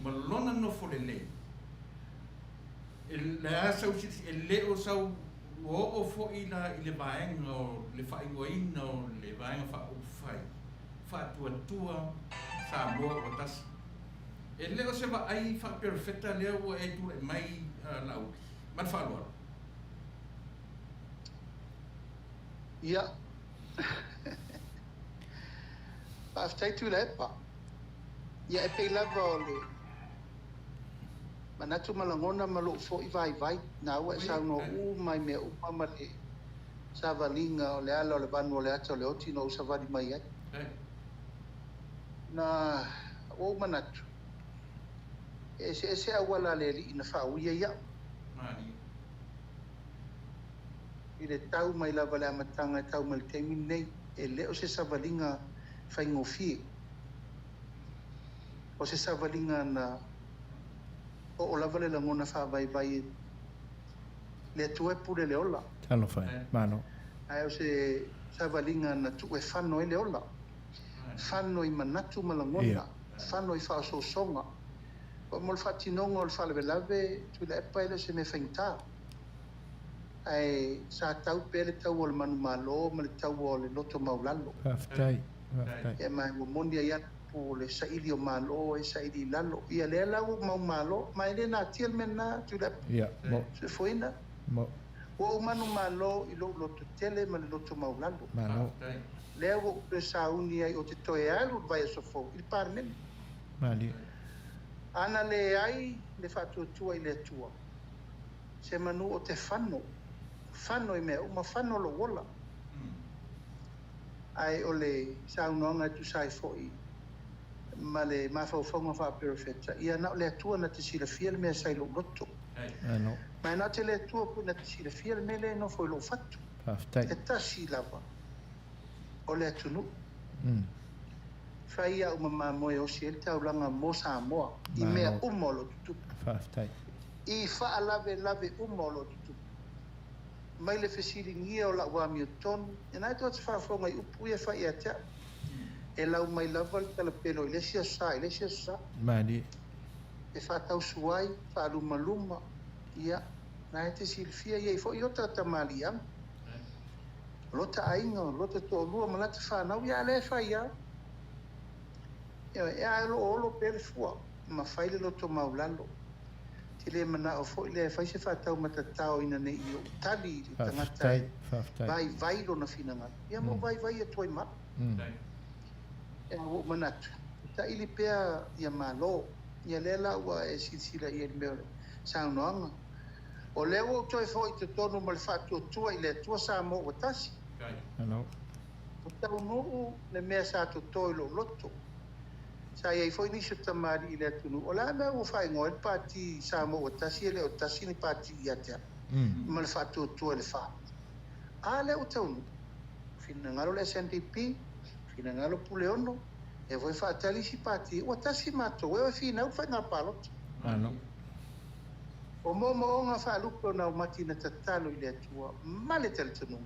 H: ma lona no fo le le. Le asau e leo sau o fo i le vaenga o le whaingoina o le vaenga wha o whai. Wha tua Samoa o tasi. E leo se wa ai wha perfecta leo e tūla i mai lau. Man wha aloa.
G: Ia. Aftai tu le pa. Ia e pe lava o le. Manatu malangona malo fo I vai. Na ua e sa no mai me mama le. Sa valinga o le ala o le vanu o le ata o le oti no sa vali mai ai. Na o manatu. E se awala le li ina fa uia ia.
H: Mani.
G: I le tau mai lava le amatanga e tau mai le teimi nei. E leo se sa valinga whaingofi. O se sa valinga na o lava le langona whawai le tue pule le ola.
A: Talo whai, mano.
G: Ai o se sa valinga na tu e whano e le ola. Whano I manatu malangona. Whano I whaasosonga. O mo le whatinonga o le whalewelave tu le epa ele se me whaingta. Ai sa tau pele tau o le manu malo ma le tau o le loto maulalo.
A: Whaftai.
G: E mai mo mondi ai po le saili o malo e saili lalo. Ia le lau mau malo, mai le na tiel mena tu le
A: mo.
G: se foina.
A: Mo.
G: O manu malo I lo loto tele ma le loto maulalo.
A: Mano.
G: Le o le sauni ai o te toe alu vai so fo. Il parmen.
A: Mali.
G: Ana le ai le fatu tua I le tua. Se manu o te whano. Whano I mea, uma whano lo wola. Ai o le saunoanga tu sai foi. Ma le mawhauwhaunga wha perfecta. Ia na le atua na te sila fia le mea sai lo loto.
A: Ano.
G: Ma na te le atua pu na te sila fia le mele no foi lo fatu.
A: Whaftai.
G: E tasi lava. O le atunu. Whai au mama moe o si el taulanga mo Samoa. I mea umolo tutu.
A: Whaftai.
G: I wha lave umolo tutu. Mai le fesiri ngia o la wami o tonu. E nai toa te whawhonga I upu ia whai atea. E lau mai lava le talapelo I lesia sa.
A: Mali.
G: E whatau suai, whaluma. Ia, nai te silfia ia I fo I ota tamali am. Lota ainga, lota to lua malata whanau, ia le whai ia. E a olo pere fua, ma whaile loto maulalo. Te le mana o fo le whai se whatau matatao ina nei I o tali I tangata.
A: Whaftai.
G: Vai lo na whinanga. Ia mo vai e toi ma. E o manatu. Ta ili pea ia malo. Ia lela ua e silsila ia I meo saunoanga. O leo o toi fo I te tonu ma le whatu tua I le tua sa mo o tasi.
A: Ano.
G: O tau nuu le mea sa to toi lo loto. Sa ia I fo I niso tamari I le atunu. O la mea o whai ngoe pati sa mo o tasi e le o tasi ni pati ia tea. Ma le whatu tua le wha. A le o tau nuu. Fina ngalo le SNDP. Fina ngalo pule ono. E voi whaatali si pati. O tasi mato. Wewe fina u whai ngā palot.
A: Ano.
G: O mo o ngā whaalupe o nau mati na tatalo I le atua. Ma le tele tanu.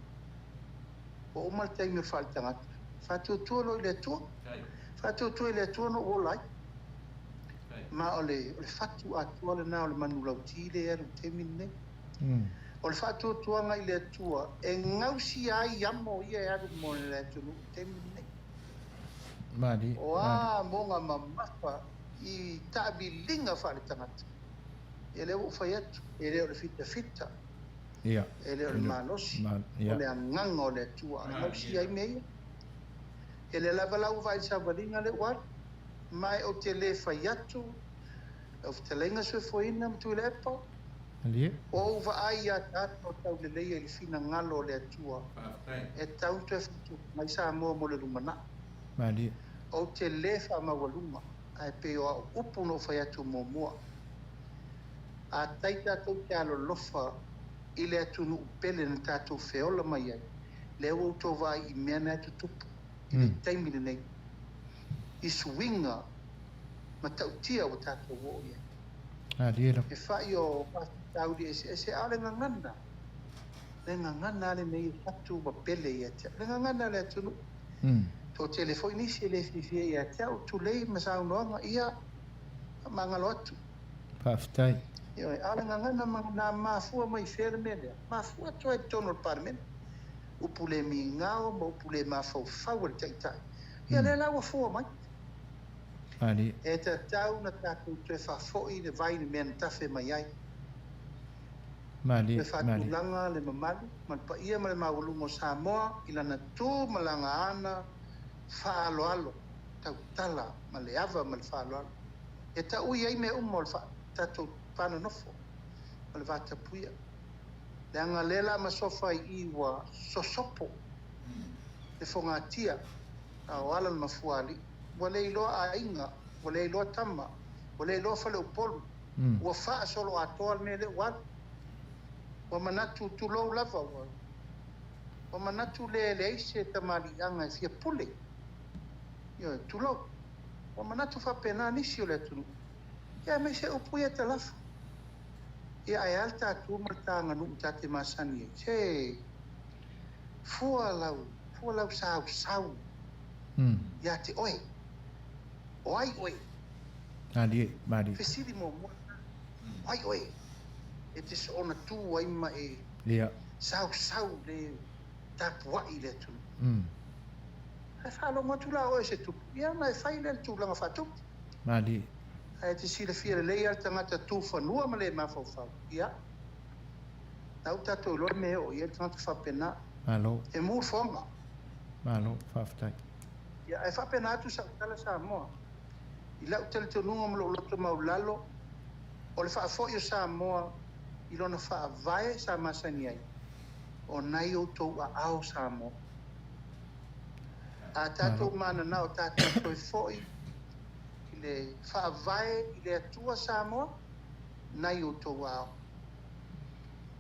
G: O mal taimi o whaalitangata. Whatu lo I le atua. Whatu I le atua no o lai. Ma o le whatu atua le na o le manu lauti le eru temine. O le whatu atua I le atua. E ngausi ai amo ia eru mo le atunu temine.
A: Mali.
G: O a mo ngā mamafa I tabi linga whaalitangata. E le o whai atu. E le o le fita.
A: Ia.
G: E le o le malosi. O le anganga o le atua. Ngausi ai mea. E le lavalau vai sa valinga le war. Mai o te le whai atu. O te lenga sue foina mtu le epa.
A: Ali.
G: O va ai a tato tau le leia I fina ngalo o le atua. E tau te fitu. Mai sa moa mo le lumana.
A: Mali.
G: O te le wha mawaluma. Ai pe o upu no whai atu mo mua. A taita tau te alo lofa I le atunu upele na tātou whiola mai ai. Le o tō vai I mea na atu tupu. I le taimine nei. I suinga ma tau tia o tātou o ia.
A: Ali era.
G: E whai o tau di ese ale ngangana. Le ngangana le nei fatu ba pele ia te. Le ngangana le tunu. To telefoni si le fifi ia te au tu lei masau noanga ia mangalo atu.
A: Paftai.
G: Yo ale ngangana na mafua mai fer mele. Mafua to e tono parmen. Upule mi ngao mo upule mafau fau te tai. Ia le lawa fua mai.
A: Ali.
G: E te tau na tātou te whafoi le vai ni mea tafe mai ai.
A: Mali.
G: Le whatulanga le mamalu, man pa ia ma le maulungo Samoa, ila na tū malanga ana whaaloalo, tau tala, ma le ava ma le whaaloalo. E ta ui ai me umo le tātou whana nofo, ma le whatapuia. Le anga lela ma sofa i iwa sosopo, le whongatia, a o ala ma fuali. Wale iloa a inga, wale iloa tama, wale iloa whale upolu. Ua wha solo atoa me le wale. Wa manatu tu lou lava wa. Wa manatu le eise tamari anga fia pule. Yo, tu lou. Wa manatu fa pena nisi o le tunu. Ia me se upuia te lafa. Ia ai alta tu martanga nu utate masani. Se, fua lau sau. Ia te oi. Oi, oi.
A: Mali.
G: Fesiri mo. Oi. E te so ona tu ai ma e.
A: Lia.
G: Sau le tapua i le tu. E whalo matu la o e se tupu. Ia na e whai le tu langa whatu.
A: Mali.
G: E te sila fia le leia tangata tu whanua ma le mawhau. Ia. Nau tatou lor me o ia tangata whapena.
A: Malo.
G: E mū whonga.
A: Malo, whaftai.
G: Ia e whapena atu sa utala sa moa. I lau tele te nunga ma lo loto maulalo. O le whaafoi o sa moa. I lona whaavae sa masani ai. O nai o tau a ao sa moa. A tātou mana nao tātou toi foi. I le whaavae i le atua sa moa. Nai o tau a ao.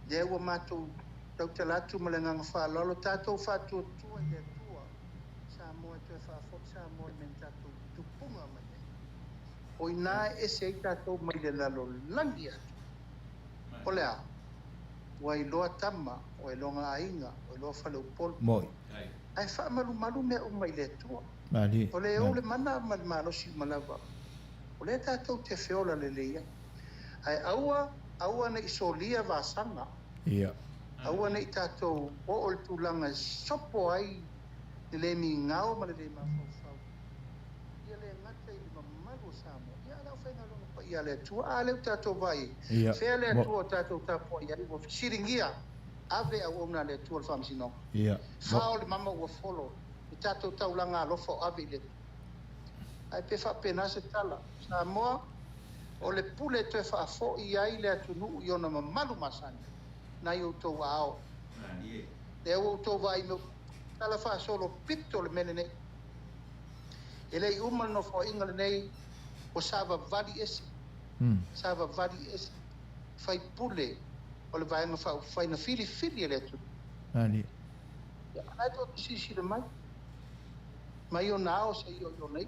G: Le ua mātou tau te latu ma le nganga whaalolo. Tātou whātua tua i le atua. Sa moa toi whaafoi sa moa men tātou tupunga mai. O i nā ese i tātou mai le lalo langi atu. O lea, wa i loa tama, o i longa ainga, o i loa whale upol.
A: Moi.
G: Ai wha malu mea umai le tua.
A: Mali.
G: O le ole mana malosi malawa. O le tātou te whiola le leia. Ai aua na isolia vasanga.
A: Ia.
G: Aua na i tātou o le tūlanga sopo ai le mi ngao ma le mawhau. Ia le ngata i mamalu Samoa. Ia lau whainga longa pa ia le tua. A leu tātou vai.
A: Ia.
G: Fea le tua tātou tāpua ia. Iwa siringia. Ave au ona le tua le whamsino.
A: Ia.
G: Whao le mama ua follow. I tātou taulanga alofo ave le tua. Ai pe whapena se tala. Samoa. O le pule te whaafo i ai le atunu i ona mamalu masani. Nai o tau ao. Le au tau vai me tala wha solo pito le mene nei. E lei umal no fo inga le nei o sava vali esi. Sava vali esi. Fai pule o le vaenga fai na fili e le atu.
A: Mali.
G: Ai to sisi le mai. Mai o nao sa i o nei.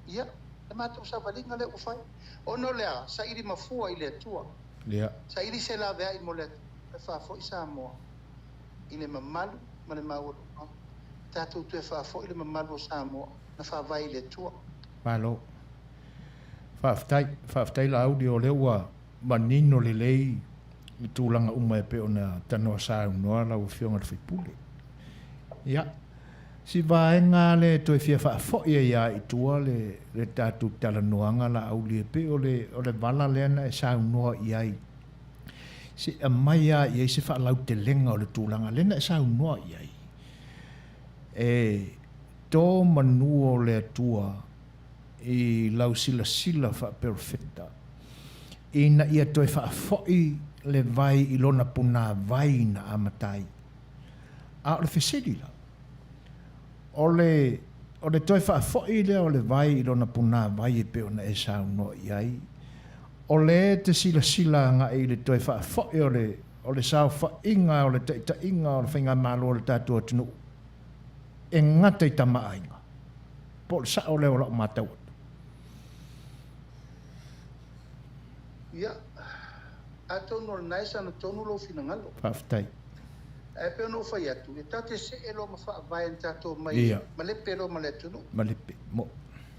G: Ia. E mātou sa valinga le ufai. Ono lea, sa iri mafua i le atua.
A: Lia.
G: Sa iri se la vea i mo le atua. E whaafo i Samoa. I le mamalu, ma le mauru. Tātou tu e whaafo i le mamalu o Samoa. Na whaavai i le atua.
A: Malo. Whaaftai la audi o leua manino le lei i tūlanga uma e pe o na tanoa sa unoa la u fionga le whipule. Ia. Si vaenga le toi fia whaafoi e ia i tua le tātou tala noanga la auli e pe o le vala leana e sa unoa i ai. Si a mai a i ai se whaalau te lenga o le tūlanga leana e sa unoa i ai. E tō manuo le atua i lau sila wha perfecta. Ina ia toi whaafoi le vai i lona puna vai na amatai. A o le wheseri la. O le toi whaafoi lea o le vai i lona puna vai e pe ona e sao no i ai. O le te sila nga i le toi whaafoi o le sao whainga o le ta inga o le whainga malo o le tātua tunu. E ngata i tama ainga. Po le sa o leo lak matau.
G: Ia. Atonu le nai sana tonu lo fina ngalo.
A: Whaafitai.
G: E pe no fai atu. E tate se e lo ma wha vai an tato mai.
A: Ia.
G: Ma le pe lo ma le tunu.
A: Malipe. Mo.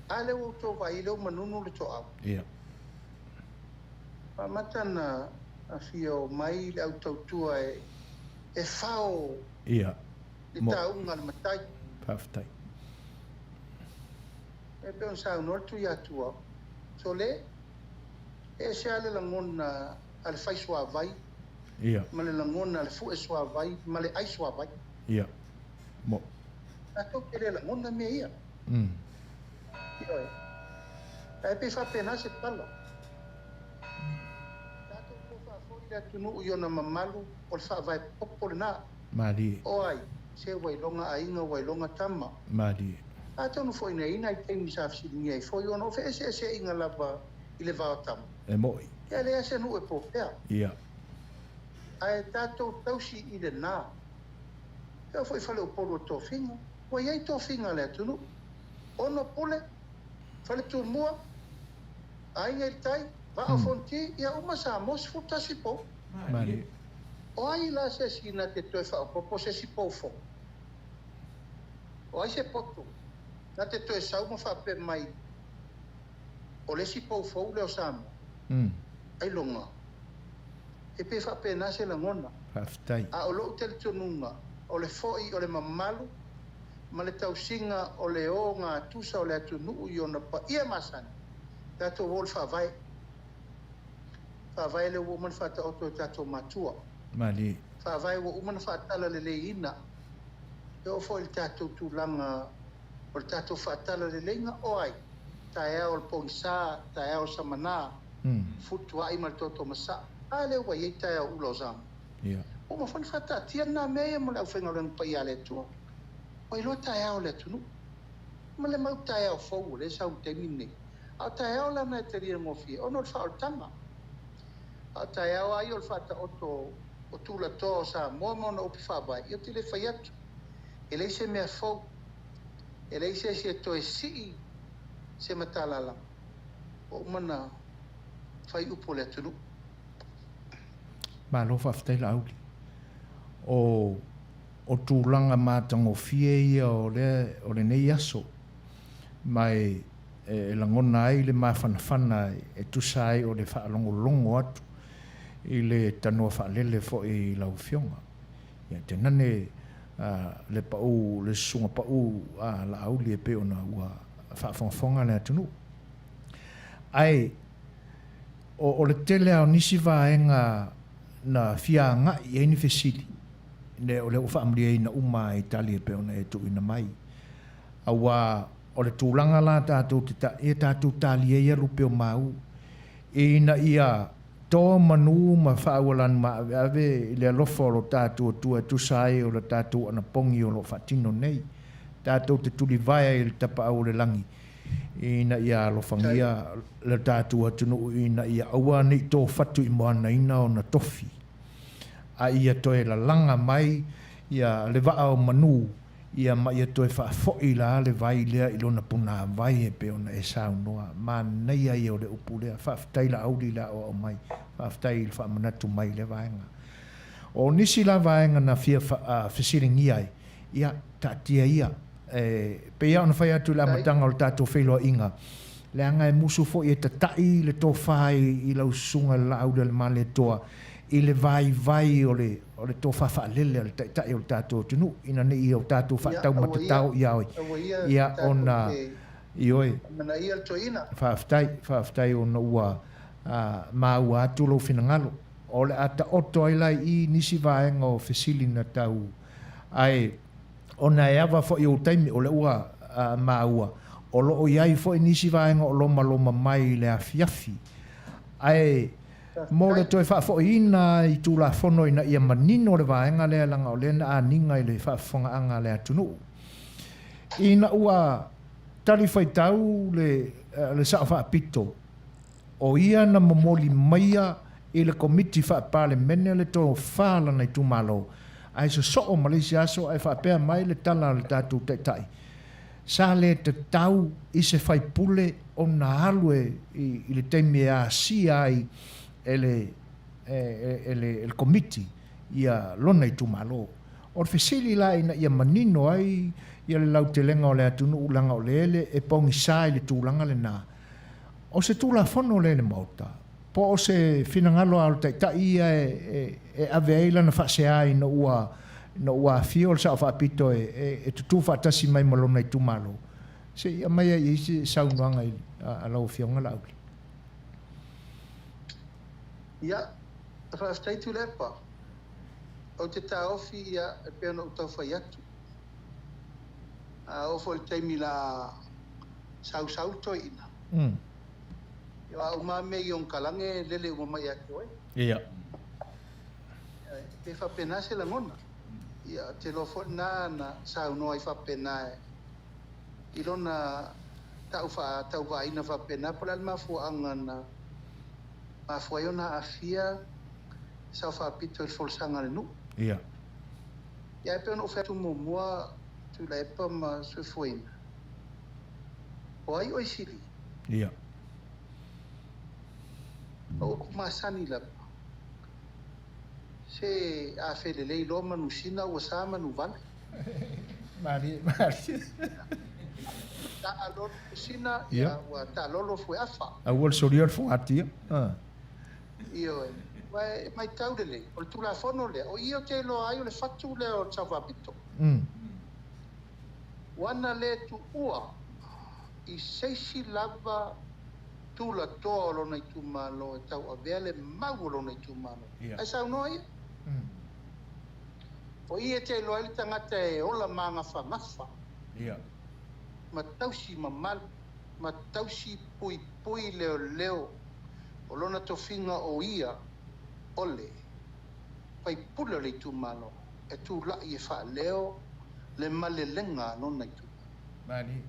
G: A le o tō vai leo manunu le tō au.
A: Ia.
G: Pa matana a fio mai le au tautua e whao
A: Ia.
G: le
A: Mo.
G: taunga le matai.
A: Whaafitai.
G: E pe on sa unortu i atua. So le, e se ale langona ale fai soa vai.
A: Ia.
G: Ma le langona ale fu e soa vai. Ma le ai soa vai.
A: Ia. Mo.
G: A tau ke le langona mea ia. Ioi. E pe wha pena se tala. Tato ko wha fōi le atunu i ona mamalu o le wha vai popo le nā.
A: Mari.
G: O ai, se wailonga a inga wailonga tama.
A: Mari.
G: A tonu fōi na ina i teimi sa fsilingi ai. Fōi ona ofe ese inga lava i le vāo tama.
A: E moi.
G: Kia lea se nu e pōpea.
A: Ia.
G: A e tātou tausi i le nā. Kia fōi whale o polo tō whinga. Wa iei tō whinga le atunu. Ono pole. Whale tū mua. A inga i tai. Va a fonti. Ia uma sa mos futasi po.
A: Mari.
G: O ai la se sina te toe whaopopo se si pōwho. O ai se poto. Na te toe sau ma whape mai. O le si pōwho leo sama. Ai longa. E pe whape na se langona.
A: Whaafitai.
G: A o loo tele tununga. O le foi o le mamalu. Ma le tausinga o le o ngā tusa o le atunu i ona pa ia masani. Tato wol whawai. Whawai le woman whata oto tato matua.
A: Mari.
G: Whawai wo umana whatala le le ina. E o fo il tato tūlanga o le tato whatala le leinga o ai. Tai au le pongsa, tai au samana. Futua i mal toto masa. A le wa yei tai au ulo zama.
A: Ia.
G: O ma whani whata tia nā mea mo le au whenga ren pai a le tua. O i lo tai au le tunu. Ma le mau tai au fau le sau te mine. Au tai au lana e te ria ngofie. O no le wha o tama. Au tai au ai o le whata oto o tūla tō sa mua na upi whabai. Io te le whai atu. E lei se mea fau. E lei se to e sii se matalala. O mana whai upo le tunu.
A: Ma lo whaafitai la auli. O tūlanga mātango fie ia o le nei aso. Mai e langona ai le mawhanawhana e tusai o le whaalongolongo atu. I le tanua whaalele fo i lau fionga. Ia te nane le pau, le sunga pau la auli e pe ona ua whaafonga le atunu. Ai, o le tele au nisi vaenga na fia nga i eini fesili. Le o le o whaamri na uma i tali e pe ona e tu ina mai. Awa o le tūlanga la tātou tātou tali e ia rupe o mau. E ina ia tō manu ma whaawalan ma ave le alofa o lo tātou tua tusai o le tātou ana pongi o lo whatino nei. Tātou te tuli vai e le tapa au le langi. Ina ia alofangia le tātou atunu ina ia awa nei tō whatu i moana ina o na tofi. A ia toe la langa mai ia le waa o manu ia ma ia toe whaafoi la le vai lea i lona puna vai e pe ona e sao noa. Ma nei ai o le upu lea whaafitai la auri la o mai. Whaafitai il whaamanatu mai le vaenga. O nisi la vaenga na fia whasiringi ai. Ia tatia ia. Pe ia ona whai atu la matanga o le tātou wheloa inga. Le anga e musu fo i e tatai le tō whai i lau sunga la auri le male toa. I le vai o le tō whawhaalele o le tai o le tātou tunu. Ina ne i o tātou whaatau matatau i aoi. Ia ona i oe.
G: Mana ia to ina.
A: Whaaftai ona ua maua atu lau whinangalo. O le ata oto ai lai i nisi vaenga o whesili na tau. Ai, ona e awa fo i o taimi o le ua maua. O lo o iai fo i nisi vaenga o loma mai le afiafi. Ai, mo le toe whaafo-ina i tūla whono ina ia manino le vaenga lea langa o lena a ninga i le whaafonga anga lea tunu. Ina ua tali whai tau le sao whaapito. O ia na momoli maia i le komiti whaapale mene le tō whaala nei tūmalo. Ai so o Malaysia aso ai whaapea mai le tala le tātou teitai. Sa le te tau i se whai pule o na halue i le teimi a si ai ele le committee ia lona i tumalo. O fesili la ina ia manino ai ia le lau te lenga o le atunu ulanga o le e pongi sai le tūlanga le nā. O se tūla whono le mauta. Po o se finangalo au tai ia e ave eila na whaasea na ua fio sa o whaapito e tutu whaatasi mai malona i tumalo. Se ia mai ai se saunuanga a lau fionga lau.
G: Ia, whaastai tu lepa. O te tā ofi ia e peona utau whai atu. O fo le teimi la sau toi ina. Ia au mame i on kalange lele umamai atu ai.
A: Ia.
G: Pe whapena se la ngona. Ia te lo fo na sau noa i whapena e. I lona tau wa ina whapena pala le mafua angana. Mafua iona afia sau whapito i folsanga le nu.
A: Ia.
G: Ia e peona uwhea tu mua tu la epa ma sui fuina. O ai oi siri.
A: Ia.
G: O kumasani la. Se a fele lei lo manu sina o sa manu vale.
A: Mari.
G: Ta alor sina ia wa ta lolo fue afa.
A: A wol sorior fo atia.
G: Io mai taudele o tu la fono le o io te lo ai le fatu le o savapito. Wana le tu ua i seisi lava tu la to lo nei tu malo e tau avele mau lo nei tu malo. Ai sa no ia. O ia te lo ai tangata e ola manga fa mafa.
A: Ia.
G: Ma tausi mamal ma tausi pui leo. O lona tofinga o ia ole pai pula le tu malo e tu la i fa leo le male lenga non na tu
A: mari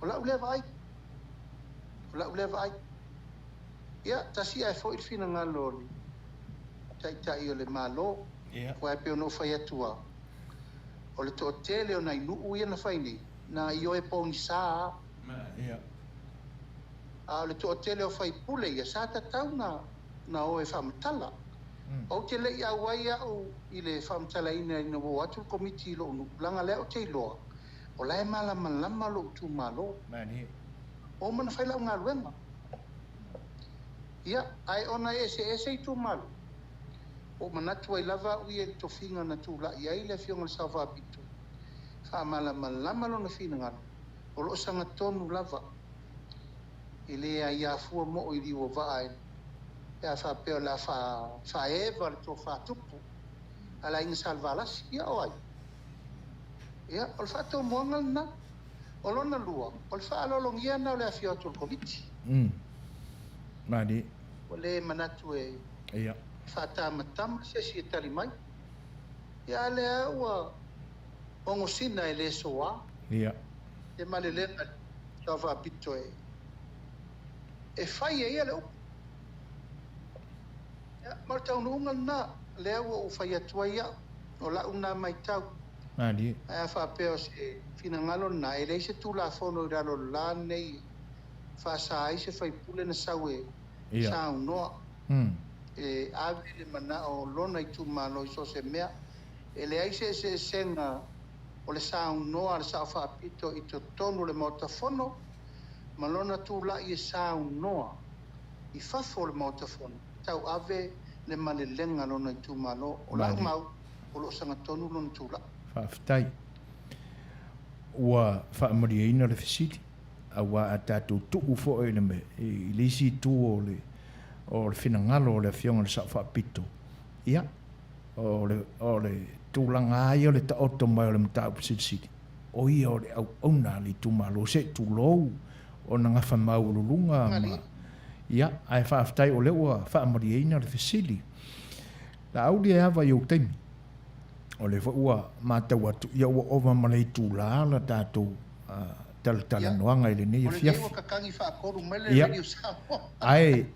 G: ola ule vai ia tasi ai fo il fina ngalo tai o le malo ko e pe no fa ia tua o le to tele o nai nu ia na faini na io e pon sa
A: ia
G: a le to tele o fai pule ia sa ta tauna na o e famtala o te le ia waia o i le famtala ina no o atu komiti lo no langa le o te lo o la mala malama lo tu malo
A: mani
G: o man fai la nga luenga ia ai ona ese tu malo o manatu ai lava u e to finga na tu la ia ile fionga sa va pitu fa mala malama lo na finga o lo sanga tonu lava ile ia fu mo i di o vai ya fa pe la fa eva to fa tupu ala in salvalas ia oi ia o fatto mo na o lona lua o fa lo longia na le fio to komiti
A: mani
G: o le manatu e
A: ia
G: fa ta matam se tali mai ia le wa o ngosina ele soa
A: ia
G: e malele to fa pito e fai ia le ma tau nunga na lea o fai atua ia o la una mai tau
A: mani
G: a fa peo se fina ngalo na e leise tu la fono i ralo la nei fa sa ai se fai pule na sawe sa unoa e ave le mana o lona i tu malo i so se mea e le ai se senga o le sa unoa le sa fa pito i to tonu le motafono malona tu la i sa unoa i fafo le motafono tau ave le malelenga lona i tu malo o la mau o lo sanga tonu lona tu la
A: whaftai. Ua whaamariaina le whisiti. A wa a tātou tuku fo e le me. I lisi tu o le whinangalo o le fionga le sa whapito. Ia. O le tūlanga ai o le ta oto mai o le mtau pasiti. O ia o le au auna li tu malo se tu lou. O na ngafa maululunga ma. Ia. Ai whaftai o le ua whaamariaina le whisili. La auli e hawa i o teimi. O le ua mātau atu, ia ua ova malei tūlā la tātou tala noanga i le nei fiafi.
G: O le newa kakangi whaakoru mele radio Samoa.
A: Ai,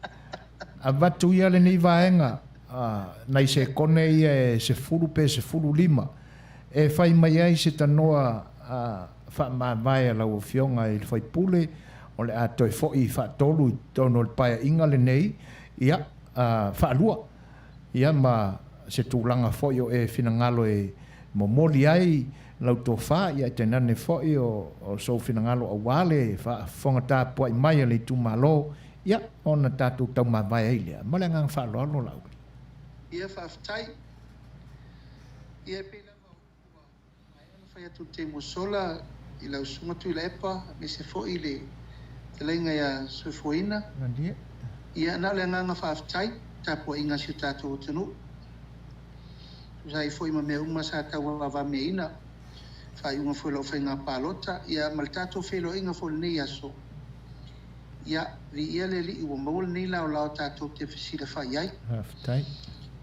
A: a watu ia le nei vaenga, nei se kone ia e se furu pe se furu lima, e whai mai ai se tanoa whaamāwai lau o fionga i le whai pule, o le atoi fo i whaatolu i tono le paia inga le nei, ia, whaalua. ia ma se tūlanga fo o e finangalo e momoli ai lau tō wha ia te nane fo o so finangalo a wale whonga tā pua i mai le tu malo ia ona tātou tau mawai ai lea ma le ngang wha lolo lau
G: ia whaftai ia pēla mai ana whai atu te mosola i lau sunga tu i la epa me se fo i le te leinga ia suifuina ia na le nganga whaftai tā pua inga si tātou tanu sai foi ma me uma sa ta wa va me ina fai uma foi lo fai nga palota ia maltato felo inga fo nei aso ia vi ele li o mol nei la la ta to te fisila fai ai
A: aftai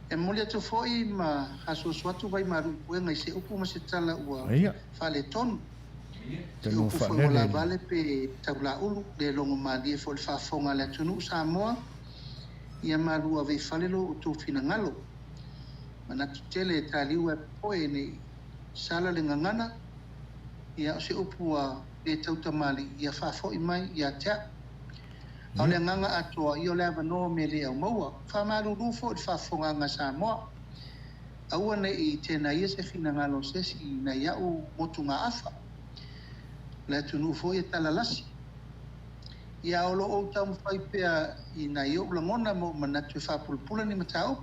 G: e molia to foi ma aso swatu vai maru puenga se upu ma se tala ua fale ton te no fa la vale pe tabla ulu de longo ma di fo fa fonga la tunu sa mo ia maru ave fale lo to fina ngalo mana tele taliu e poe ni sala le ngangana ia se upua e tautamali ia fafo i mai ia tea au le nganga atoa i o le avanoa me le au maua whamaru rufo i fafonga sa moa aua ne i tēnā ia se fina ngalo sesi i na iau motunga afa le tunu fo i talalasi ia olo o tau mwhai pia i na iau langona mo manatu i whapulpula ni matau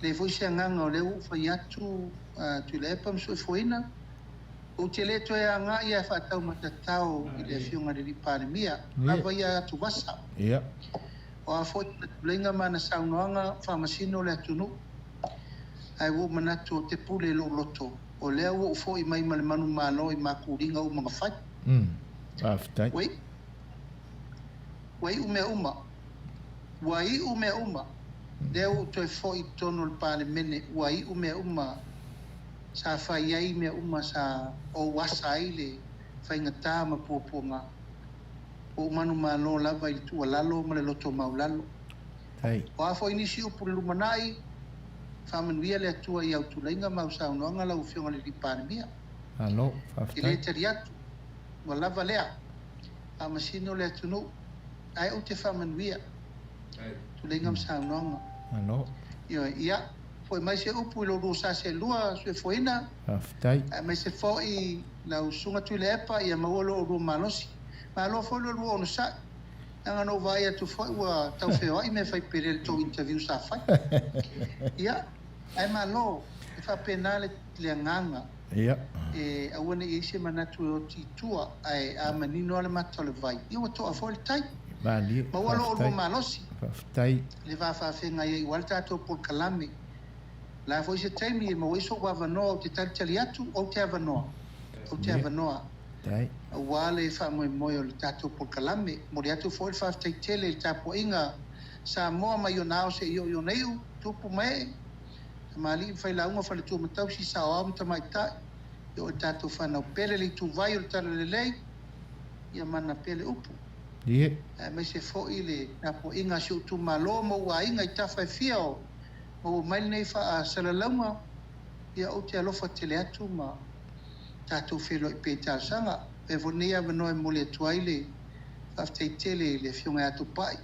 G: le foi se nganga o le u fai atu tu le epa mso foina o te le to nga ia fa tau matatau i le fionga de pandemia ava ia tu vasa o a foi lenga mana saunoanga famasino le tunu ai wo manato te pule lo loto o le o foi mai mal manu malo i makuringa o mga fai
A: aftai
G: wai ume uma Deu toi foi tono pale mene wai ume uma sa fai ai me uma sa o wasaile fai ngata ma poponga o manu malo lava i tu lalo male loto maulalo
A: ai
G: wa foi ni si upul lumanai famen via le tua i autu lenga mau sa no ngala u fionga le pandemia
A: alo fafta
G: ile teriat wala valea a masino le tunu ai o te famen via tu lenga sa no
A: ano
G: ia foi mais se upu lo rusa se lua se foina
A: aftai
G: mas se foi la usunga tu lepa ia mawolo ro manosi malo foi lo no sa anga no vai tu foi wa tau feo ai me fai per to interview sa fai ia ai malo fa penale le nganga
A: ia
G: e awana i se manatu o titua ai a manino le matole vai io to a foi tai
A: bali
G: mawolo ro manosi
A: aftai
G: le va fa fenga i walta to por kalami la foi se taimi mo iso wa vano te taliatu o te avano dai wale fa mo o le tato por kalami mo le atu foi fa te tele ta po inga sa mo ma yo nao se yo neu tu pu me mali fa la uma fa le tu matau si sa o ta mai ta yo tato fa no pele le tu vai o tale le ia mana pele upu
A: ie
G: me se fo ile na po inga su tu malo mo wa inga ta fa fio mo mai nei fa sala lama ia o te alofa tele atu ma tatu filo pe ta sanga e vonia no mo le tuaile fa te tele le fionga atu pai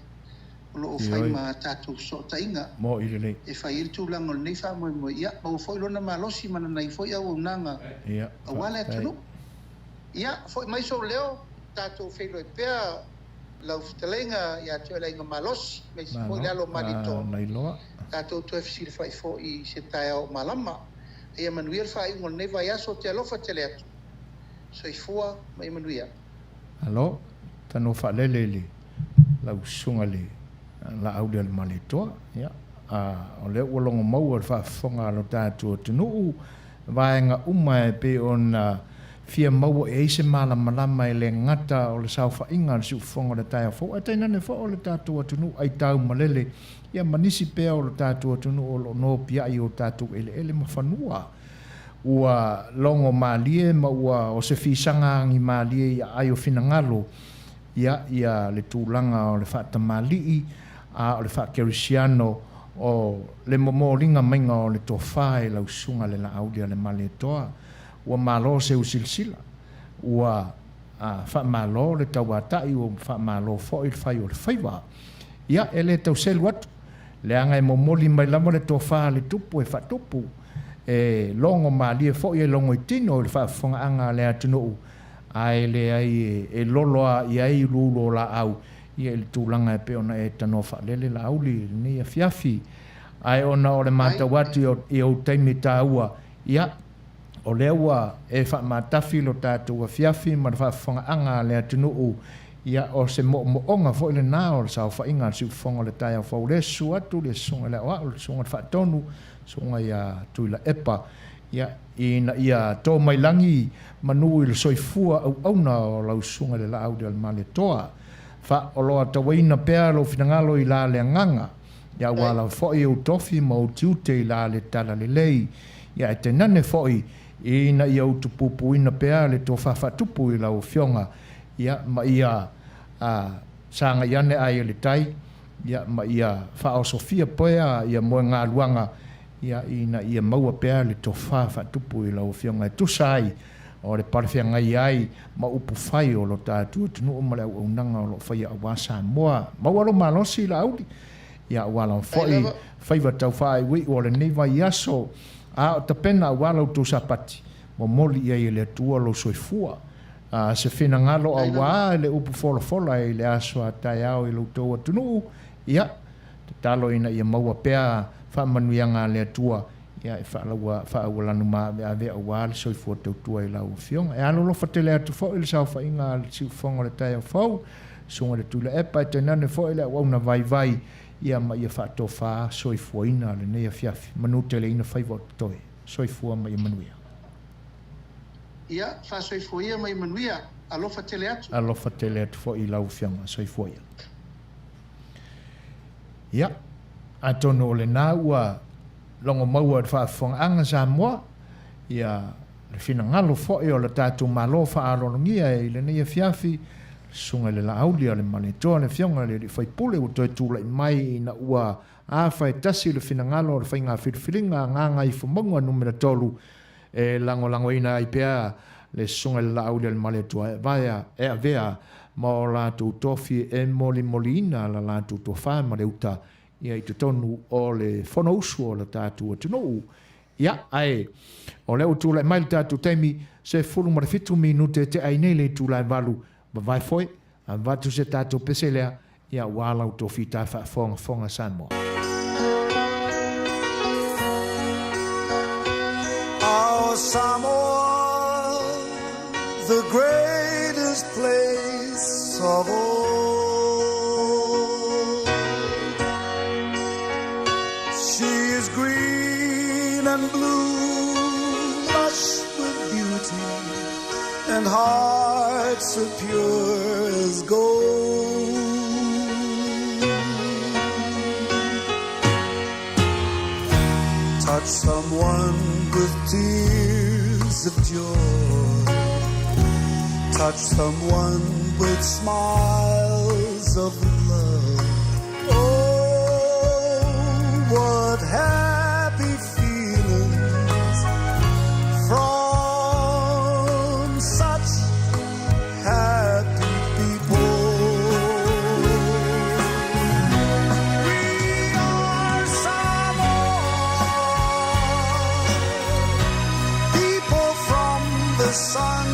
G: lo fai ma tatu so ta inga
A: mo ile
G: e fa il tu langol nei fa mo ia mo fo lo na malosi mana nei fo ia o nanga
A: ia
G: wala tu ia fo mai so leo tatu filo pe la uftelenga ya te lenga malos me se foi lo malito
A: nei loa
G: tato to fsir fai fo i se taio malama e manuel fai un ne vai aso te lo fatele so i fua mai manuel
A: alo tano fa lele la usunga le la audio malito ya o le ulongo mau fa fonga lo tatu tunu vaenga uma pe on fia mau e se mala malama e le ngata o le saufa inga su fonga le taia fo ata nane fo o le tatu atunu ai tau malele ia manisi pe o le tatu atunu o lo no pia i o tatu ele mafanua ua longo malie ma ua o se fisanga ngi malie ia ai o finangalo ia le tūlanga o le whata malii a o le wha kerisiano o le momoringa mainga o le tōwhae lau sunga le la aulia le male toa ua malo se usilsila ua wha malo le tauatai o wha malo fo il whai o le whaiwa ia ele tau selu atu le anga e momoli mai lama le tofa le tupu e whatupu e longo mali e fo e longo i tino le whaafonga anga le atunu ai le ai e loloa i ai lulo la au i e le tūlanga e peona e tanofa lele la auli ni a fiafi ai ona o le mata wati i o taimi tā ua ia o le ua e wha matafi lo tātou a fiafi ma le whaafonga anga le atunu ia o se mo'onga fo le nā o le sao whainga si ufonga le tai au whau le su atu le sunga le oa o le sunga le whaatonu sunga ia tuila epa ia ina ia tō mai langi manu i le soifua au na o lau sunga le la au le male toa fa o loa tawaina pea lo finangalo i la le nganga ia wala fo i u tofi ma u tiute i la le tala le lei ia e te nane fo i ina ia utupupu ina pea le tō whawhatupu i lau fionga ia ma ia sanga iane ai le tai ia ma ia fa Sofia poea ia mo nga luanga ia ina ia maua pea le tofa fa tupu i lau fionga tu sai o le parfia ngai ai ma upu fai o lo tatu tunu o male o nanga o lo fai a wasa moa ma walo malosi la audi ia wala foi fai va tau fai wi o le neva yaso a ta pena wala tu sapati mo moli ia le tua lo soifua se fina ngalo a wa le upu fola i le aso a tai au i lo tau tunu ia talo ina ia maua pea fa manuianga le tua ia e fa wala numa ave a wal soifua tau tua i lau fionga e alo lo fatele atu fo il sau fa inga le si fonga le tai au fau sunga le tula epa te nane fo ile wa una vai ia ma ia fa to fa soifua ina le ne fiafi manute le ina fai vot toi soifua ma ia manuia
G: ia fa soifua ia mai manuia alo fatele atu
A: fo i lau fionga soifua ia atono le na ua longo maua fa fong anga sa moa ia le fina ngalo fo o le tatu malo fa alonia i le ne fiafi sunga le la aulia le maletoa le fionga le fai pule o toi tula i mai na ua a fai tasi le fina ngalo le fai ngā whiriwhiringa nganga i fumonga numera tolu e lango ina i pea le sunga le la aulia le maletoa e vaya e avea ma o la tu tofi e moli ina la tu tofa ma le uta ia i te tonu o le whono usu o le tātua tunu. Ia, ai, o leo tūlai mai le tātua teimi, se fulu mara fitu minute te ainei le tūlai walu, ba vai foi, a watu se tātua peselea, ia walau tō whita whafonga Samoa.
C: Our Samoa, the greatest place of all. And blue, lush with beauty, and hearts as pure as gold. Touch someone with tears of joy. Touch someone with smiles of love. Oh, what happy from such happy people. We are Samoa, people from the sun.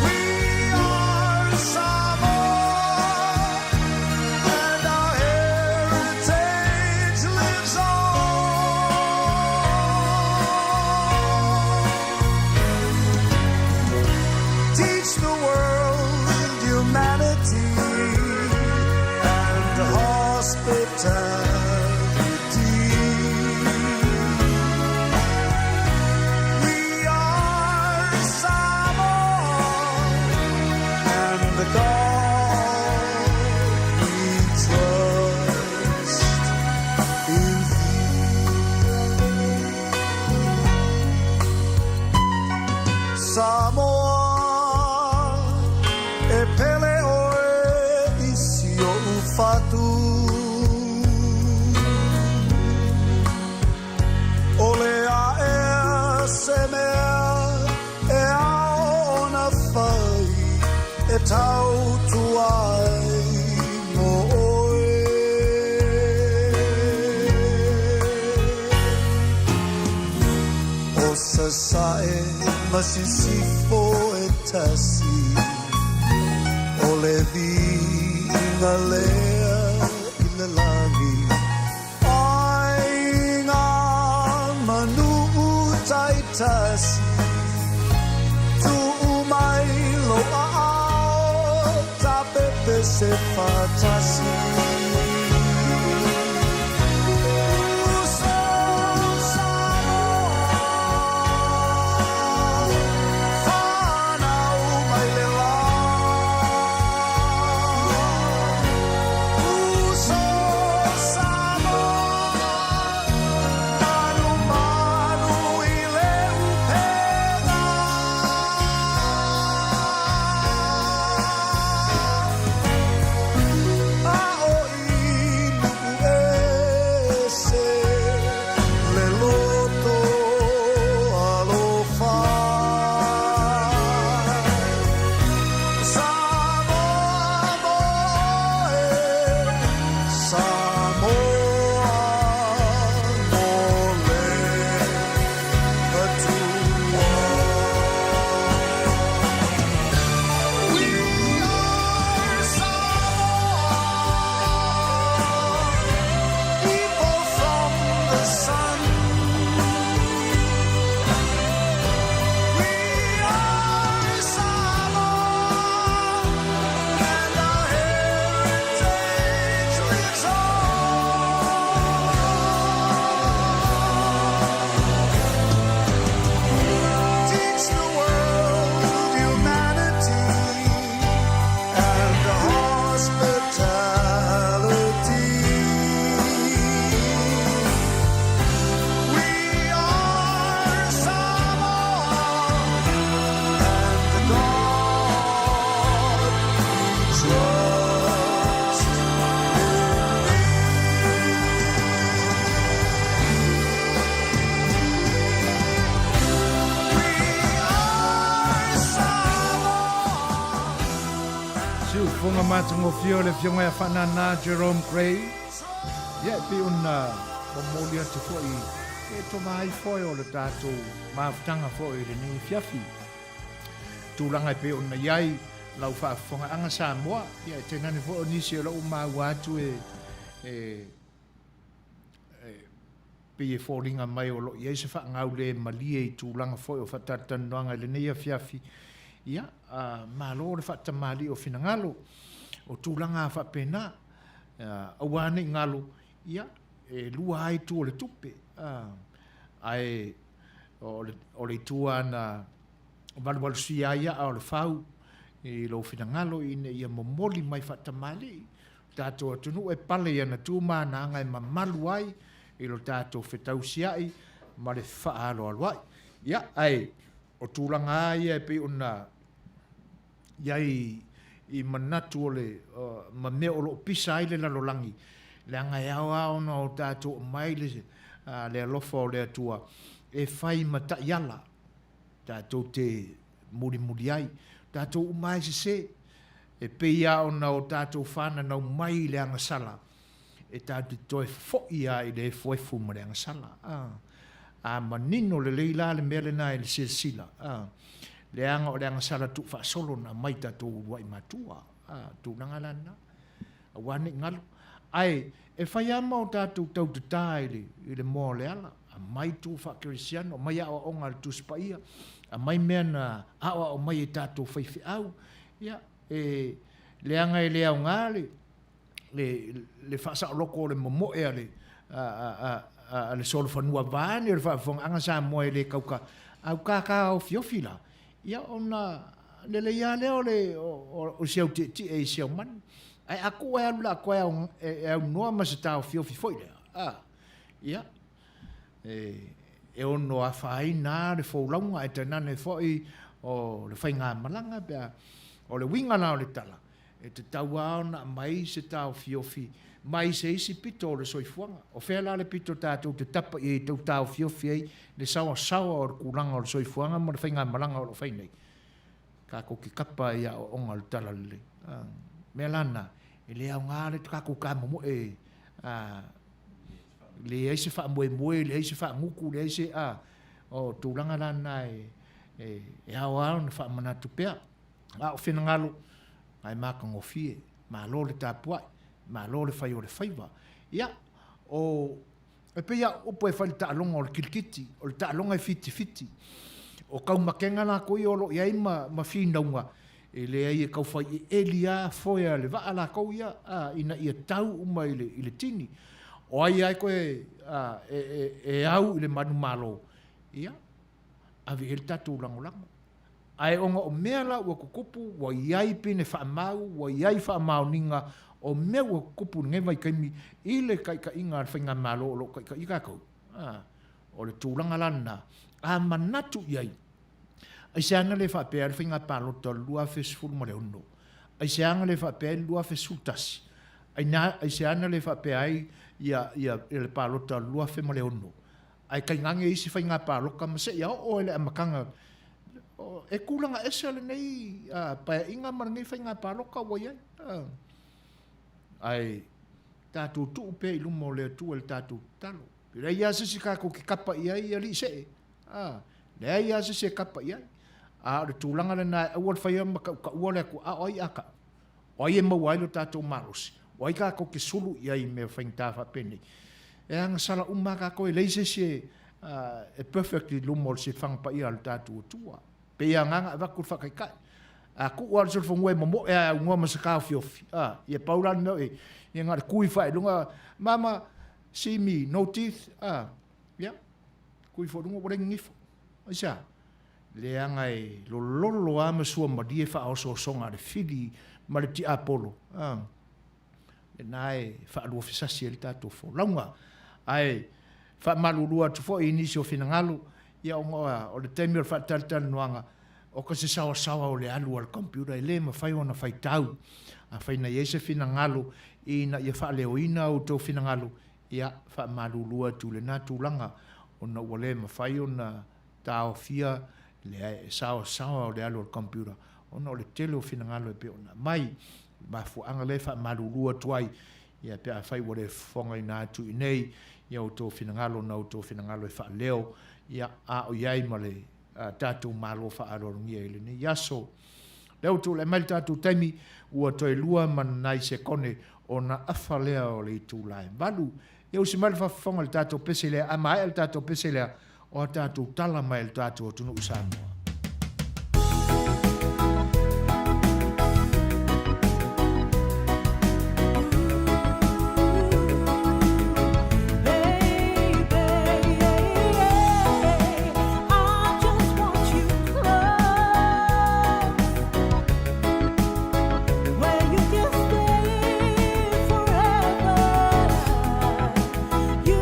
C: We are Samoa, and our heritage lives on. Teach the world humanity and hospitality. We are Samoa, and the God we trust in Thee. Samoa e pele oe isi o ufatu ole a e se mea e a ona fai e tau tuai mo sasae masisifo e tasi o le vinga lea i le langi ai ngā manu tai tasi tu mai lo ao ta pepe se fatasi
A: Funga matungo fio le fionga ya whanana Jerome Gray. Ia pe una momolia te foi. E to mai foi o le tātou maafutanga foi le ni fiafi. Tūlanga pe una iai lau whaafonga anga Samoa. Ia te nani foi o nisi o lau mau atu pe e fōringa mai o lo iai se whaangau le malie i tūlanga foi o whatatanoanga le neia fiafi. Ia, malo le whatamali o Finangalo, o tūlanga a whapena, awane ngalo, ia, e lua ai tu o le tupe, ai, o le tua na waluwalu sia ia o le whau, e lo Finangalo, ia momoli mai whatamali, tātou atunu e pale ia na tūma na angai mamalu ai, e lo tātou whetau siai, ma le whaalo aluai. Ia, ai, o tūlanga ia e pe una iai i manatu o le ma mea o lo pisa ai le lalolangi le anga e au au na o tātou mai le alofa o le atua e whai mata iala tātou te muri ai tātou umai se e pe ia o na o tātou whana nau mai le anga sala e tātou toi fo ia i le foefu ma le anga sala a manino le leila le mele na le silsila le anga o le anga sala tu fa solo na mai tātou wai matua tu nanga lana a wane ngalo ai e whai ama o tātou tau te tāi le moa le ala a mai tu fa kerisiano mai a o onga le tu spaia a mai mea na awa o mai e tātou whaifi au ia le anga e le au ngale le whasa o loko le momo e ale le solo fanua vane le whaafong anga sa moa e le kauka au kaka o fiofila ia ona le ia leo le o siau ti e siau man ai aku e alu la koe au noa ma se tau fiofi foi lea ia e ono a whai nā le fōlaunga e te nane foi o le whainga malanga pia o le winga na o le tala e te tau au na mai se tau fiofi mai se isi pito o le soifuanga o whea la le pito tātou te tapa i tau tau fiofi ei le sawa o le kuranga o le soifuanga ma le whainga malanga o le whainei ka ko ki kapa ia o onga le tala le mea lana e le au ngā le kako ka momo le eise wha moe le eise wha nguku le eise o tūlanga lana e awao na whaamanatu pea. A o whenangalo, ai maka ngofie, ma lo le tāpuai, ma lo le whai o le whaiwa. Ia, o e pia upo e whai taalonga o le kirikiti, o le taalonga e fiti. O kau makenga nā koi olo, iai ma whinaunga, e le ai e kau whai e lia foia le waa la kau ia, ina ia tau uma i le tini. O ai koe e au i le manu malo. Ia, avi ele tatu langolango. Ai onga o mea la ua kukupu, wa iai pene whaamau, wa iai whaamau ninga, o mea ua kukupu nge mai kaimi, i le kaika inga whainga malo o lo kaika i kakau. O le tūlanga lana, a manatu iai. Ai se anga le whapea le whainga palota lua fesfulu ma le ono. Ai se anga le whapea lua fesultasi. Ai se anga le whapea ai ia le palota lua fe ma le ono. Ai kai ngange isi whainga paloka ma se ia o ele amakanga. E kulanga ese le nei, pae inga marangi whainga paloka wa iai. Ai tātou tuu pe i lumo le tu el tātou talo. Pira ia sisi kako ki kapa iai ali se. Lea ia sisi kapa iai. Le tūlanga le nai awal whaia maka uale aku ai aka. Oi e mawai lo tātou marosi. Oi kako ki sulu iai me whaintawa pene. E anga sala umaka koe leise se e perfectly lumo se whangpa ia le tātou tua. Pe ia nganga wakur whakaikai. Ku ua le sulfongue momo e ungoa masakao fiofi. Ia paulan meo e ngare kui whae lunga. Mama, see me, no teeth. Ia, kui whaurunga wale ngifo. Aisa, le anga e lolo ama sua madie wha oso songa le fili ma le ti apolo. E nae wha alua fisasi e le tātou fo. Launga, ai wha malulua tu fo inisi o finangalo. Ia ongoa o le teimio wha talitali nuanga. O ka se sawa o le alu al computer e le ma whai ona whai tau. A whai na iese finangalo i na ia wha leo ina o tau finangalo. Ia wha malulua tu le nā tūlanga o na ua le ma whai ona tau fia le sawa o le alu al computer. O na o le tele o finangalo e pe ona mai. Ma fuanga le wha malulua tuai. Ia pe a whai wale whonga i nā tu i nei. Ia o tau finangalo na o tau finangalo e wha leo. Ia a o iai ma le tātou malo wha arorongia ili ni. Iaso, leo tu le mai tātou taimi ua toi lua manai se kone o na awhalea o le itu lai. Walu, iau si mai whawhonga le tātou peselea, a mai le tātou peselea o tātou tala mai le tātou tunu usamoa.
E: You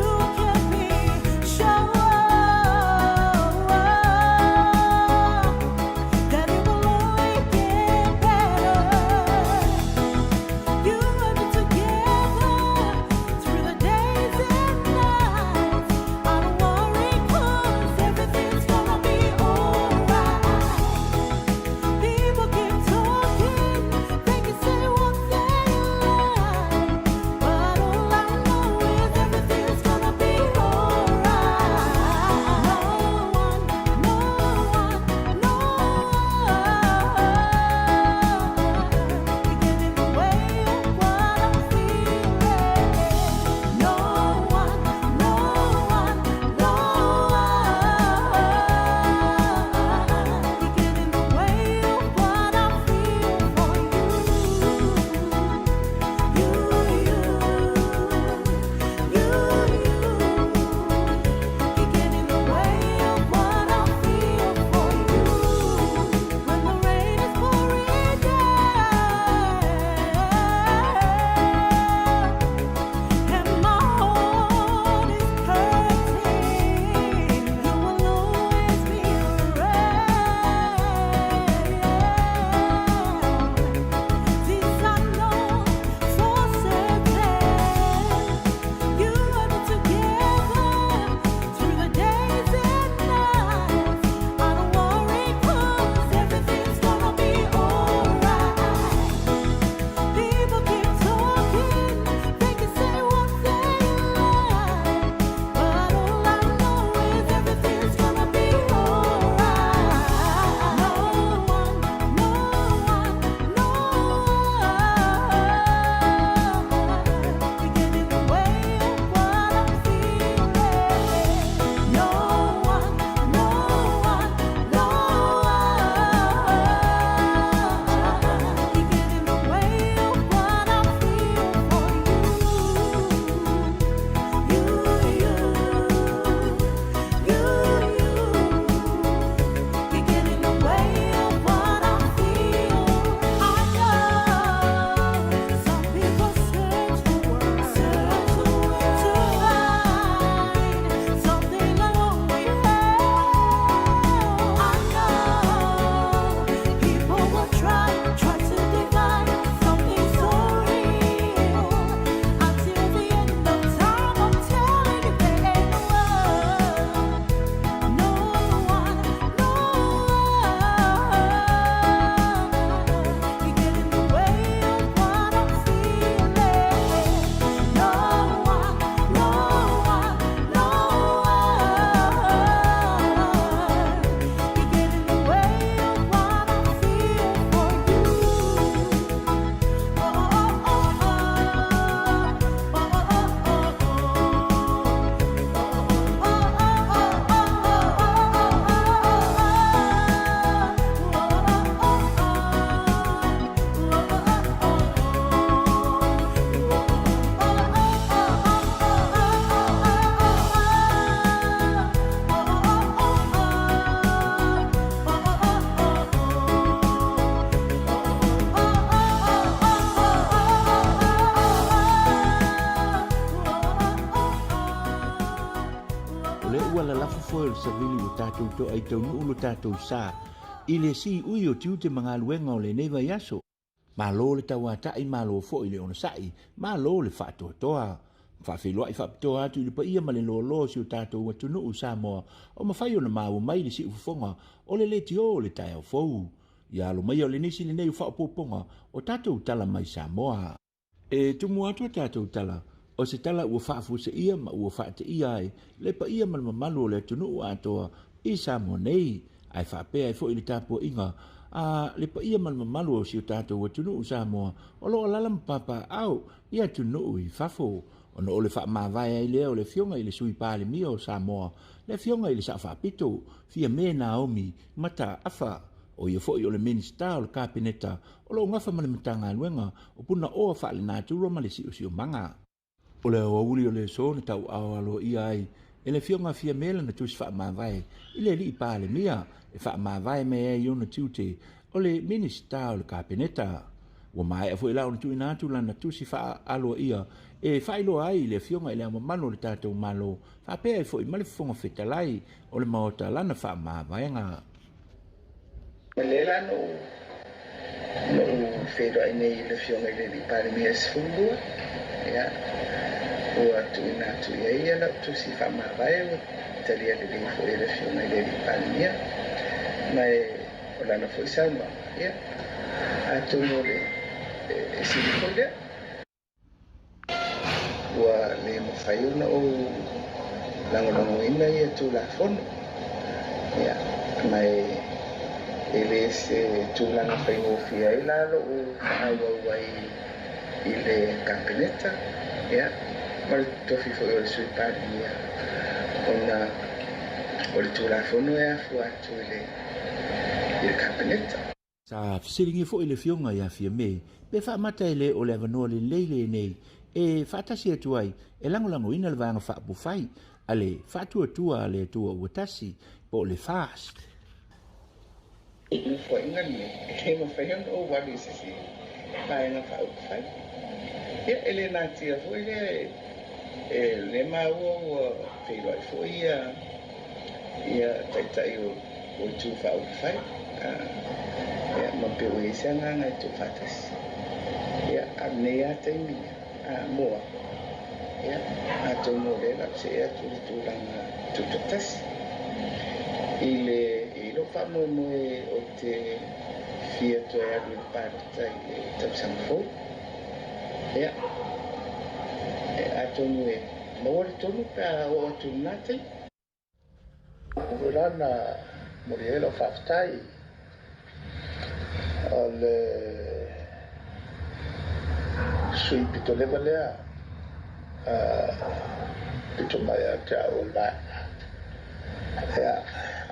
I: savili o tātou to ai tau nuu lo tātou sā. I le si ui o tiu te mga luenga o le neva yaso. Ma lo le tau atai, ma lo fo i le ona sai, ma lo le whātua toa. Whawhiloa i whapitoa atu i le pa ia ma le lo si o tātou watu nuu Samoa, o ma whai o na māua mai le si ufufonga, o le leti o le tai au fau. Ia lo mai o le nisi le nei whapoponga, o tātou tala mai Samoa. E tumu atu tātou tala, o se tala ua whaafu se ia ma ua whaate ia ai, le pa ia ma malu o le tunu atoa i Samoa nei, ai whapea ai fo i le tāpua inga, a le pa ia ma malu o si o tātou wa tunu Samoa, o lo alalam papa au, ia tunu i whafo, o no le wha mawai ai leo le fionga i le sui pāle mia o Samoa, le fionga i le sa whapito, fia me Naomi, mata afa, o ia foi o le minista o le kapineta, o lo ngafa ma le matanga aluenga, o puna oa wha le nāturo ma le si o manga. O le o uli o le so na tau ao alo ia ai, e le fionga fia mela na tusi wha mawai, i le li pāle mia, e wha mawai me e iona tiute, o le minista o le kapineta. Wa mai a foi lao na tui nātu lana tusi wha alo ia, e whailo ai le fionga i le ama malo le tātou malo, wha pēa i foi ma le fonga whetalai, o le maota lana wha mawai ngā.
J: Malela no whero ai nei le fionga i le li pāle mia sifundua, ia, ua tui nātu ia ia lau tusi wha mawai, ua talia le li foi le fionga i le li pāle mia, mai o lana foi sauma, ia, a tunu le silikonde, ua le mawhai una o lango ina ia tu la fono, ia, mai ele se tūlanga whaingofia i lalo o whaawawai i le kapineta, ia, ma le tofi fo o le sui pari ia, o le tūla fono e afu atu i le kapineta.
I: Sa fisiringi fo i le fionga ia fia me, pe wha mata le o le avanoa le leile nei, e whaatasi atu ai, e langolango ina le vanga wha bufai, ale whaatua le tua uatasi, po le fast.
J: Ilu fo ingani, e mawhaion o wari sisi, mai na wha bufai. Ia ele nā tia fo i le maua o whiro ai fo ia taitai o tū wha bufai. Ia mapeo e se nganga i tū whatasi. Ia amnei a taimia, moa. Ia a tō more la se ea tū le tūlanga tūtatasi. I le ilo whamoe o te fia toi aru i pārata i le tausanga fō. Ia, a tonu e mawari tonu pia o atu nātai. Uverana morielo whaftai o le sui pito lewa lea pito mai a te au la. Ia,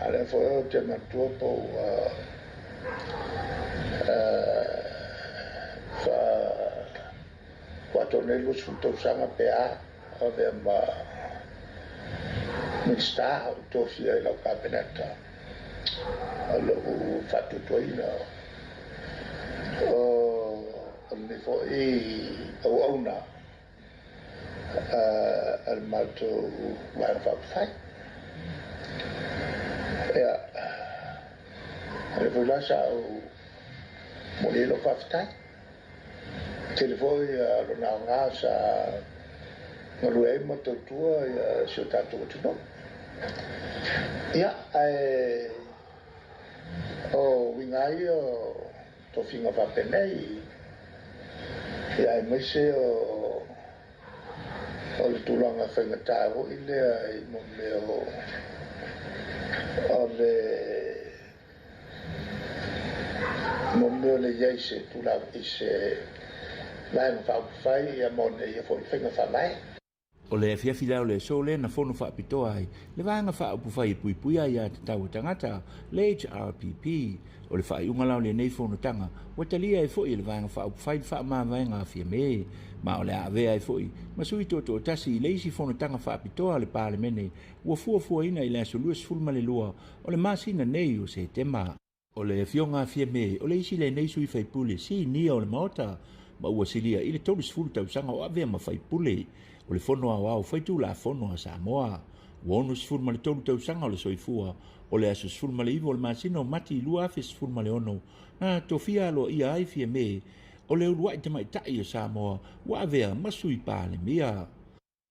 J: ale foi o te matua po quattro nello sulto sanga PA aveva minsta autofia la capinetta allora fatto toina ne foi una al malto va fai le vola sa o modelo faftai telefoni lo na nga sa ngolue mo to tua ya sota to no ya o wingai o to finga va penei ya mese o le tulanga fenga tavo ile mo le Mondo le jaise tu la ise la fa fai a mone ia fo fenga fa mai
I: o le fia fila o le so le na fono fa pito ai le vanga fa pu fai pui ai a tau tangata le HRPP o le fai unga la le nei fono tanga o talia e fo i le vanga fa fai fa ma vanga fia me ma o le ave ai fo i ma sui to tasi le si fono tanga fa pito le pale mene o fu ina i le so luas fulma le lua o le masina nei o se tema o le fionga fia me, o le isi le nei sui fai pule, si nia o le maota, ma ua silia, i le tolis fulu tau sanga o avea ma fai pule, o le fono a wau, fai tu la fono a Samoa, Wono sifuru ma le tolu tausanga o le soifua, o le aso sifuru ma le iwo o le masino mati lua afe sifuru ma le ono, na tofia alo ia ai fia me, o le urua i tamai tai o Samoa, wa avea masui pa le mia.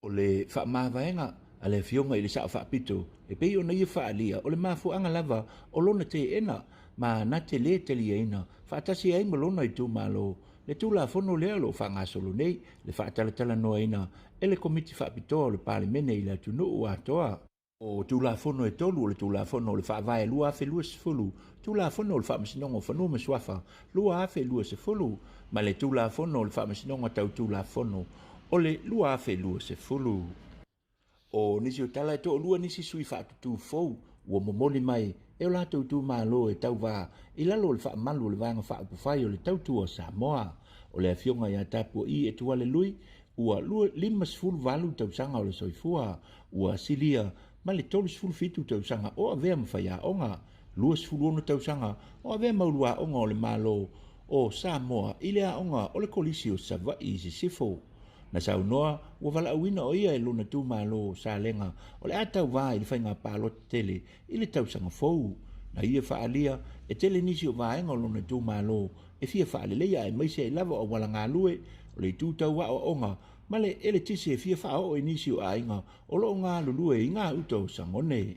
I: O le wha mawhaenga, a le fionga i le saa whaapito, e pei o na ia whaalia, o le mafuanga lava, o lona te ena, ma na te le te lia ina, whaatasi ai malona i tū malo, le tūla fono lea lo whangasolo nei, le whaatalatala noa ina, e le komiti whaapitoa o le pāle mene i la tunu ua toa. O tūla fono e tolu, o le tūla fono o le whaavae lua afe lua se fulu, tūla fono o le whaamasinongo whanua maswafa, lua afe lua se fulu, ma le tūla fono o le whaamasinongo tau tūla fono, o le lua afe lua se fulu. O nisi o tala e to lua nisi sui whaatutu fau, ua momoli mai, e o lātou tū mālo e tau wā, i lalo le whaamalu o le vanga whaapufai o le tau tū o Samoa, o le afionga ia tāpua i e tuale lui, ua lua lima sifuru valu tau sanga o le soifua, ua silia, ma le tolu sifuru fitu tau sanga o avea mawhaia onga, lua sifuru ono tau sanga o avea maulua onga o le malo o Samoa, i lea onga o le kolisi o Savai i sifo. Na sau noa, ua wala awina o ia e luna tū malo sa lenga, o le atau wā i le whainga pālota tele, i le tau sanga fau. Na ia whaalia, e tele nisi o wāenga o luna tū malo, e fia whaaleleia e maise e lava o wala ngā lue, o le tūtau wa o onga, ma le ele tisi e fia whao e nisi o ainga, o lo ngā lulue i ngā utou sangone.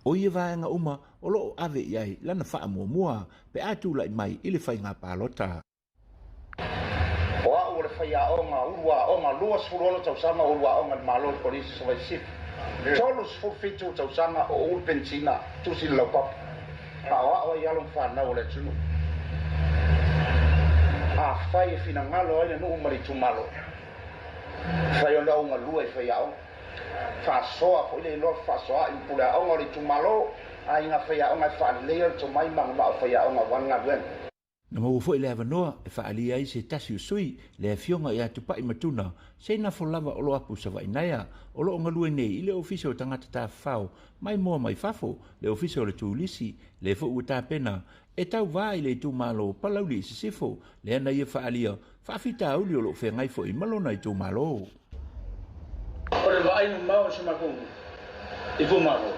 I: O ia wāenga uma, o lo ave iai, lana wha mua mua, pe atu lai mai i le whainga pālota.
K: O le whaia onga, urua onga, lua sfurono tau sanga, urua onga malo le polisi sa vai sif. Tolu sfurfitu tau sanga o ulpentina, tusi lau pap. A oa i alon whanau le tunu. A whai e fina ngalo aina nuku maritu malo. Whai o lau ngā lua i whaia onga. Whasoa, fo ile ilo whasoa i pule a onga le tu malo, a inga whaia onga i whaanlea to mai mangwa o whaia onga wanga wen.
I: Na mau foi le avanoa e whaalia ai se tasi o sui le fionga i atu pai matuna se na lava o lo apu sa vainaia o lo ngalue nei i le ofisa o tangata ta whao mai moa mai fafo le ofisa o le tūlisi le fo ua pena e tau vā i le tū malo palauli i se sifo le ana ia whaalia whaafita auli o lo whengai fo i malona i tū malo.
L: O le vainu mau se makungu i tū malo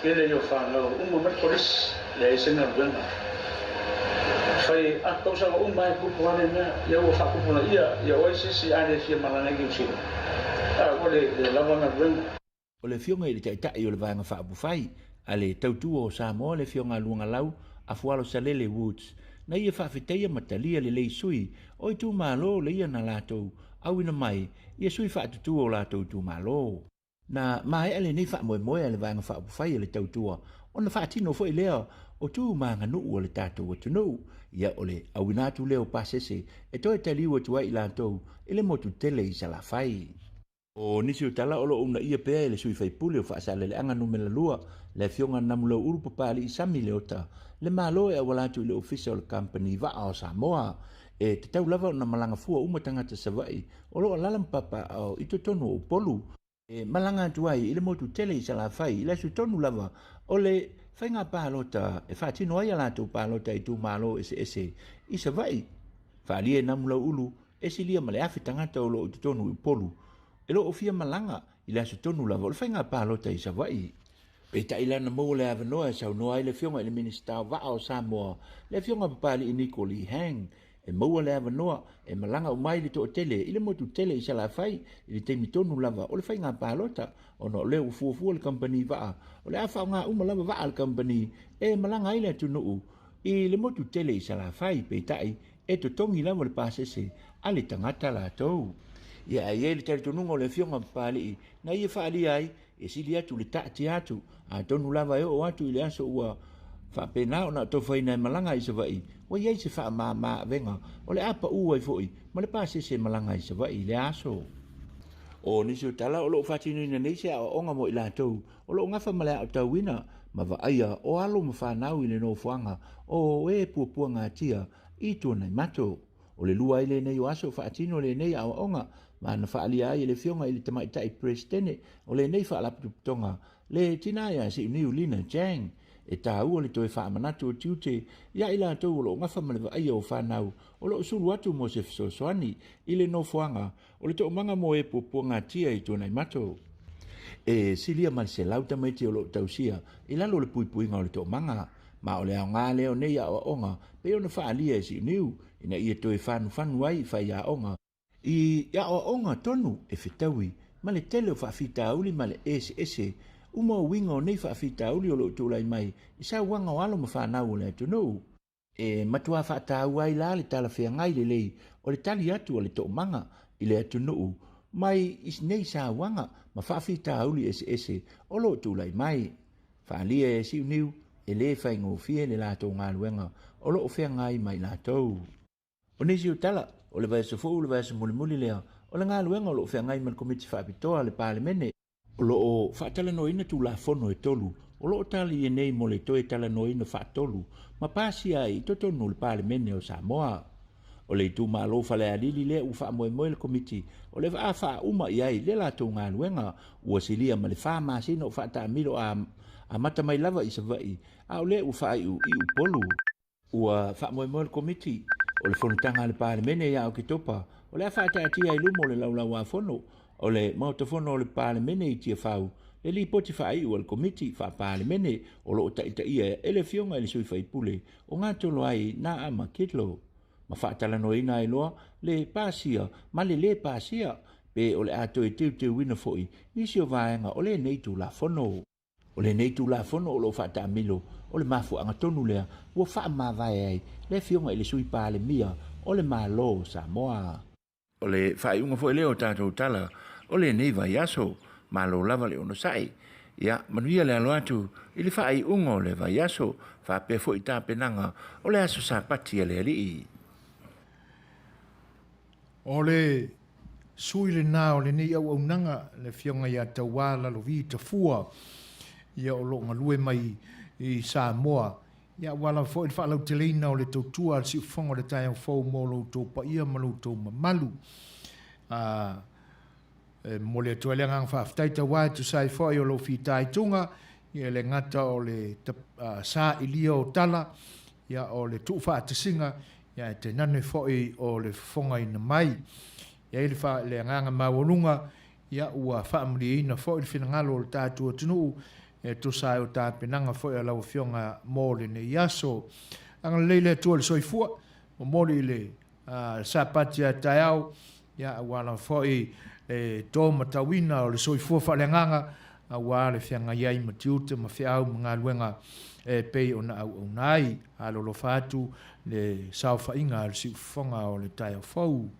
L: i le yo whanau mai polis le sena ruenga. Fai a causa o mai kupu ane na ia o whakupu na ia o sisi ane fia malana ki usino. Le lava na ruenga.
I: O le fionga i le taitai o le vanga whaapufai, a le tautua o Samoa le fionga luanga lau, a fualo Salele Woods, na ia whaafeteia matalia le lei sui, o i tū malo le ia na lātou, au ina mai, ia sui whaatutua o lātou tū malo. Na mai ale nei whaamoe le vanga whaapufai le tautua, o na whaatino fo i lea, o tū maanga nuu o le tātou atu nuu, ia o le awinatu leo pasese, e toi taliu atu ai lātou, e le motu tele i salafai. O nisi o tala olo una ia pea le sui faipule o whaasale le anga numela lua, le fionga namulau urupa pali i sami le ota, le malo e awalatu i le official company va o Samoa, e te tau lava o na malanga fua umatangata Savai, o lo alalam papa o ito tonu o polu, e malanga atu ai i le motu tele i salafai, i le su tonu lava, o le whainga pālota, e whaatino ai alatu pālota i tū malo ese, i Savai, whaalia e namulau ulu, e silia male afi tangata o lo ito tonu i polu, e lo ofia malanga i la tonu lava o le whainga pālota i Savai. Pe ta ilana mou le avanoa e sau noa i le fionga i le minista wa o Samoa, le fionga papali i Nikoli Hang, e maua le avanoa e malanga o mai le to tele, i le motu tele i salafai, i le teimi tonu lava o le whainga pālota, o no leo fuafua le company wa, o le awha ngā umalava wa al company, e malanga i le tunuu, i le motu tele i salafai, pe tai, e to tongi lava le pasese, a le tangata la tou. Ia ai e le taritonunga o le fionga papali, na ia whaali ai, e sili atu le taati atu, a tonu lava e o atu i le aso ua whapena o na towhaina e malanga i Savai, wa iei se wha maa venga, o le apa ua i foi, ma le pase se malanga i Savai le aso. O nisi o tala o lo whatinu ina neise a onga mo i lātou, o lo ngafa malea o tauina, ma wa aia o alo ma whanau i le no fuanga, o e puapua ngā tia, i tōna i mato. O le lua i le nei o aso whaatino le nei a onga, ma na whaalia ai le fionga i le tamaitai prestene, o le nei whaalaputonga, le tinaia si uniu lina jang, e tā ua le toi whaamanatu o tiute, ia i lātou o lo ngafa malewa aia o whanau, o lo usuru atu mo se fisosoani, i le no fuanga, o le to manga mo e pupua ngā tia i tōna i mato. E silia mal se lauta mai te o lo tausia, i lalo le pui ngā o le tō manga, ma o le au ngā leo nei a onga, pe ona whaalia e si niu, ina ia toi whanu ai whai a onga. I a onga tonu e whitaui, ma le tele o whaafita uli ma le ese, uma o winga o nei whaafita uli o lo tūlai mai, i sa wanga o alo ma whanau o le atunu. E matua whaatau ai la le tala whea ngai le lei, o le tali atu o le tō manga i le atunu, mai is nei sa wanga, ma whaafita uli ese, o lo tūlai mai. Whaalia e si niu, e le whai ngō fie le lato ngā luenga, o lo whea ngai mai latou. O nisi o tala, o le vai sofo, le vai muli lea, o le ngā luenga o lo whea ngai man komiti whaapitoa le pālemene, o lo o whaatala no ina tū la fono e tolu, o lo o tali e nei mo le toe tala no ina whaatolu, ma pāsia i totonu le pālemene o Samoa. O le tu malo fale alili le u fa moe le komiti, o le wha uma i ai le lato ngā luenga, ua silia ma le wha masina o wha ta milo a mata mai lava i sa vai, a o le u wha i u polu, ua wha moe le komiti, o le whonutanga le pālemene ia o ki topa, o le a wha ta atia i lumo le laulau a whono, o le mautafono o le pālemene i tia whau, le li poti wha i ua le komiti wha pālemene, o lo o taita ia e le fionga i le sui whai pule, o ngā tolo ai na ama kitlo. Ma whaatala no ina e loa, le pāsia, ma le pāsia, pe o le ato e teu wina foi, nisi o vaenga o le neitu la fono. O le neitu la fono o lo whaata amilo, o le mafu anga tonu lea, ua wha ma vai ai, le fionga i le sui pāle mia, o le malo Samoa. O le whaiunga foi leo tātou tala, o le neiva yaso, malo lava le ono sai, ia manuia le alo atu, i le whaiunga o le vai yaso, whape foi tā penanga, o le aso sa pati a le alii.
A: O le sui le nā o le nei au nanga le fionga ia tau wāla lo vi ta fua ia o lo ngalue mai i Samoa. Ia wala fo il whaalau te leina o le tautua al si ufonga le tai au fau mo lo tau pa ia ma lo tau mamalu. Mo le atua le ngang whaaftai ta wai tu sai fo i o lo fi tai tunga ia le ngata o le sa ilia o tala ia o le tu wha atasinga ia te nane foi o le fonga ina mai. Ia ili wha le nganga mawalunga, ia ua wha amuri ina foi le whinangalo o le tātua tunu, e to sai o tā penanga foi a lau fionga mōle ne iaso. Anga leile tua le soifua, o mōle le sapatia tai au, ia wala foi e tō matawina o le soifua wha le nganga, a wale whianga iai matiuta ma whiau mga luenga e pei o na au nai, a lolo whātu le sauwha inga le si whonga o le tai au whau.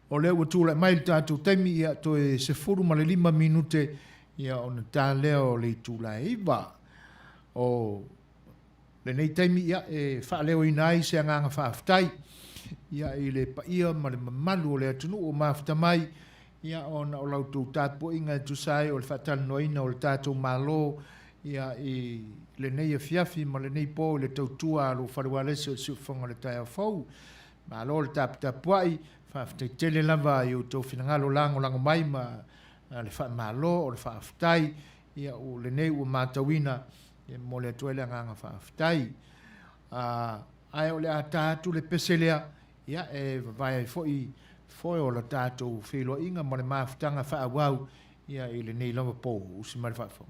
A: O leo tūla mai le tātou taimi ia to e se furu ma le 5 minute ia o na tā leo le tūla iwa. O le nei taimi ia e wha leo inai se anganga whaaftai ia i le paia ma le mamalu o le atunu o mafta mai ia o na o lautou tāpo inga tu sai o le whaatala noina o le tātou malo ia i le nei a fiafi ma le nei po le tautua lo wharualese o le siufonga le tai au whau. Ma lo le tapuai, whaaftai tele lava i o tau whinangalo lango mai ma le wha malo o le whaaftai ia o le nei ua mātawina mo le atuele anganga whaaftai. Ai o le a tātu le peselea ia e vai foi o le tātou whelo inga mo le maafutanga whaawau ia i le nei lava po usi mare whaafong.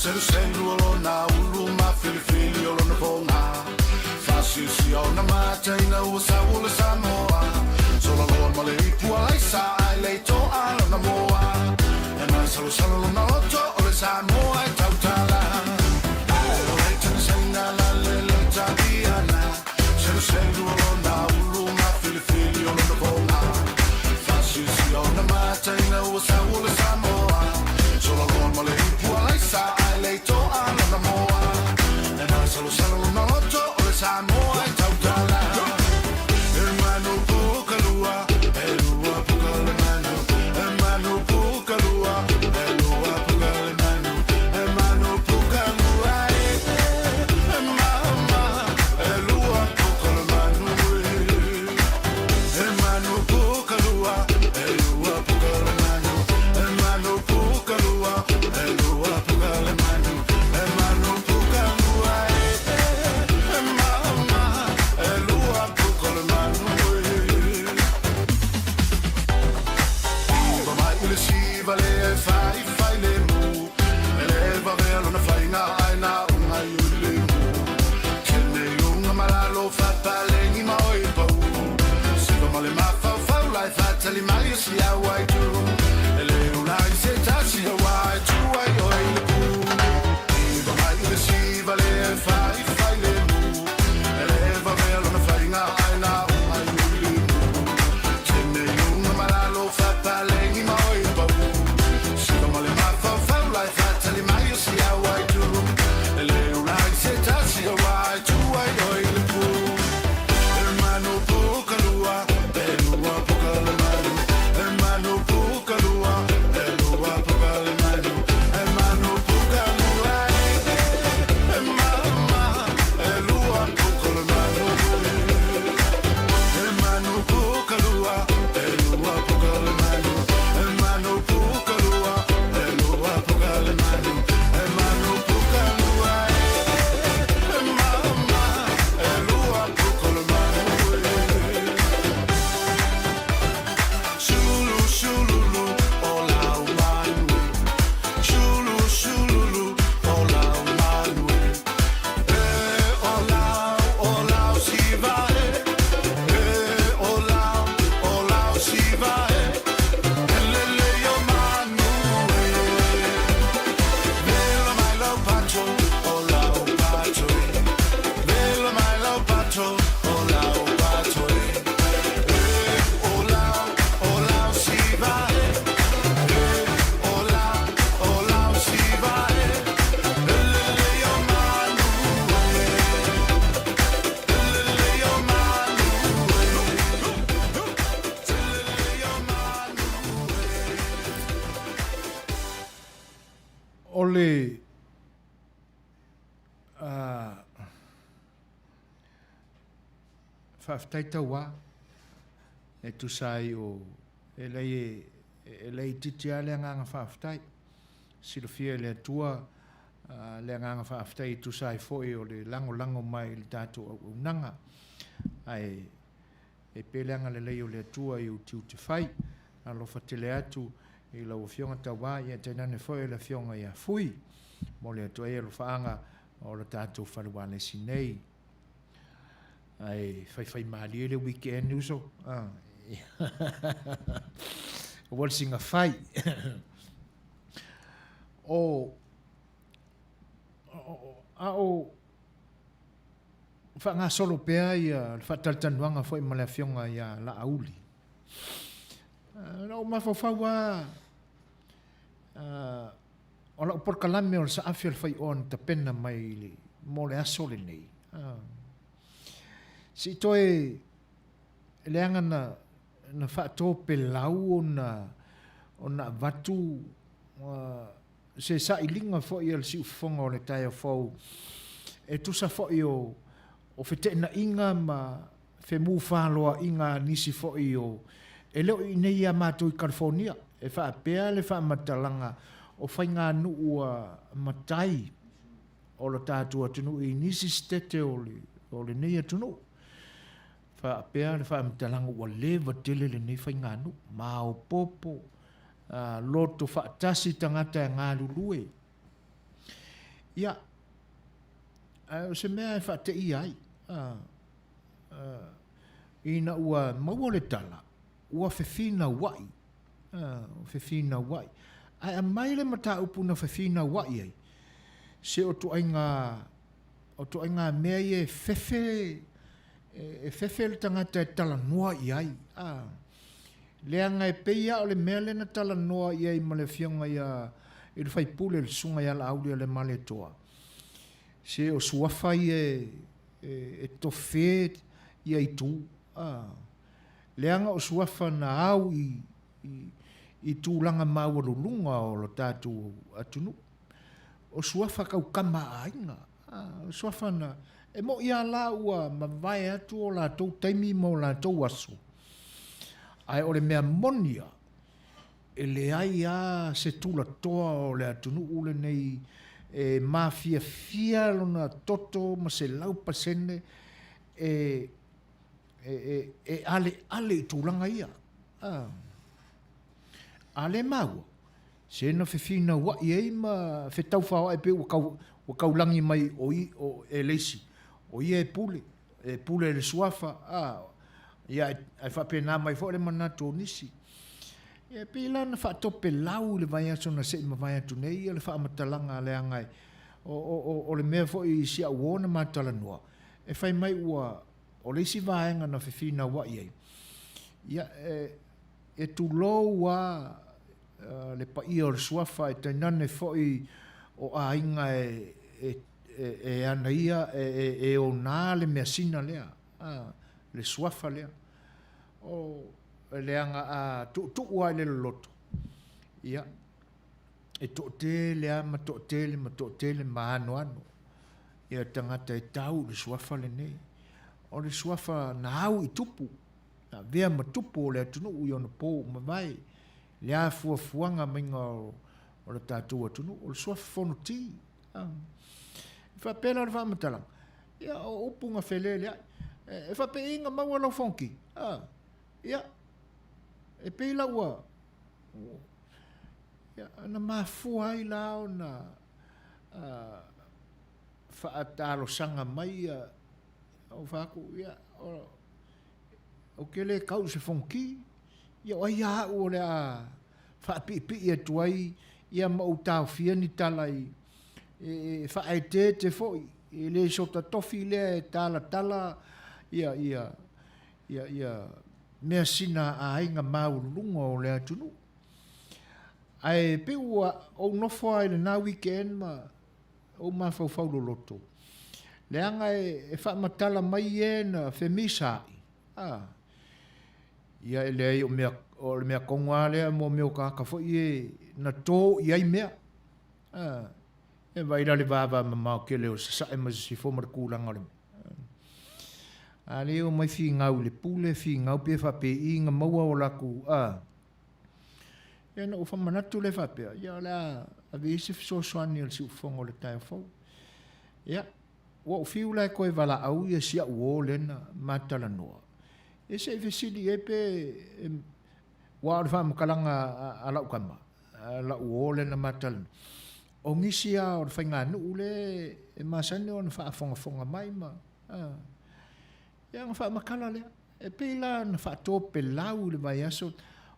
C: Seru seru olo na ulu ma fili fili olo na ponga Fasi si o na mata ina usa ula Samoa Sola loa ma le ipua laisa ai le to ala na moa E mai salu salu lo na loto o le Samoa e tautala O le tana saina la le le tabiana Seru seru olo na ulu ma fili fili olo na ponga Fasi si o na mata ina usa ula Samoa Sola loa ma le ipua laisa leito ala na moa e mai salu na loto o le Samoa e tautala e manu pukalua e lua pukale manu e manu pukalua e lua pukale manu awai tu e le una i se tasi awai tu ai oi le pu i va mai le si vale fai le mu e le va velo na fai nga ai na ai li se me una malalo fa pale ni mai ba si va male ma fa lai fa tali mai si awai tu e le una i se tasi awai tu ai oi le pu hermano pu kalua pelua pu kalmanu hermano pu kalua pelua pu kalmanu hermano pu kalua mama pelua pu kalmanu hermano pu kalua pelua pu kalmanu hermano pu kalua pelua pu kalmanu hermano pu kalua mama pelua pu kalmanu shulu shululu ola umanu shulu shululu ola umanu ola siva ola siva elele yo manu velo mai lo pacho ola pacho velo mai lo pacho ola pacho ola siva ola siva elele yo manu elele yo manu elele yo manu
A: Ole whaftaita wā e tu sai o e lei titi a lea nganga whaftai silofia le atua lea nganga whaftai tu sai foi o le lango mai le tātou au unanga ai e peleanga le lei o le atua i utiu te whai a lofa tele atu i lau fionga tawa i a tenane foi le fionga i a fui mo le atua e lo whaanga o le tātou wharuane sinei ai fai mali le weekend uso o singa fai o whanga solo pea ia whataltanuanga foi ma le fionga ia la auli o mawhawhaua o la uporkalame o le saafia le fai on ta pena mai mo le aso le nei si toe le anga na whaato pelau o na vatu se sa ilinga fo i al si ufonga o le taia fau e tusa fo i o fete na inga ma fe mu whaloa inga nisi fo i o e leo i nei a mātou i California e wha apea le wha matalanga o whai ngā nuu matai o le tātua tunu i nisi stete o le nei atunu wha apea le wha matalanga ua lewa tele le nei whai ngā nuu mao popo loto wha tasi tangata e ngā lulue ia o se mea e wha te i ai ina ua maua le tala ua whewhina wai whewhina wai ai a mai le mata upu na whewhina wai ai se o tu ainga mea i e whewhe le tangata e tala noa i ai leanga e peia o le mea le na tala noa i ai ma le fionga ia i le whaipule le sunga ia la auli le male toa se o suafa i e tofe i ai tu leanga o suafa na au i tūlanga mawarulunga o lo tātou atunu. O suafa kau kama ainga. O suafa na, e mo ia la ua mawai atu o la tau taimi mo la tau asu. Ai o le mea monia, e le ai a se tula toa o le atunu ule nei e mafia fia lona toto ma se lau pasene e ale tūlanga ia. Ale maua. Se na whiwhina wa i ei ma whetau whawa e pe o kaulangi mai o e leisi. O i e pule le suafa. Ia e whapena mai fo le mana tō nisi. E pila na whaatope lau le vai aso na se ma vai atu nei, le whaamatalanga le angai. O le mea fo i si a uona matala noa. E whai mai ua, o le si vaenga na whiwhina wa iei. Ia, e tu lo wa le pa ia o le suafa e tainane fo i o a inga e ana ia e o nā le mea sina lea. Le suafa lea. O le anga a tu ua le loto. Ia. E to te lea ma to te le ma anu. Ia tangata e tau le suafa le nei. O le suafa na au i tupu. Na vea ma tupu o le atunu ui ona pō ma vai. Lea fuafuanga mainga o le tātua atunu. O le suafa fono ti. Fa pela le whaamatalang. Ia o upunga whele lea. E fa pe inga maua lau fonki. Ia. E pela ua. Ia, na mafua ai lao na whaataro sanga mai o whaku, ia, o kele kau se fonki, ia o ai o le a whaapipi e tuai, ia mau tau fia ni talai, e whaaete te foi, e le sota tofi le tala, ia, mea sina a inga maurulunga o le atunu. Ai pe ua o nofo ai le na weekend ma o ma fau lo loto. Le anga e fa matala mai e na femisa. Ia ele o mea konga le mo meo ka fo i na to i ai mea. E vai le vava ma ke le o sa e ma si fo mar kulanga le. Ale o mai fi ngau le pule fi ngau pe fa pe inga maua o laku ia na ufa manatu le whapea. Ia la a visi fisosoani al si ufongo le tae fau. Ia, wa ufiu lai koe wala au ia sia uo lena matala noa. E se visili e pe wa ar whamukalanga a lau kama. A lau uo lena matala noa. O ngisi a or whainga nuu le e masane o na whaafonga mai ma. Ia nga whaamakala lea. E pe la na whaatope lau le vai aso.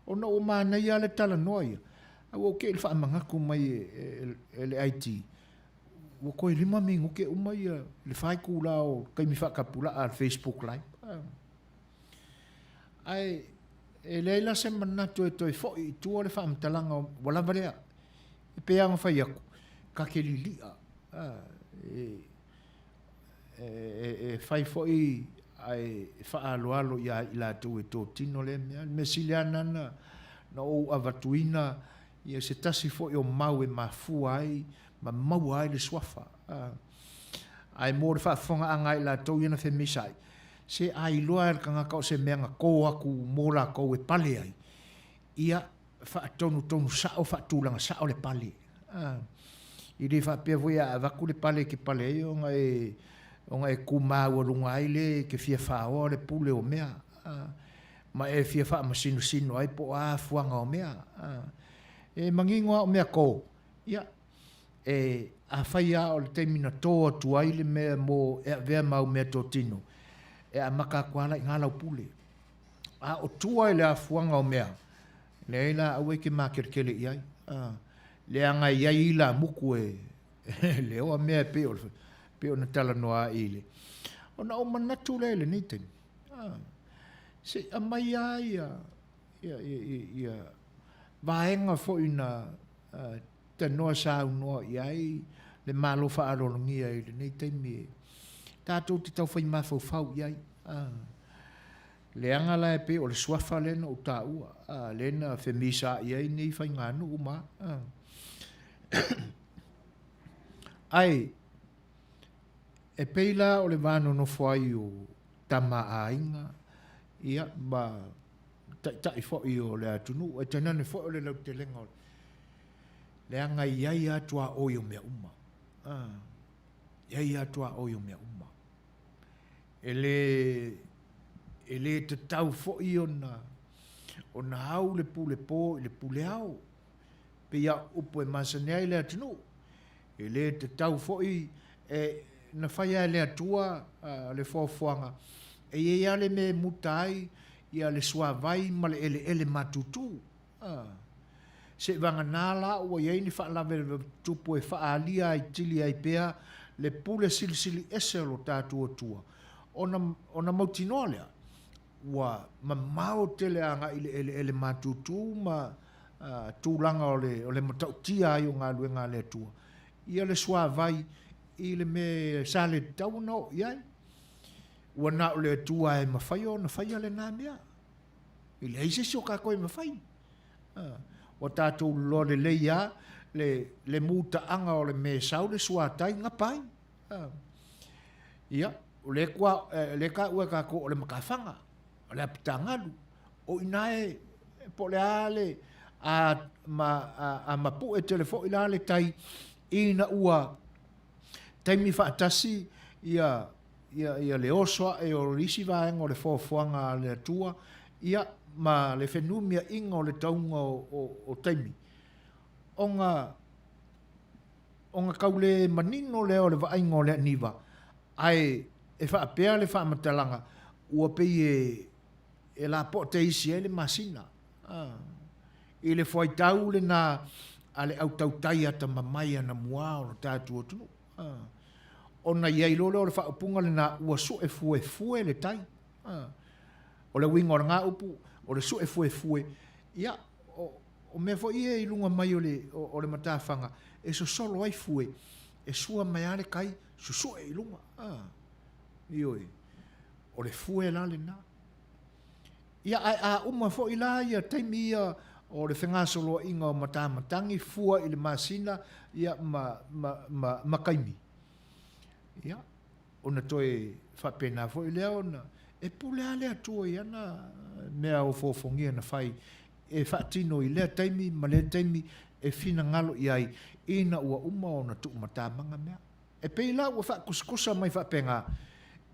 A: O na o mana ia le tala noia. A o ke le whaamangaku mai le IT. O koe lima mingo ke umai le whaiku la o kaimi whakapula a Facebook Live. Ai, e leila se manatu e toi fo i tua le whaamtalanga o walawarea. E peanga whai aku. Ka ke lilia. E whai fo i ai whaaloalo ia i la tu e tō tino le mea. Me siliana na o avatuina ia se tasi fo i o mau e mafua ai, ma mau ai le swafa. Ai mō le whaafonga anga i la tō iana whemisai. Se ai loa e kanga kau se meanga kō aku mō la kau e pale ai. Ia whaatonu sao whaatulanga sao le pale. I le whaapea voi a waku le pale ke pale ai o ngai kumau lunga ai le ke fia whao le pule o mea. Ma e fia wha masino ai po a fuanga o mea. E mangingoa o mea ko. Ia. E a whaia o le teimina toa tu ai le mea mo e vea mau mea tō tino. E a maka kuala i ngālau pule. A o tua i le a fuanga o mea. Le eila awe ke makerkele i ai. Le anga i ai ila muku le oa mea peo le pe ona tala noa ile. Ona o manatu lele ni teni. Se a mai ia vaenga fo ina te noa sa noa iai le malo fa alolongia ile ni teni. Tātou te tau whai mawhau iai. Le anga lai pe o le swafa lena o tā ua. Lena whemisa iai nei whai ngānu uma. Ai, e peila o le vano no fwai o tama a inga, ia ba tai fwai o le atunu, e tanane fwai o le lau te lenga o le anga iai atua o yo mea uma. Iai atua o yo mea uma. E le te tau fwai o na au le pule po, le pule au. Pe ia upo e masanea i le atunu. E le te tau fwai na whaia le atua le whawhanga. E ia le me mutai ia le suavai ma le ele matutu. Se vanga nala o ye ni fa la ve tupu e fa alia i tili ai pea le pule sili ese lo tatu tua ona mautinoa wa mamao tele anga ele matutu ma tūlanga o le matautia ai o ngā luenga le tua. Ia le swa vai i le me sale tau no iai. Ua na o le tua e mawhai o na whai ale nā mea. I le eise sio kā koe mawhai. O tātou lo le leia le mūta anga o le me sau le swa tai ngapai. Ia, o le kua, le ka ua kā ko o le makawhanga. O le apitangalu. O inae, po le ale, a mapu e telefo ila le tai ina ua taimi whaatasi ia le osoa e o risi vaenga o le fofoanga le tua ia ma le whenumia inga o le taunga o taimi onga kaule manino leo le vaenga o le niva ai e whaapea le whaamatalanga ua pei e la po te isi e le masina i le foi tau le na ale au tau tai ata mamai ana mua o tātua tunu. Ona iei lolo o le whaapunga le na ua su e fue le tai. O le winga o ngā upu, o le su e fue. Ia, o mea fo ie i lunga mai o le matawhanga, e so solo ai fue, e sua mai ale kai, su e i lunga. Ioi, o le fue la le na. Ia, a uma fo i la ia taimi ia, o le whenga solo inga o matamatangi fua i le masina ia ma kaimi. Ia, ona toe whapena fo i leo na e pule ale atua i ana mea o fofongia na whai e whaatino i lea taimi ma lea taimi e whina ngalo i ai ina ua uma o na tuk matamanga mea. E peila ua whaakuskusa mai whapenga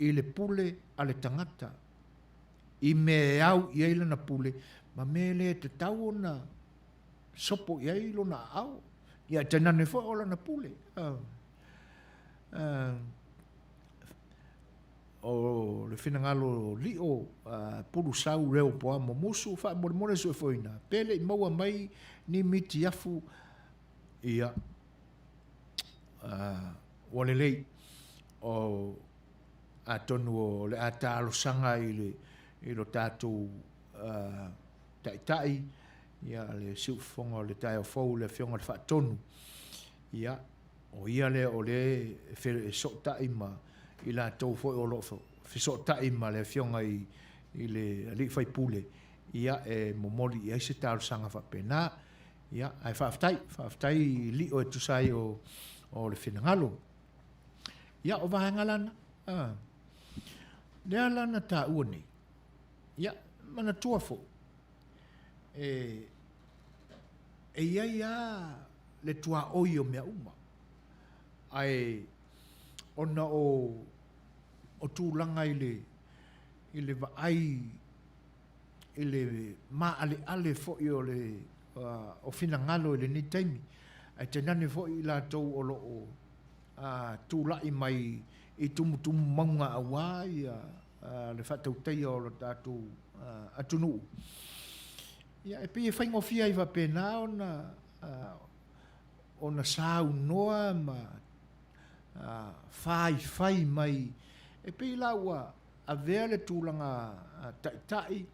A: i le pule ale tangata i me au i eila na pule ma mele te tau na sopo iai lo na au. Ia te nane fo ola na pule. O le whinangalo li o puru sau reo poa mo musu wha more su e foina. Pele i maua mai ni miti afu ia walelei o a tonu o le ata alosanga i lo tātou tai ia le siufonga le tai o fou le fionga le whaatonu ia o ia le o le e so tai ma i la tau foi o lo so tai ma le fionga i le li fai pule ia e momoli ia se tau sanga whapena ia ai whaaftai li o e tusai o le whinangalo ia o vahangalana lea lana tā uani ia mana tua fo e ia le tua oi o mea uma ai ona o tūlanga i le vaai i le ma ale fo i o le o whinangalo i le ni taimi ai te nane fo i la tau o lo o tūlai mai i tumu maunga awa i le whatau teia o lo tātou atunu. Ia e pia whaingo fia i wa pēnā o na sāu noa ma whai mai e pia laua a vea le tūlanga tai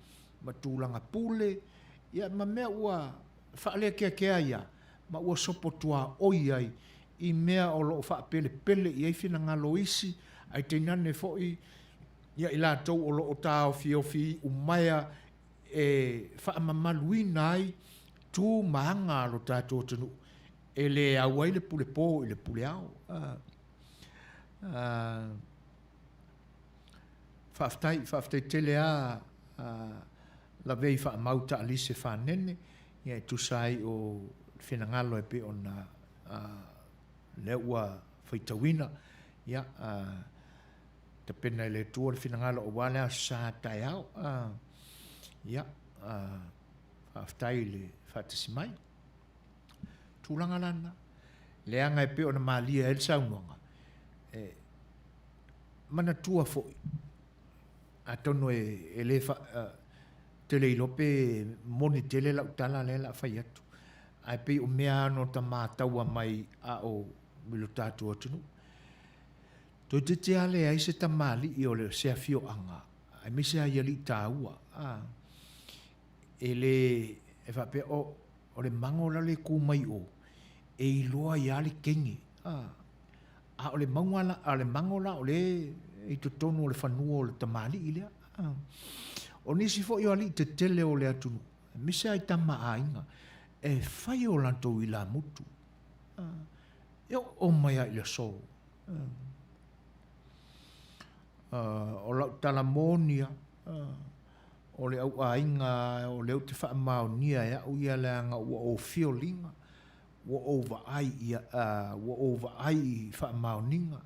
A: ma tūlanga pule ia ma mea ua whaale kea ia ma ua sopotua oi ai i mea o lo whaapele i eiwhina ngā loisi ai te nane foi ia i la tau o lo o tāo fiofi umaia e whaamamaluina ai tū mahanga lo tātou tunu e le awai le pule pō i le pule au whaaftai tele a la vei whaamauta alise whanene ia e tusai o whenangalo e pe o na leua whaitawina ia te pena i le tua le whinangalo o wale a sa tai au ia whaaftai le whaatasi mai tūlanga lana leanga e pe o na malia el saunuanga mana tua foi a tono e le te le lope moni tele la utala le la fai atu. Ai pe o mea no ta mātaua mai a o milo tātua tunu. Toi te ale ai se ta mali i o le sea fio anga. Ai me se a iali tāua. E fa pe o le mango la le ku mai o. E i loa i ale kengi. A o le mango la o le i to tonu o le whanua o le tamali i lea. O nisi fo i o ali te tele o le atunu. Me se ai tama a inga. E whai o lantou i la mutu. E o mai ai le so. O lau tala monia. O le au a inga, o le au te wha mao nia e au ia le anga ua o fiolinga. Ua o wa ai i wha mao ninga.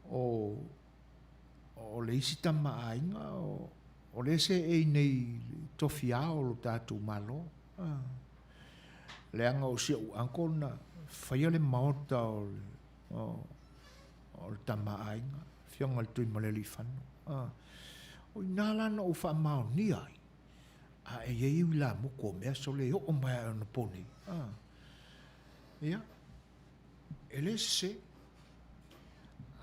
A: O le isi tama a inga, o le se e nei tofi ao lo tātou malo. Le anga o sia u ankona, whaia le maota o le tama a inga. Fionga le tui maleli whanu. O inalana o wha mao ni ai. A e iei la moko mea so le o mai o na poni. Ia. E le se.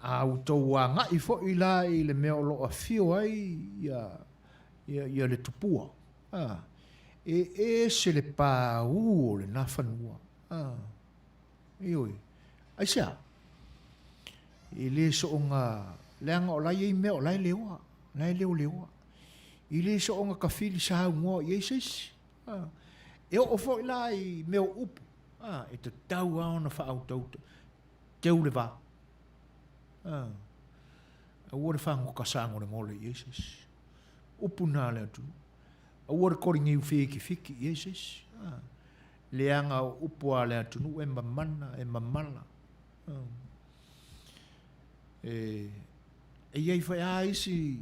A: A utou a ngai fo i la i le mea o lo a fio ai ia le tupua. E se le pā o le na whanua. Ioi. Ai sea. I le so o ngā leanga o lai e mea o lai leoa. Lai leo. I le so o ngā kawhiri sa hau ngoa i eisesi. E o fo i la i mea o upu. E te tau ao na wha au tauta. Teu le wā. A ua le whango ka sango le ngole i eisesi. Upu nā le atu. A ua le kori ngiu whiki whiki i eisesi. Leanga o upu a le atu nu e mamana, e mamala. E iei whai a isi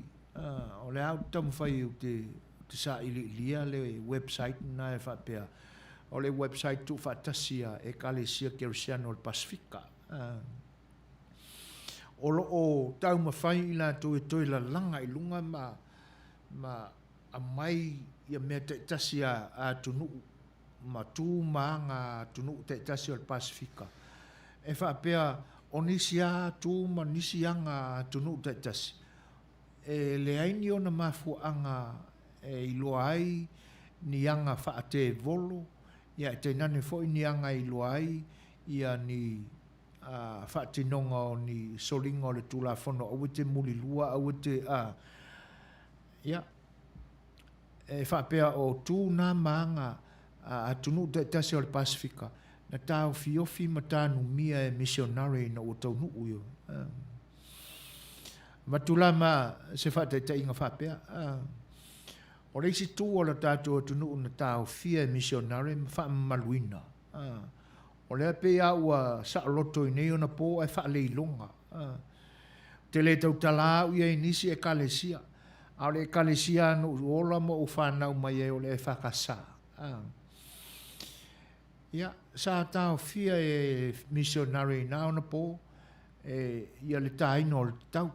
A: o le au tamu whai o te sa ili lia le website na e whapea. O le website tu whatasia e Kalesia Keresiano le Pasifika. O lo o tau mawhai ila toi la langa i lunga ma a mai ia mea te tasia a tunu ma tu maanga tunu te tasia le Pasifika. E whapea o nisi a tu ma nisi anga tunu te tasi. E le aini o na mafuanga e iloa ai ni anga whaate volo. Ia te nane fo ni anga iloa ai ia ni whaate nonga o ni solinga o le tula whono au te muli lua au te ia. E whapea o tu na maanga a tunu te tasi o le Pasifika. Na tau fiofi ma tānu mia e missionary na o tau nu uyo. Matula ma se whate te inga whapea. O reisi tū o la tātou tunu na tau fia e missionary ma wha maluina. O lea pe aua sa loto i nei o na pō e wha leilonga. Te le tau tala au ia inisi e Kalesia. A le Kalesia no uola mo u whanau mai e o le e whakasa. Ia, sa tau fia e missionary na o na pō ia le taino o le tau.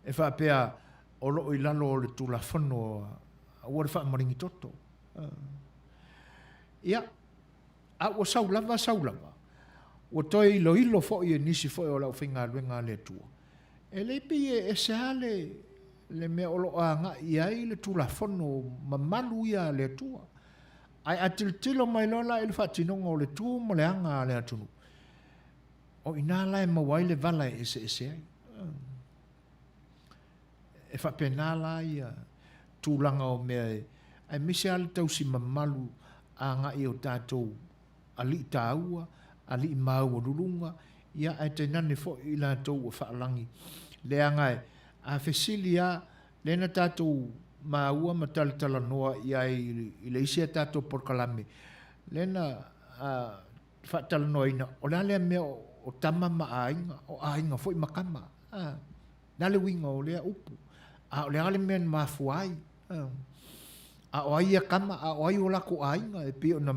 A: E whapea o loo i lalo o le tula whano a ua le wha maringi toto. Ia, a ua saulava. Ua toi ilo fo i e nisi fo i o lau whinga luenga le tua. E le pi e sea le mea o loo a nga i ai le tula whano ma malu ia le tua. Ai atiltilo mai lola i le whatinonga o le tua ma le anga le atunu. O inala e mawai le vala e se ai. E whapenala ia tūlanga o mea ai mese ale tau si mamalu a nga i o tātou ali i tāua, ali i mau o rurunga, ia ai te nane fo i la tau o whaalangi. Le angai, a whesilia, lena tātou maua ma tala noa i ai i le isia tātou porkalame. Lena whaatala noa ina, o la lea mea o tama ma ainga, o ainga fo i makama. Nale winga o lea upu. A o le ale mea mafuai. A o ai a kama, a o ai o lako ainga, e pio na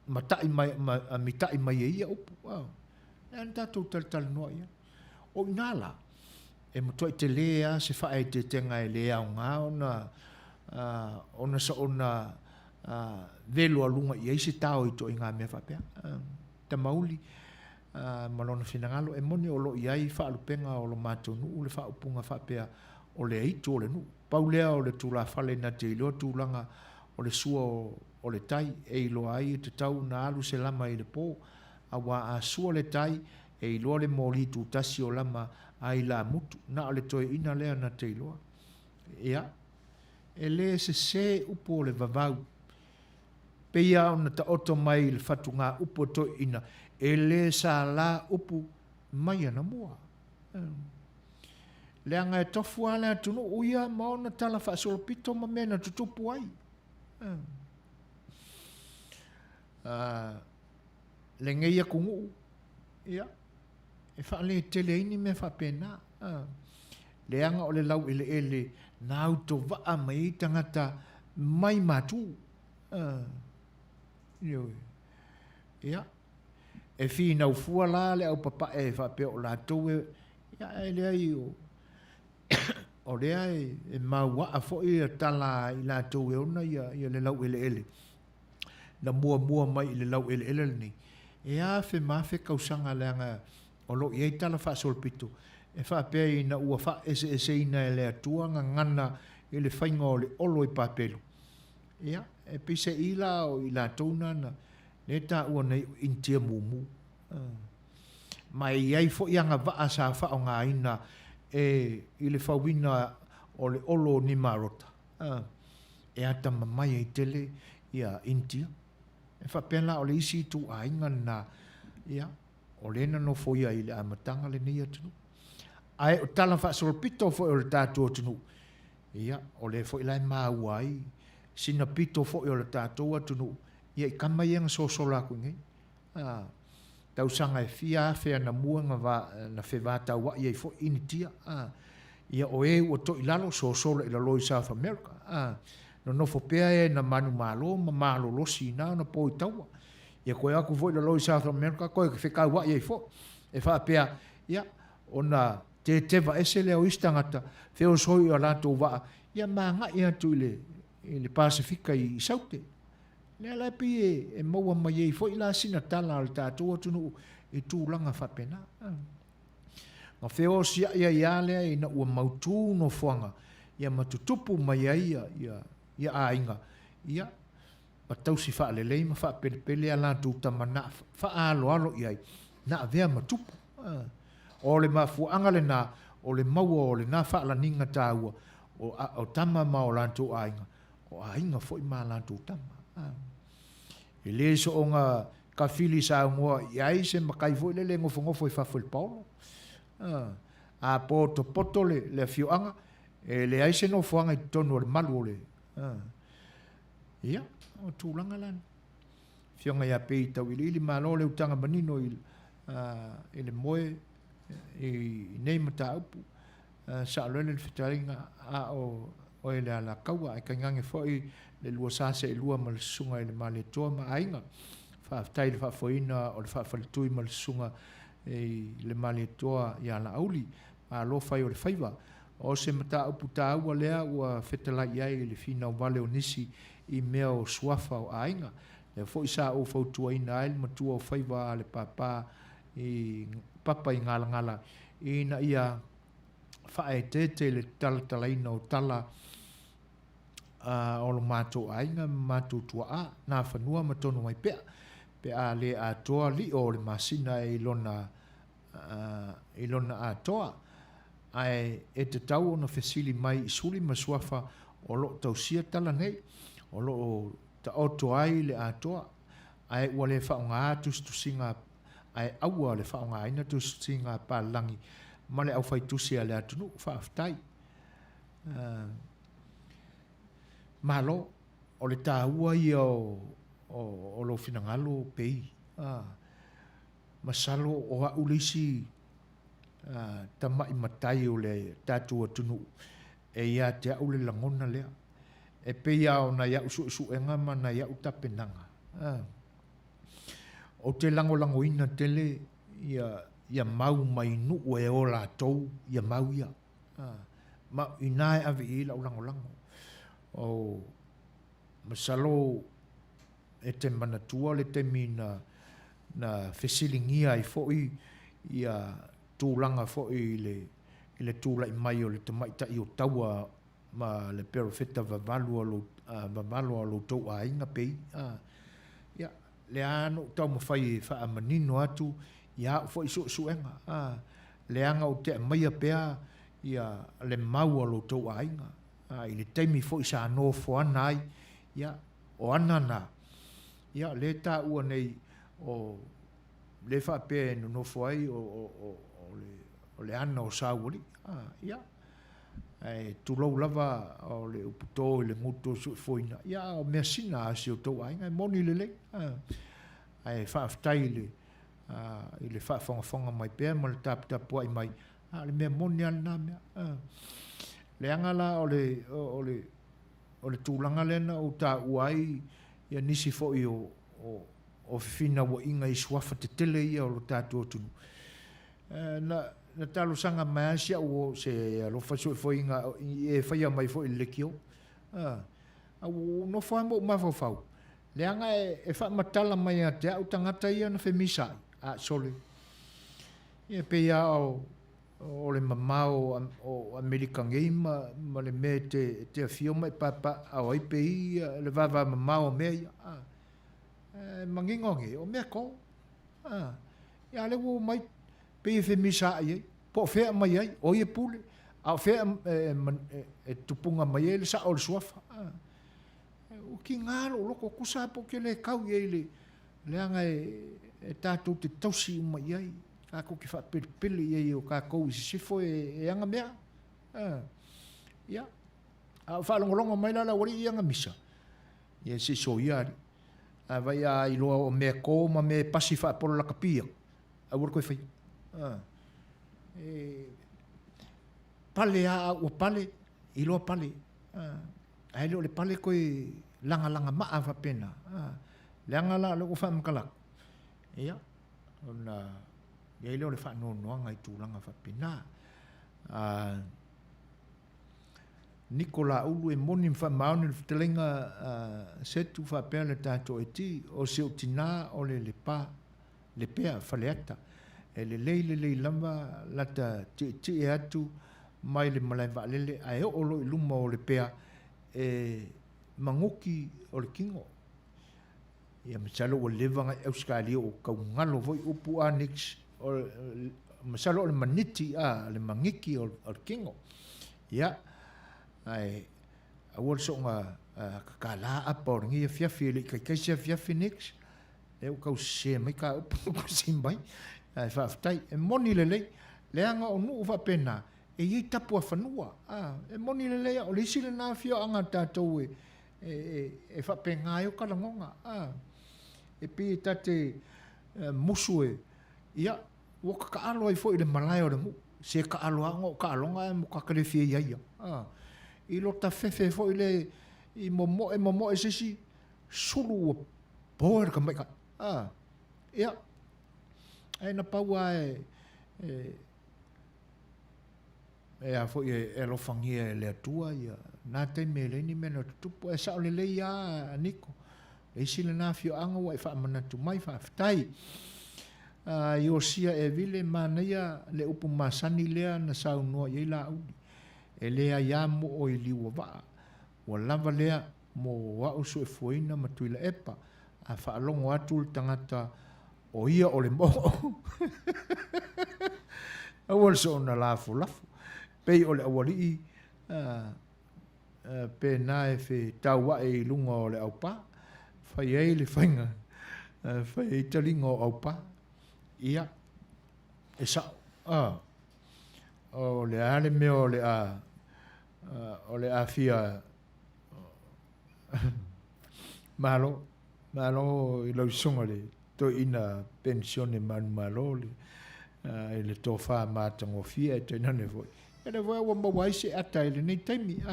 A: mitai mai e ia upu. Nea tātou tala noa ia. O inala, e mo toi te lea se whae te tenga e lea o ngā ona sa ona velo alunga i eise tau i to i ngā mea whapea. Ta mauli, malona whinangalo, e moni o lo i ai whaalupenga o lo mātou nuu le whaupunga whapea o le eito o le nuu. Paulea o le tūla whale na te iloa tūlanga o le sua o le tai, e iloa ai te tau na alu se lama i le pō, a wā a sua le tai, e iloa le mōli tūtasi o lama ai la mutu, na o le toi ina lea na te iloa. Ia, e le se upo le vavau, peia ona ta oto mai le fatu ngā upo toi ina, e le sa la upu mai ana mua. Le anga e tofu ala atunu uia maona tala whaasolopito ma mena tutupu ai. Le ngeia kungu, ia, e whaale tele ini me whapena. Le anga o le lau ele na auto waa mai tangata mai matu. Ia, e whina ufua la le au papa e whape o la toue, ia e le ai o rea e maua a fo i tala i la toue ona i le lau ele. Na mua mai i le lau ele ni. E a fe mawhe kausanga leanga o lo i ei tala wha solpito. E wha pēr i na ua wha ese ina e le atua ngana i le whainga o le olo i papelo. Ia, e pise ila o i la tauna na ne ta ua nei intia mumu. Mai iei fo ianga waa sa wha o ngā ina e i le whawina o le olo ni marota. E ata mamai e tele ia intia. E whapela o le isi tu a inga na ia o le no foia i le amatanga le nei atunu. Ai o tala wha solpito fo o le tātua atunu. Ia, o le fo ilai maua ai. Sina pito fo o le tātua atunu. Ia i kama ianga sosola ku ngai. Tau sanga e fia fea na muanga na whewata wa ia i fo initia. Ia o e ua to ilalo sosola ila loi South America. No nofo pea e na manu malo, ma malo losi na na po i taua. Ia koe aku fo ila loi South America, koe ke whekau wa ia i fo. E wha pea, ia, ona te tewa ese leo istangata, wheo soi o lato wa, ia maa nga ia tu i le Pasifika i saute. Lea lai pi e maua mai e fo ila sina tala al tātua tunu i tūlanga whapena. Nga wheo sia ia lea i na ua mautu no fuanga, ia matutupu mai ia a inga. Ia, ma tausi wha lelei ma wha pele a lantu tamana wha alo iai. Na avea matupu. O le mafuanga le na, o le maua o le na wha la ninga tāua, o tama ma o lantu a inga. O a inga fo i ma lantu tama. E le so o ngā ka whili sa ngoa iai se makai fo i le ngofo i whawhul paulo. A poto le fioanga, e le aise no fuanga i tonu o le malu o le. Ia, o tūlanga lan. Fionga ia pei tau ili malo le utanga manino i le moe i nei mata upu. Sa aloene le whitaringa a o e le ala kaua e kangange foi le lua sase e lua ma le sunga i le male toa ma ainga. Whaaftai le whaafoina o le whaafalitui ma le sunga i le male toa i ala auli. A lo fai o le whaiva. O se mata upu tā ua lea ua whetala iai le whina o wale o nisi i mea o suafa o ainga. Le fo isa o fautua ina aile matua o whaiva le papa i papa i ngala ina ia whae tete le tala ina o tala o lo mātou ainga mātou tua a nā whanua matono mai pea pea le a toa li o le masina i lona a toa ai e te tau ona fesili mai i suli masuafa o lo tausia tala nei o lo ta oto ai le atoa ai ua le whaonga atus tu singa ai aua le whaonga aina tu singa palangi ma le au fai tusi a le atunu whaaftai malo o le tāua i o lo finangalo pei masalo o a ulisi tama i matai o le tātua tunu e ia te au le langona lea e peia o na iau su enga ma na iau tapenanga o te lango ina tele ia mau mai nu e o la tou ia mau ia ma inae avi i la ulango o masalo e te manatua le te mina na fesilingia i foi ia tūlanga foi le tūla i mai o le tamaita i o taua ma le perofeta vavalu lo tau a inga pei ia le ano tau mawhai wha manino atu ia foi suenga le anga o te maia pea ia le maua lo tau a inga i le teimi foi sa no fo anai ia o anana ia le ta ua nei o le fa pe no fo ai o le ana o sauli ia ai tu lo lava o le uputo le muto su foina ia o mesina si o to ai moni le ai fa aftai le ile fa fonga mai pe mo le tap ai mai le me moni ana me le angala o le tulanga lena o ta uai ia nisi fo o fina wa inga i swafa te tele ia o lo tātua tunu. Na talo sanga mai asia o se lo faso fo inga e faya mai fo il lekio. Au no fa mo ma fo fau. Le anga e fa matala mai a te au tangata ia na femisa a sole. Ia pe ia o le mamao o American Game ma le me te fio mai papa au ai pe ia le vava mamao me ia. Mangingongi o mea ko ia le wo mai pe fe misa ai po fe mai ai o ye pule a fe e tupunga mai le sa o suafa o ki ngalo loko kusa po ke le kau ye le anga e tatu te tosi mai ai ka ko ki fa pele ye o ka ko si fo e anga mea ia a fa longo mai la wori anga misa ye si so ia vai a i loa o mea ko ma me pasi wha polo la kapia a ura koe whai pale a ua pale i loa pale a leo le pale koe langa maa wha pena le anga la leo wha mkalak ia ona ia i leo le wha noanga i tū langa wha pena Nicola ulu e moni mfa mauni le fitelenga setu fa pea le tato e ti o se utina o le pea faleata e le lei lamba lata ti e atu mai le malai vaalele a e o lo iluma o le pea e mangoki o le kingo ia masalo o levanga euskali o kaungalo voi upu anix o masalo o le maniti le mangiki o le kingo ia ai awol so nga kala apor ngi fiafi le kai fiafi nix e o kau se mai ka ko simbai ai fa ftai e moni le anga o nu fa pena e i tapu a fanua e moni le o le sile na fio anga tatou e fa penga yo kala ngonga e pi tate musue ia o ka alo ai fo i le malai o le mu se ka alo anga ka alonga mo ka kale fie ia i lo ta fefe fo ile i momo e sisi sulu poer ka mai ka ia ai na paua e a fo e lo fangia le tua ia na te mele ni meno tupu e sa le ia niko e sile na fio anga wa fa mana tu mai fa ftai yo sia e vile mania le upu masani lea na sau no ye la udi e lea ia mo o i liua waa. Wa lava lea mo wa usu e fuina matuila epa. A whaalongo atu tangata o ia o le mo. Awal so na lafu. Pei o le awali i pe na e fe taua e lunga o le aupa. Fai ei le whainga. Fai ei talinga o aupa. Ia. E sa. O le ale me o le a fia malo i lau songa le to ina pensione malo le le to fa matango fia e te nane voi e le voi wa mawai se ata ile nei taimi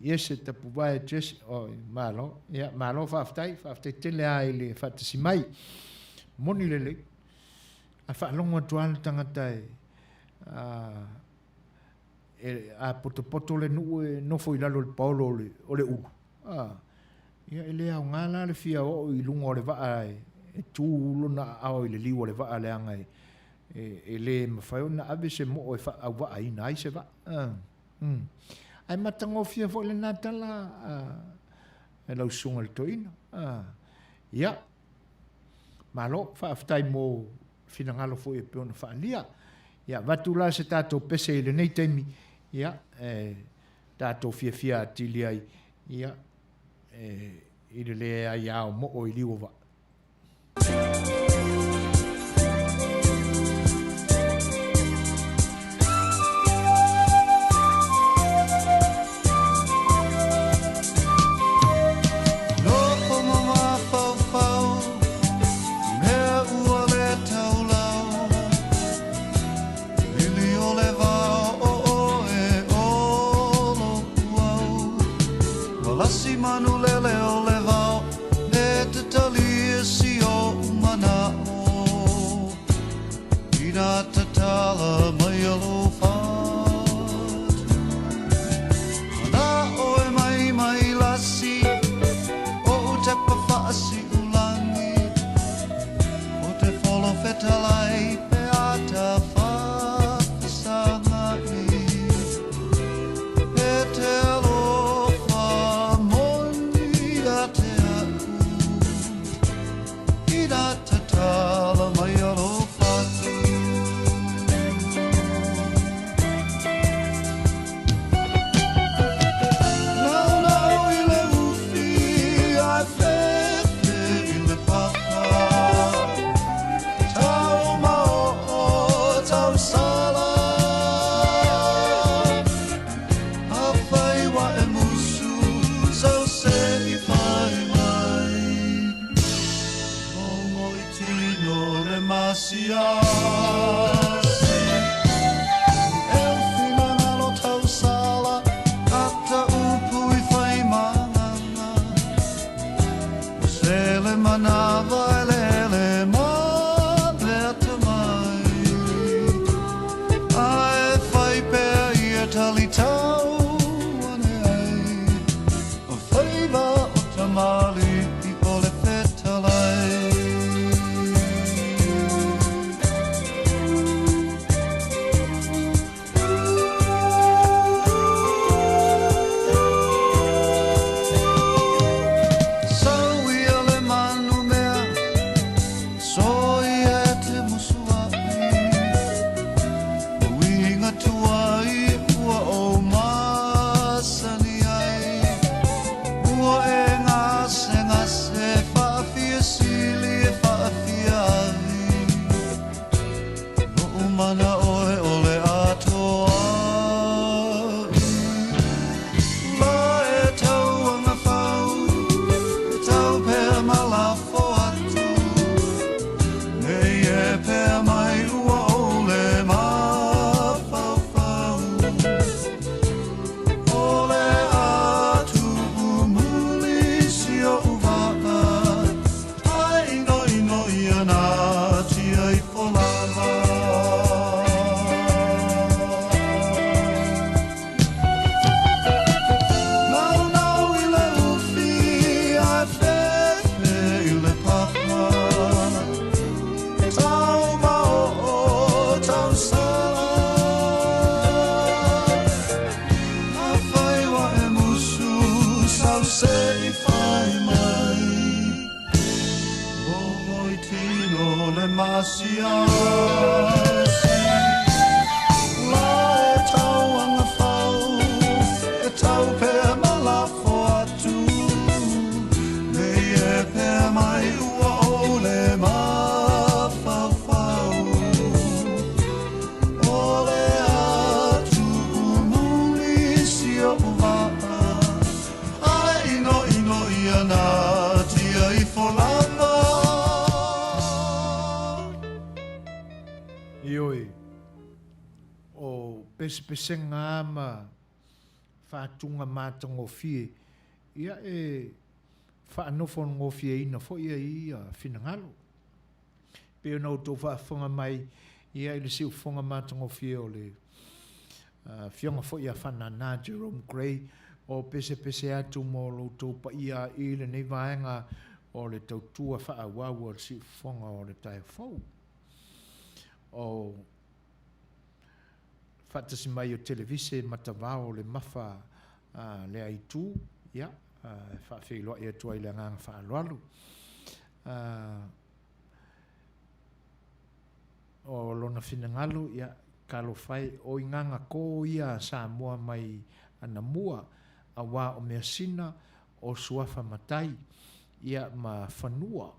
A: yes te puai jes o malo fa aftai te le ai le fa te simai moni le a fa longa tual tangata a poto le nu no foi la le Paulo o le u ia ele au ngala le fia o I lunga o le va e tu luna au le liwa le va le anga ele mafai ona ave se mo e fa au va ai nai se va ai matango fia fo le natala e lau sunga le toina ia malo fa aftai mo finangalo fo e peona fa lia ia vatula se tato pese le nei temi ia tato fia tili ai ia I le ai au mo o I liwa va pesenga ma fatunga matango fie ia fa no fon ngo fie ina fo ia finangalo pe no to fa fonga mai ia le siu fonga matango fie ole Fionga fo ia whanana Jerome Gray o pese atu mo lo tō pa ia i le nei vaenga o le tautua whaawau o le si fonga o le tai fau. O whatasi mai o televise matawao le mafa le aitu, ia, whawhiloa ia tua i le nganga whaaloalu. O lona finangalo, ia, kalo fai o inganga ko ia Samoa mai ana mua a wā o mea sina o suafa matai ia ma whanua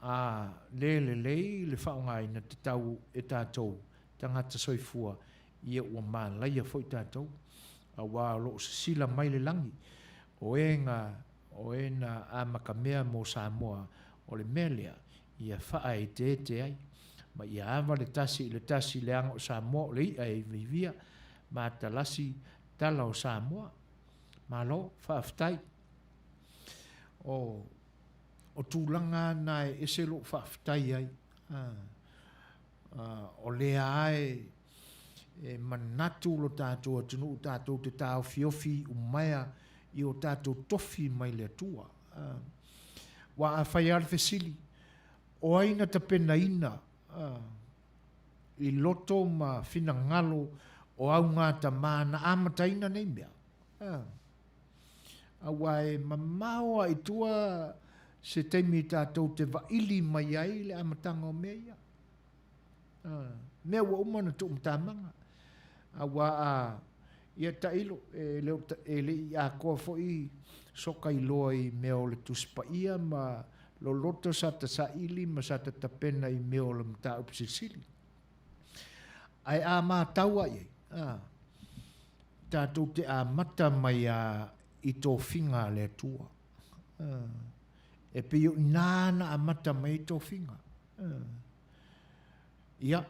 A: a le whaongai na te tau e tātou tangata soifua ia ua mālaia fo i tātou a wā lo sila mai le langi o e na a makamea mo Samoa o le melea ia wha e te ai ma ia awa le tasi le anga o Samoa o le ia e vivia ma talasi tala o Samoa ma lo whaaftai o tūlanga na e se lo whaaftai ai o lea ai e manatu lo tātou atunu tātou te tāo fiofi umaya i o tātou tofi mai le tua wa a whai alfesili o aina ta pena ina i loto ma fina ngalo o au ngata mana amataina nei mea. A wai mamao i tua se teimi tātou te waili mai ai le amatanga o mea ia. Mea ua umana tu umtamanga. A wa a ia tailo e le i a koa fo i soka i loa i mea o le tuspa ia ma lo loto sa ta sa ili ma sa ta tapena i mea o le mta upsisili. Ai a maa taua i tātou te a mata mai a i tō whinga le tua. E pio nāna a mata mai i tō whinga. Ia.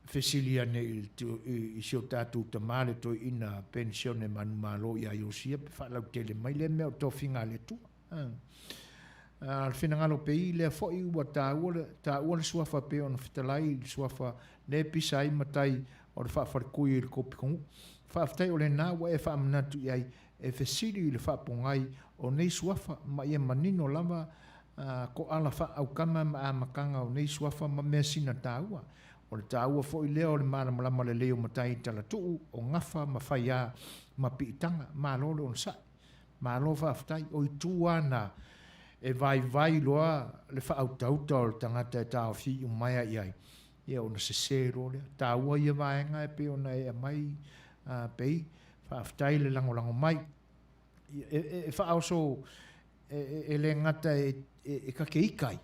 A: Fesilia ne i sio tātou ta male tō ina pensione manu malo i a iosia pe whalau tele mai le mea o tō whinga le tua. Al finangalo pe i le fo i ua ta ua le suafa pe ona fitalai suafa le pisai matai o le whaafarikui i le kopikongu. Whaaftai o le nā wa e whaamanatu iai e fesiri i le whaapongai o nei suafa ma ia manino lava ko ala whaaukama ma a makanga o nei suafa ma mea sina tāua. O le tāua fo i leo o le māramalama le leo matai tala tuu o ngafa ma whaia ma piitanga ma lole on sa. Ma lo whaaftai o i tūana e vai loa le whaautauta o le tangata e tāo fi o maia iai. Ia ona se sero le. Tāua ia vaenga e pe ona e mai pei. Whaaftai le lango mai. E whaoso e le ngata e kake ikai.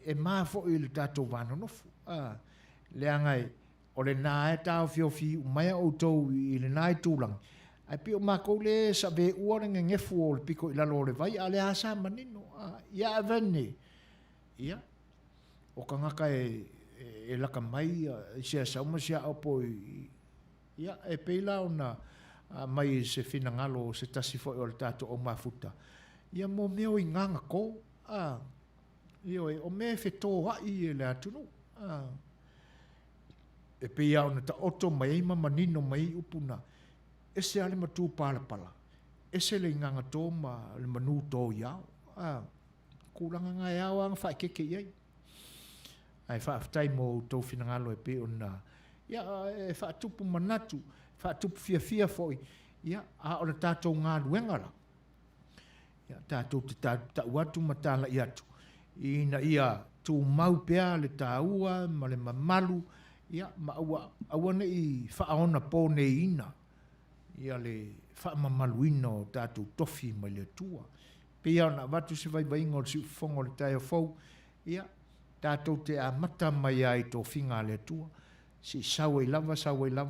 A: E maa fo i le tātou wāna nofu. Le angai o le nā e tāo fi o maia o tau i le nā e tūlang. Ai pio mako le sa ve uarenga ngefu o le piko i lalo le vai. Ale asa manino. Ia avene. Ia. O ka ngaka e laka mai i sea sauma sea opo ia e peila ona mai se fina ngalo se tasi fo o le tato o mafuta ia mo meo i nganga ko io e o me fe to ai e le atunu e peia ona ta oto mai ma manino mai upuna e se ale matu pala e se le nganga to ma le manu to ia kulanga ngai awang fa keke ia ai whaaftai mo tau finangalo e pe ona ia e whaatupu manatu whaatupu fia foi ia a o le tātou ngā luengara ia tātou te tātou atu matala i atu ina ia tū mau pea le tāua ma le mamalu ia ma aua ne i whaaona pō ne ina ia le whaamamalu ina o tātou tofi mai le tua pea ona watu se vai ingo le si ufongo le tai o fau ia tātou te a mata mai ai tō whinga le tua. Si sawe lava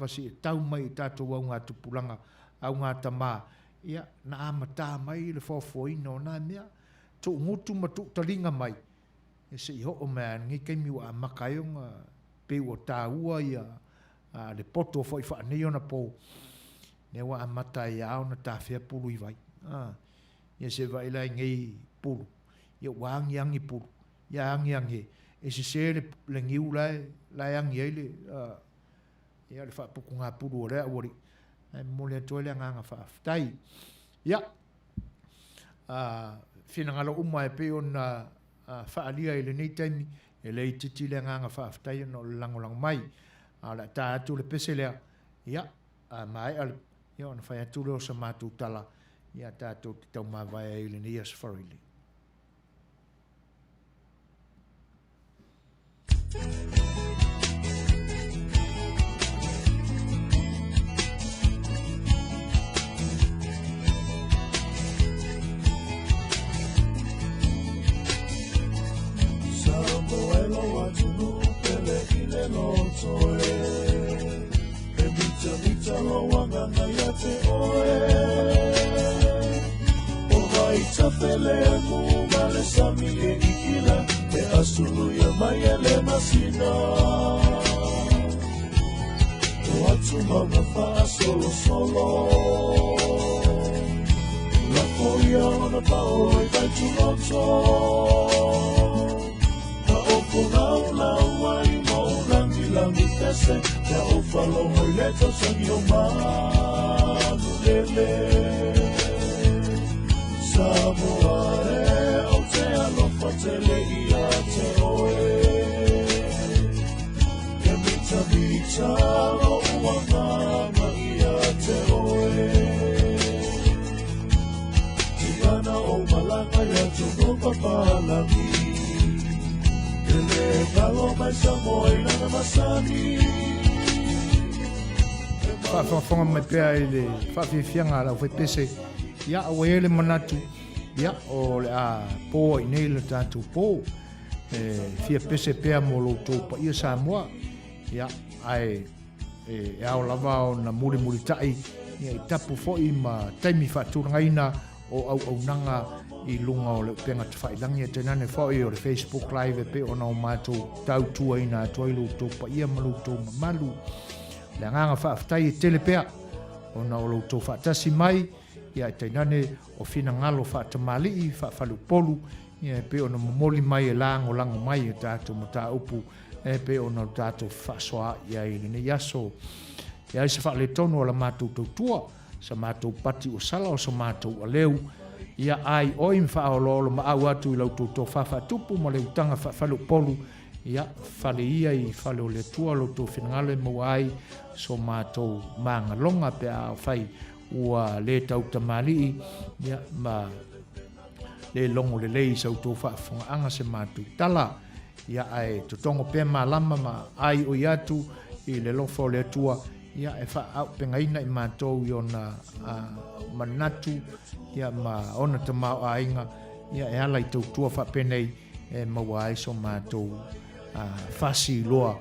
A: si tau mai tātou au ngā tupulanga, au ngā tamā. Ia, na amata mai le whawhoi no nā mea. Tō ngutu ma tō taringa mai. E se iho o mea ngi keimiwa a makayonga peu o tā ua ia le poto o whai whaanei ona pō. Newa amata i au na tā whea pulu i vai. Ia se vai lai ngei pulu. Ia wangi angi pulu. Ia angi. e se le ngiu lai angi ele ia le whaapuku ngā puru o rea ori mo le atoe le nganga whaaftai ia whina ngalo uma e pe o na whaalia i le nei taimi e le i titi le nganga whaaftai no le langolang mai ala tā atu le pese lea ia mai al ia ona whai atu leo sa mātou tala ia tā atu te tau mawai i le nei asfarile
M: Samoelo atunu pele ile lotoe e mita lo wanga ya te oe o vai tafele mu male sami e ikila e asulu ya mai ele masina o atu mama fa solo la foia ona pao e vai tu loto Langi tese, te au whalo hoi leto sangi o manu lele. Samoa e au te alofa te lei a te oe. Ke mita lo uangama i a te oe. Ki ana o malanga ya tuno papalangi.
A: Whaafonga mai pēr i le whaawhiawhianga la whai pese ia o ele manatu ia o le a pō i nei le tātou pō whia pese pēr mo lo tō pa ia Samoa ia ai e ao lava o na muri tai ia i tapu fōi ma taimi whaaturangaina o au nanga i lunga o le penga te whailangi e tenane whai o le Facebook Live e pe o na o mātou tau tua ina atua ilu tō pa ia malu tō malu le nganga whaaftai e tele pea o na o lo tō whaatasi mai ia e tenane o whina ngalo whaatamali i whaafalu polu ia e pe o na momoli mai e lango mai e tātou ma tā upu e pe o na tātou whaasoa ia i ne yaso ia i se whaale tono o la mātou tau tua sa mātou pati o sala o sa mātou a leu ia ai oi mwhaololo ma au atu i lautou tō whawhatupu ma le utanga whaafalu polu ia whale ia i whale o le tua lautou whinangale mo ai so mātou maangalonga pe a whai ua le tau tamali ia ma le longo le lei sau tō whaafunga anga se mātou tala ia ai tutongo pe malama ma ai oi atu i le lofo le tua ia e wha au pengaina i mātou i ona manatu ia ma ona te mau ainga ia e ala i tau tua whapenei e maua ai so mātou whasi loa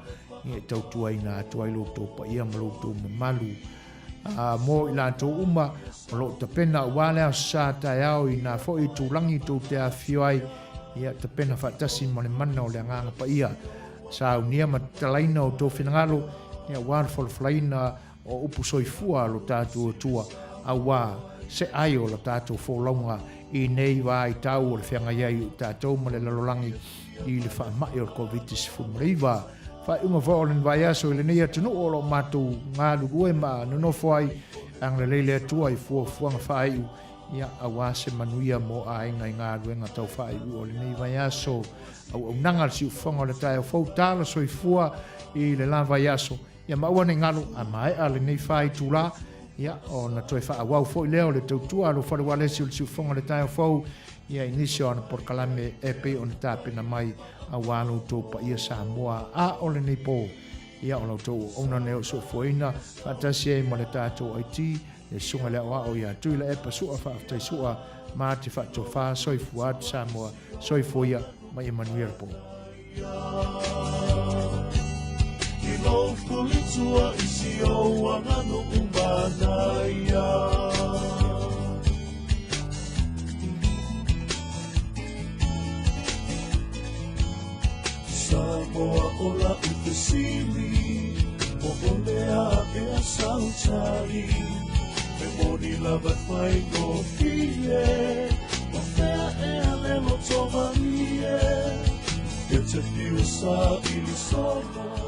A: ia e tau tua ina atua i loto pa ia ma loto malu mo i lātou uma o lo te pena wale au sa tai au i nā fo i tūlangi tō te a whioai ia te pena whaatasi ma le mana o le nganga pa ia sa au nia ma talaina o tō whinangalo ia wār whalawhalaina o upu soifua lo tātou tua a wā se ai o la tātou wholaunga i nei wā i tau o le whianga iai o tātou ma le lalolangi i le whaamai o le COVID-19 mreiwa whai unga whaolen vai aso i le nei atunu o lo mātou ngā lurue ma nanofo ai ang le leile atua i fuanga whai u ia a wā se manuia mo a inga i ngā ruenga tau whai u o le nei vai aso au nanga si uwhanga o le tai o whau tāla soifua i le la vai aso ia maua nei ngalo a mai a le nei whai tūla ia o na toi wha awau fo i leo le tautua alo whare wale si o le siufonga le tai o whau ia inisio ana porkalame e pe o le tāpena mai a wālo tō pa ia Samoa a o le nei pō ia o lau tō ona neo so fuaina whatasi e mo le tātou IT e sunga le awa o ia tui la epa sua whaaftai sua ma te whato wha soifu atu Samoa soifu ia mai Emmanuel po
M: Lo kulitua isi o angano umanaya Samoa ola utesili o olea e a sautari e moni lava fai no fie o fea e a lelo tomarie te piu sa ili sono